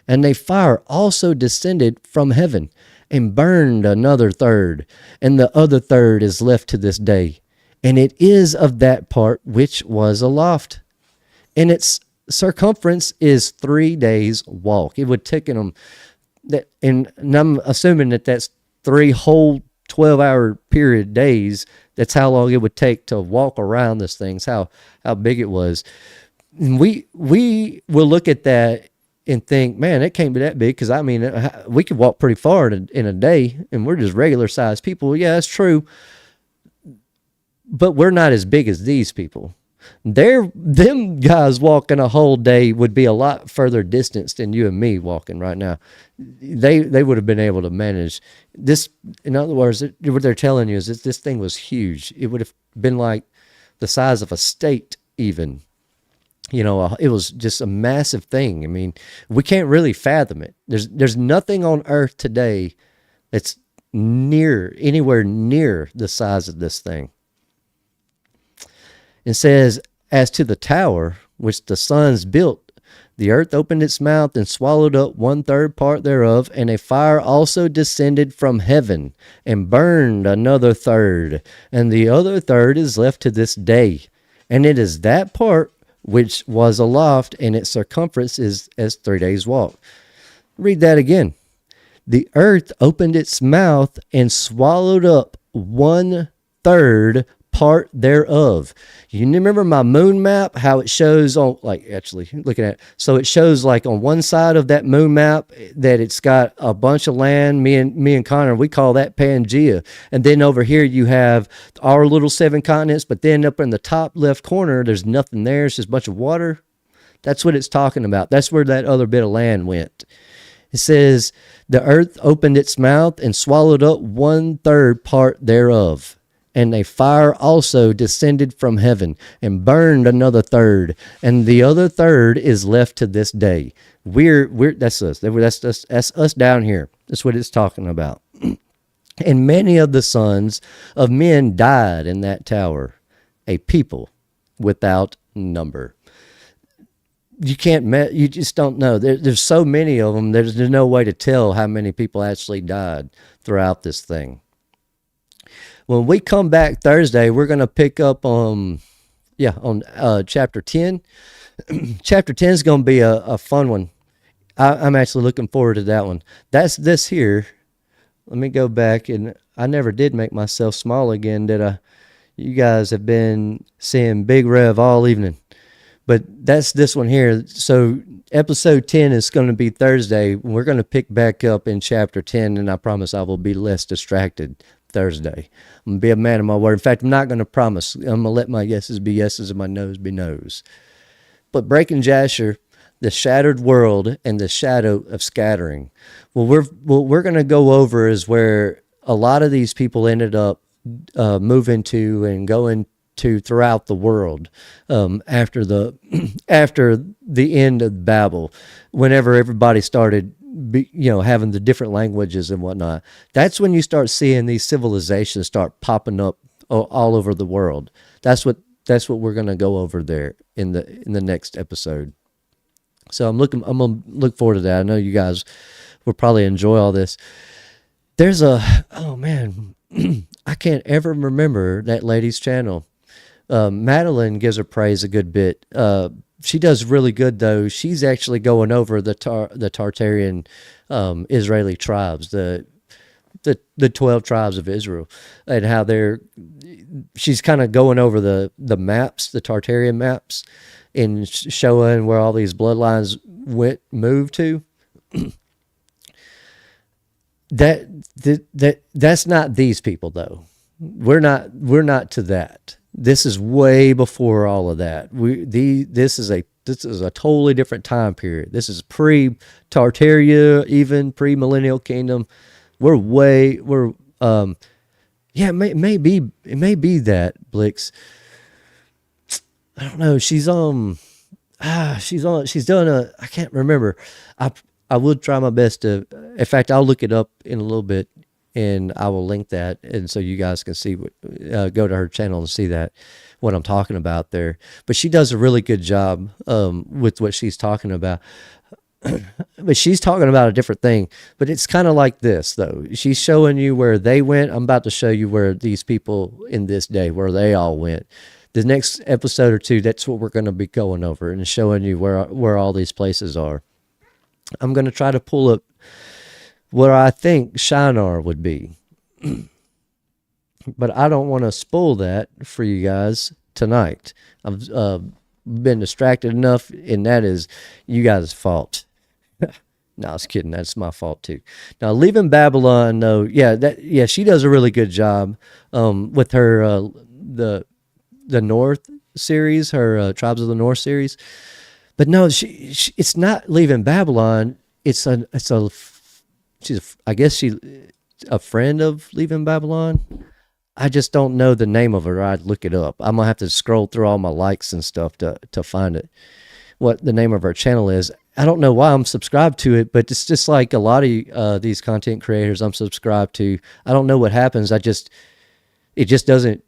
And a fire also descended from heaven and burned another third. And the other third is left to this day. And it is of that part which was aloft. And its circumference is 3 days' walk. It would take them that, and I'm assuming that that's 3 whole 12-hour period days. That's how long it would take to walk around this thing. How big it was. And we will look at that and think, man, it can't be that big, because I mean, we could walk pretty far in a day, and we're just regular sized people. Yeah, that's true, but we're not as big as these people. Them guys walking a whole day would be a lot further distance than you and me walking right now. They would have been able to manage this. In other words, what they're telling you is that this thing was huge. It would have been like the size of a state even. It was just a massive thing. I mean, we can't really fathom it. There's nothing on earth today that's anywhere near the size of this thing. It says, as to the tower which the sons built, the earth opened its mouth and swallowed up 1/3 part thereof, and a fire also descended from heaven and burned another third, and the other third is left to this day. And it is that part which was aloft, and its circumference is as 3 days' walk. Read that again. The earth opened its mouth and swallowed up 1/3 part thereof. You remember my moon map, how it shows on, like, actually looking at it, so it shows like on one side of that moon map that it's got a bunch of land. Me and Connor, we call that Pangea. And then over here you have our little 7 continents, but then up in the top left corner there's nothing there. It's just a bunch of water. That's what it's talking about. That's where that other bit of land went. It says the earth opened its mouth and swallowed up 1/3 part thereof. And a fire also descended from heaven and burned another third, and the other third is left to this day. That's us. That's us down here. That's what it's talking about. And many of the sons of men died in that tower, a people without number. You just don't know. There's so many of them. There's no way to tell how many people actually died throughout this thing. When we come back Thursday, we're going to pick up on chapter 10. Chapter 10 is going to be a fun one. I'm actually looking forward to that one. That's this here. Let me go back, and I never did make myself small again, did I? You guys have been seeing Big Rev all evening. But that's this one here. So episode 10 is going to be Thursday. We're going to pick back up in chapter 10, and I promise I will be less distracted Thursday. I'm going to be a man of my word. In fact, I'm not going to promise. I'm going to let my yeses be yeses and my noes be noes. But breaking Jasher, the shattered world and the shadow of scattering. What we're going to go over is where a lot of these people ended up moving to and going to throughout the world after the after the end of Babel, whenever everybody started having the different languages and whatnot. That's when you start seeing these civilizations start popping up all over the world. That's what we're going to go over there in the next episode. So I'm going to look forward to that. I know you guys will probably enjoy all this. There's oh man, I can't ever remember that lady's channel. Madeline gives her praise a good bit. She does really good though. She's actually going over the Tartarian Israeli tribes, the 12 tribes of Israel, and how she's kind of going over the maps, the Tartarian maps, and showing where all these bloodlines moved to. That's not these people though. We're not to that. This is way before all of that. This is a totally different time period. This is pre-Tartaria, even pre-millennial kingdom. It may be that Blix. I don't know. She's done I can't remember. I will try my best to, in fact, I'll look it up in a little bit and I will link that. And so you guys can see go to her channel and see what I'm talking about there. But she does a really good job, with what she's talking about. But she's talking about a different thing, but it's kind of like this though. She's showing you where they went. I'm about to show you where these people in this day, where they all went. The next episode or two, that's what we're going to be going over and showing you where all these places are. I'm going to try to pull up where I think Shinar would be. But I don't want to spoil that for you guys tonight. I've been distracted enough, and that is you guys' fault. No, I was kidding. That's my fault too. Now, leaving Babylon, though, she does a really good job with her the North series, her Tribes of the North series. But no, it's not leaving Babylon. I guess she's a friend of leaving Babylon. I just don't know the name of her. I'd look it up. I'm gonna have to scroll through all my likes and stuff to find it. What the name of her channel is. I don't know why I'm subscribed to it, but it's just like a lot of these content creators I'm subscribed to. I don't know what happens. It just doesn't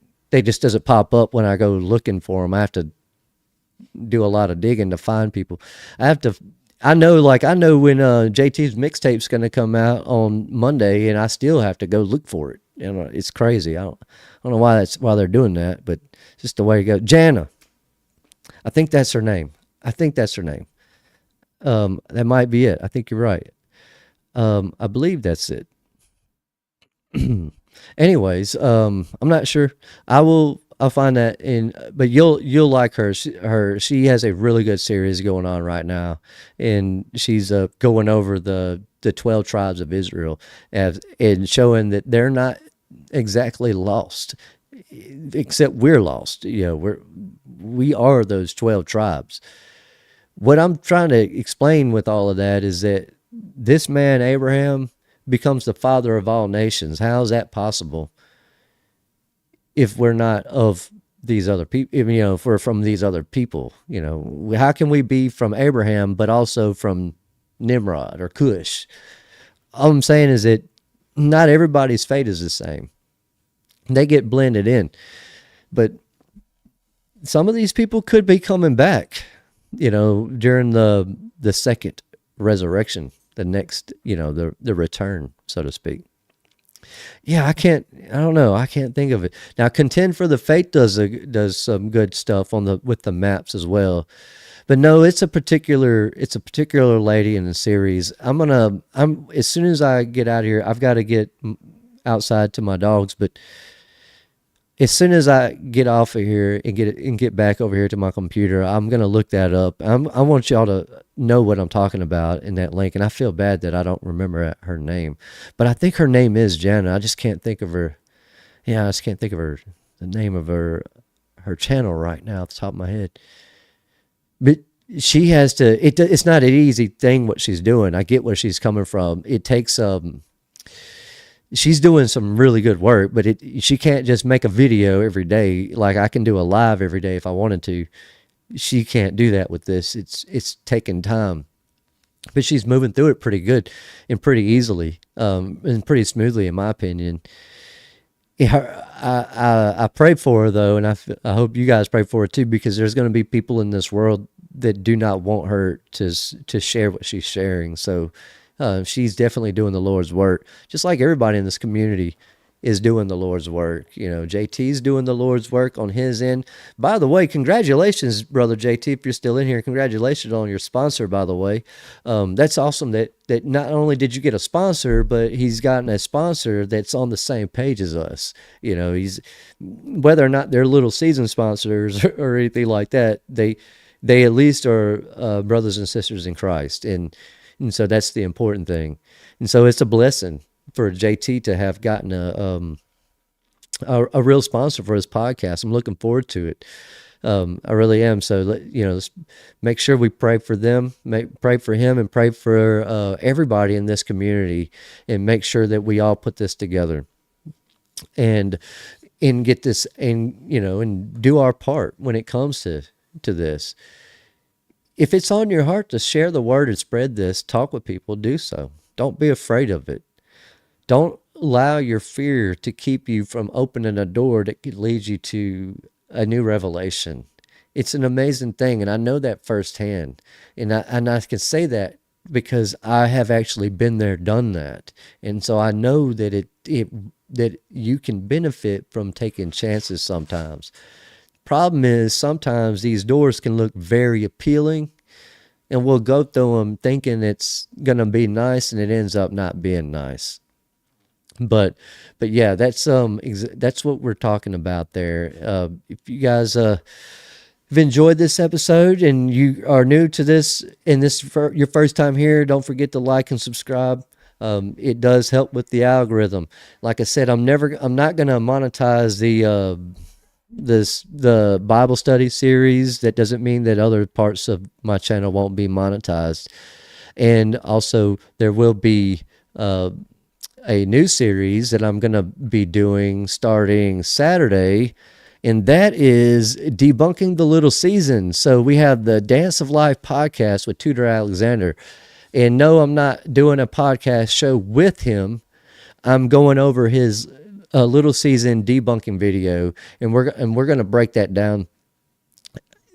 pop up when I go looking for them. I have to do a lot of digging to find people. I know when JT's mixtape's going to come out on Monday, and I still have to go look for it. It's crazy. I don't know why they're doing that, but it's just the way it goes. Jana, I think that's her name. That might be it. I think you're right. I believe that's it. Anyways, I'm not sure. I'll find that but you'll like her. She has a really good series going on right now, and she's going over the 12 tribes of Israel and showing that they're not exactly lost, except we're lost. We are those 12 tribes. What I'm trying to explain with all of that is that this man Abraham becomes the father of all nations. How is that possible? If we're not of these other people, if we're from these other people, how can we be from Abraham, but also from Nimrod or Cush? All I'm saying is that not everybody's fate is the same. They get blended in, but some of these people could be coming back, during the second resurrection, the next, the return, so to speak. Yeah, I don't know. I can't think of it. Now, Contend for the Faith does some good stuff with the maps as well. But no, it's a particular lady in the series. As soon as I get out of here, I've got to get outside to my dogs, but as soon as I get off of here and get back over here to my computer, I'm gonna look that up. I want y'all to know what I'm talking about in that link, and I feel bad that I don't remember her name, but I think her name is Janet. I just can't think of her. Yeah, I just can't think of the name of her channel right now off the top of my head. But she has to. It's not an easy thing what she's doing. I get where she's coming from. It takes she's doing some really good work, but she can't just make a video every day. Like I can do a live every day if I wanted to. She can't do that with this. It's taking time, but she's moving through it pretty good and pretty easily, and pretty smoothly, in my opinion. Yeah, I pray for her though, and I hope you guys pray for her too, because there's going to be people in this world that do not want her to share what she's sharing. So she's definitely doing the Lord's work, just like everybody in this community is doing the Lord's work. You know, JT's doing the Lord's work on his end. By the way, congratulations, brother JT, if you're still in here. Congratulations on your sponsor, by the way. That's awesome that not only did you get a sponsor, but he's gotten a sponsor that's on the same page as us. You know, he's, whether or not they're little season sponsors or anything like that, they at least are brothers and sisters in Christ. And so that's the important thing. And so it's a blessing for JT to have gotten a real sponsor for his podcast. I'm looking forward to it. I really am. So, let's make sure we pray for them, pray for him, and pray for everybody in this community, and make sure that we all put this together and get this, and do our part when it comes to this. If it's on your heart to share the word and spread this, talk with people, do so. Don't be afraid of it. Don't allow your fear to keep you from opening a door that could lead you to a new revelation. It's an amazing thing, and I know that firsthand. And I can say that because I have actually been there, done that. And so I know that that you can benefit from taking chances sometimes. Problem is, sometimes these doors can look very appealing, and we'll go through them thinking it's going to be nice, and it ends up not being nice. But yeah, that's what we're talking about there. If you guys have enjoyed this episode and you are new to this, and this is your first time here, don't forget to like and subscribe. It does help with the algorithm. Like I said, I'm not going to monetize the Bible study series. That doesn't mean that other parts of my channel won't be monetized. And also there will be a new series that I'm going to be doing starting Saturday, and that is debunking the little season. So we have the Dance of Life podcast with Tudor Alexander. And no, I'm not doing a podcast show with him. I'm going over his little season debunking video, and we're going to break that down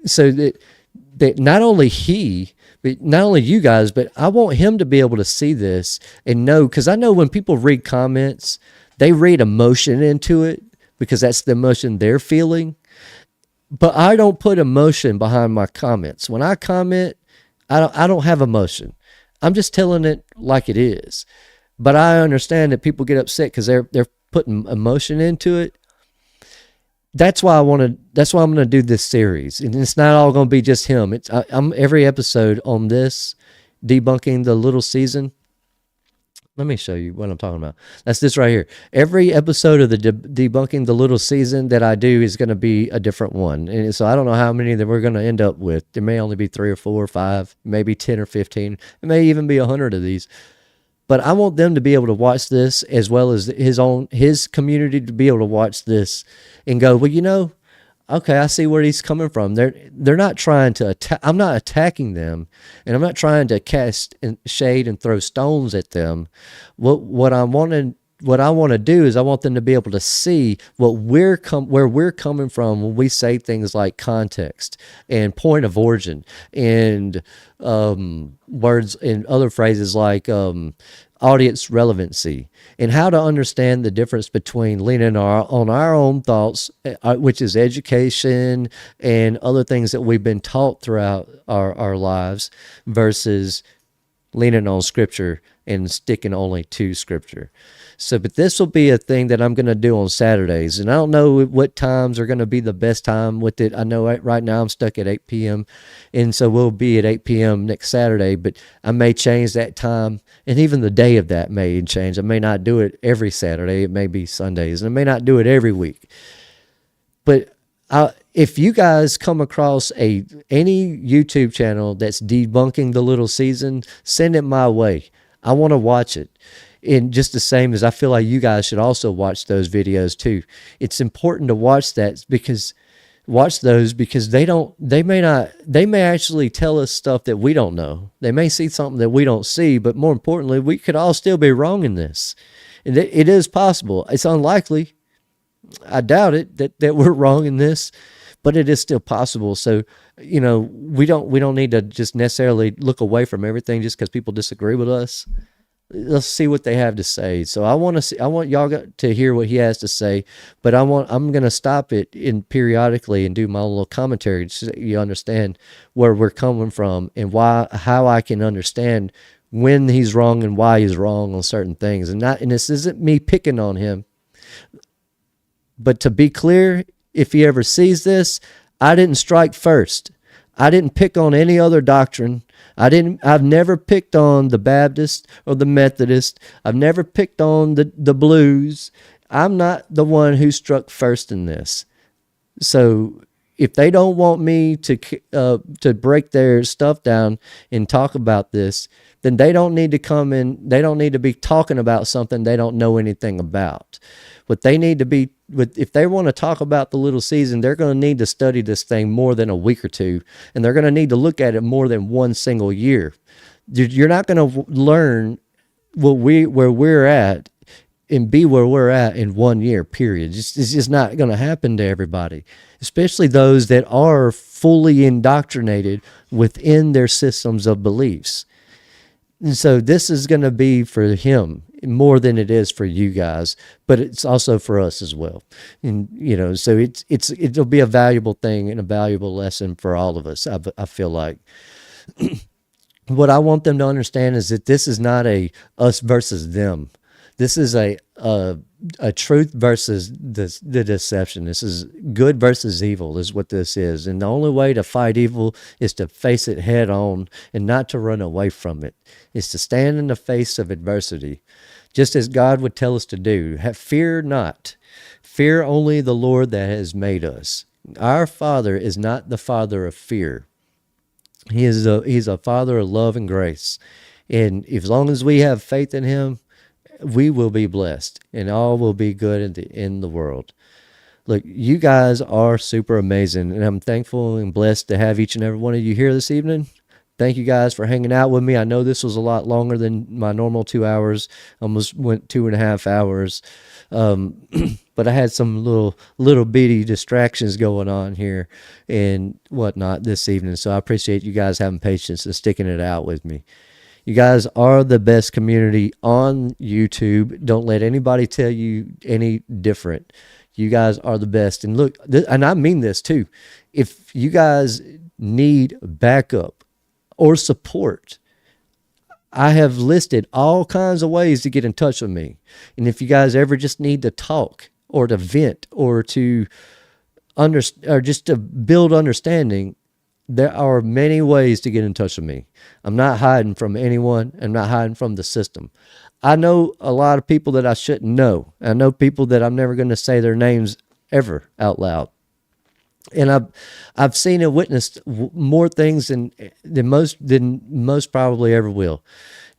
so that not only not only you guys, but I want him to be able to see this and know, because I know when people read comments, they read emotion into it because that's the emotion they're feeling. But I don't put emotion behind my comments. When I comment, I don't have emotion. I'm just telling it like it is. But I understand that people get upset because they're putting emotion into it. That's why I'm going to do this series. And it's not all going to be just him. I'm every episode on this debunking the little season. Let me show you what I'm talking about. That's this right here. Every episode of the debunking the little season that I do is going to be a different one. And so I don't know how many that we're going to end up with. There may only be 3 or 4 or 5, maybe 10 or 15. It may even be 100 of these. But I want them to be able to watch this, as well as his community to be able to watch this and go, well, okay, I see where he's coming from. They're not trying to attack. I'm not attacking them, and I'm not trying to cast shade and throw stones at them. What I want to do is I want them to be able to see where we're coming from when we say things like context and point of origin and words and other phrases like audience relevancy, and how to understand the difference between leaning on our own thoughts, which is education and other things that we've been taught throughout our lives, versus leaning on Scripture and sticking only to Scripture. So, but this will be a thing that I'm going to do on Saturdays. And I don't know what times are going to be the best time with it. I know right now I'm stuck at 8 p.m. And so we'll be at 8 p.m. next Saturday, but I may change that time. And even the day of that may change. I may not do it every Saturday. It may be Sundays. And I may not do it every week. But if you guys come across any YouTube channel that's debunking the little season, send it my way. I want to watch it. And just the same as I feel like you guys should also watch those videos too. It's important to watch those because they may actually tell us stuff that we don't know. They may see something that we don't see, but more importantly, we could all still be wrong in this. And it is possible. It's unlikely. I doubt it that we're wrong in this, but it is still possible. So, we don't need to just necessarily look away from everything just because people disagree with us. Let's see what they have to say. So I want y'all to hear what he has to say, but I'm going to stop it periodically and do my little commentary so that you understand where we're coming from and how I can understand when he's wrong and why he's wrong on certain things. And this isn't me picking on him, but to be clear, if he ever sees this, I didn't strike first. I didn't pick on any other doctrine. I've never picked on the Baptist or the Methodist. I've never picked on the Blues. I'm not the one who struck first in this. So if they don't want me to break their stuff down and talk about this, then they don't need to come in. They don't need to be talking about something they don't know anything about. What they need to be, if they want to talk about the little season, they're going to need to study this thing more than a week or two, and they're going to need to look at it more than one single year. You're not going to learn where we're at and be where we're at in 1 year, period. It's just not going to happen to everybody, especially those that are fully indoctrinated within their systems of beliefs. And so this is going to be for him more than it is for you guys, but it's also for us as well. And, so it'll be a valuable thing and a valuable lesson for all of us. I feel like what I want them to understand is that this is not a us versus them. This is a truth versus the deception. This is good versus evil is what this is. And the only way to fight evil is to face it head on and not to run away from it. It's to stand in the face of adversity, just as God would tell us to do. Fear not. Fear only the Lord that has made us. Our Father is not the Father of fear. He's a Father of love and grace. And as long as we have faith in him, we will be blessed and all will be good in the world. Look, you guys are super amazing, and I'm thankful and blessed to have each and every one of you here this evening. Thank you guys for hanging out with me. I know this was a lot longer than my normal 2 hours. Almost went 2.5 hours. But I had some little bitty distractions going on here and whatnot this evening. So I appreciate you guys having patience and sticking it out with me. You guys are the best community on YouTube. Don't let anybody tell you any different. You guys are the best. And look, and I mean this too. If you guys need backup or support, I have listed all kinds of ways to get in touch with me. And if you guys ever just need to talk or to vent or to or just to build understanding, there are many ways to get in touch with me. I'm not hiding from anyone. I'm not hiding from the system. I know a lot of people that I shouldn't know. I know people that I'm never going to say their names ever out loud. And I've seen and witnessed more things than most probably ever will.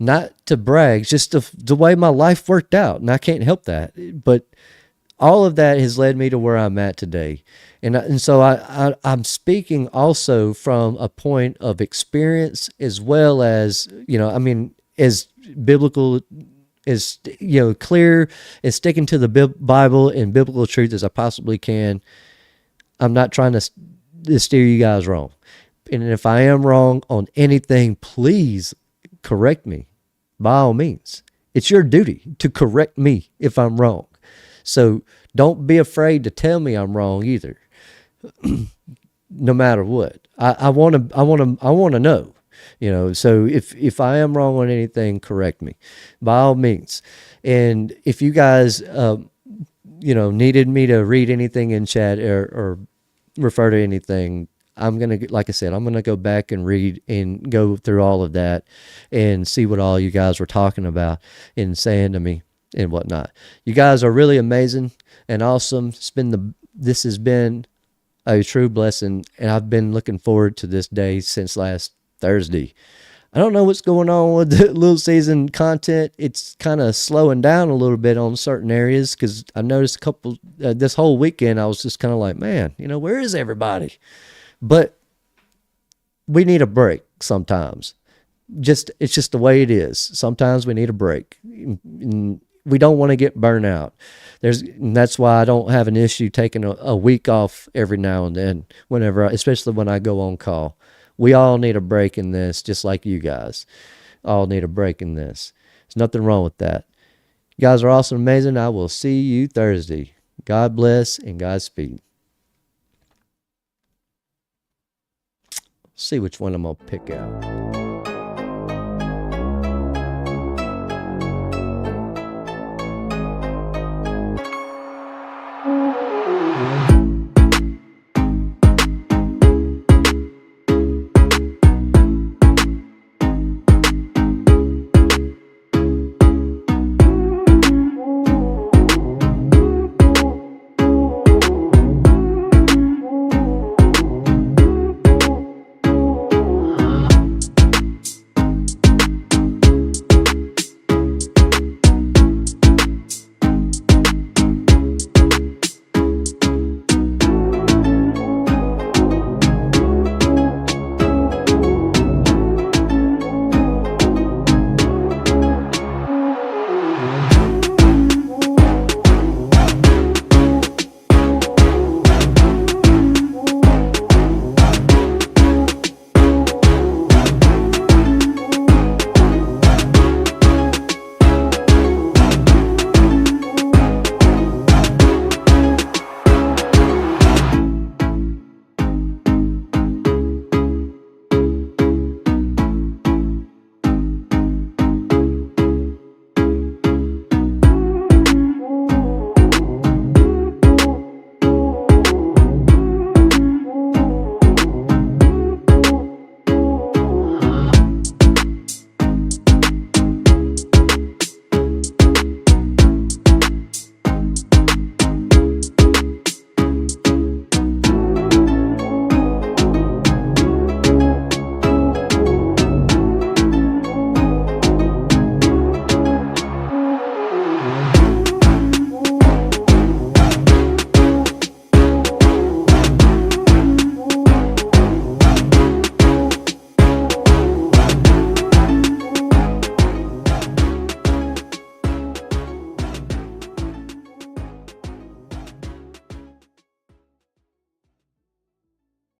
Not to brag, just the way my life worked out, and I can't help that. But all of that has led me to where I'm at today. And so I'm speaking also from a point of experience as well as, as biblical, as, clear, as sticking to the Bible and biblical truth as I possibly can. I'm not trying to steer you guys wrong. And if I am wrong on anything, please correct me by all means. It's your duty to correct me if I'm wrong. So don't be afraid to tell me I'm wrong either. No matter what, I want to know. So if I am wrong on anything, correct me by all means. And if you guys needed me to read anything in chat or refer to anything, I'm gonna, like I said, I'm gonna go back and read and go through all of that and see what all you guys were talking about and saying to me and whatnot. You guys are really amazing and awesome. This has been a true blessing, and I've been looking forward to this day since last Thursday. I don't know what's going on with the little season content. It's kind of slowing down a little bit on certain areas because I noticed this whole weekend I was just kind of like, man, where is everybody? But we need a break sometimes. It's just the way it is. Sometimes we need a break. We don't want to get burnt out. And that's why I don't have an issue taking a week off every now and then, especially when I go on call. We all need a break in this, just like you guys all need a break in this. There's nothing wrong with that. You guys are awesome, amazing. I will see you Thursday. God bless and Godspeed. See which one I'm going to pick out.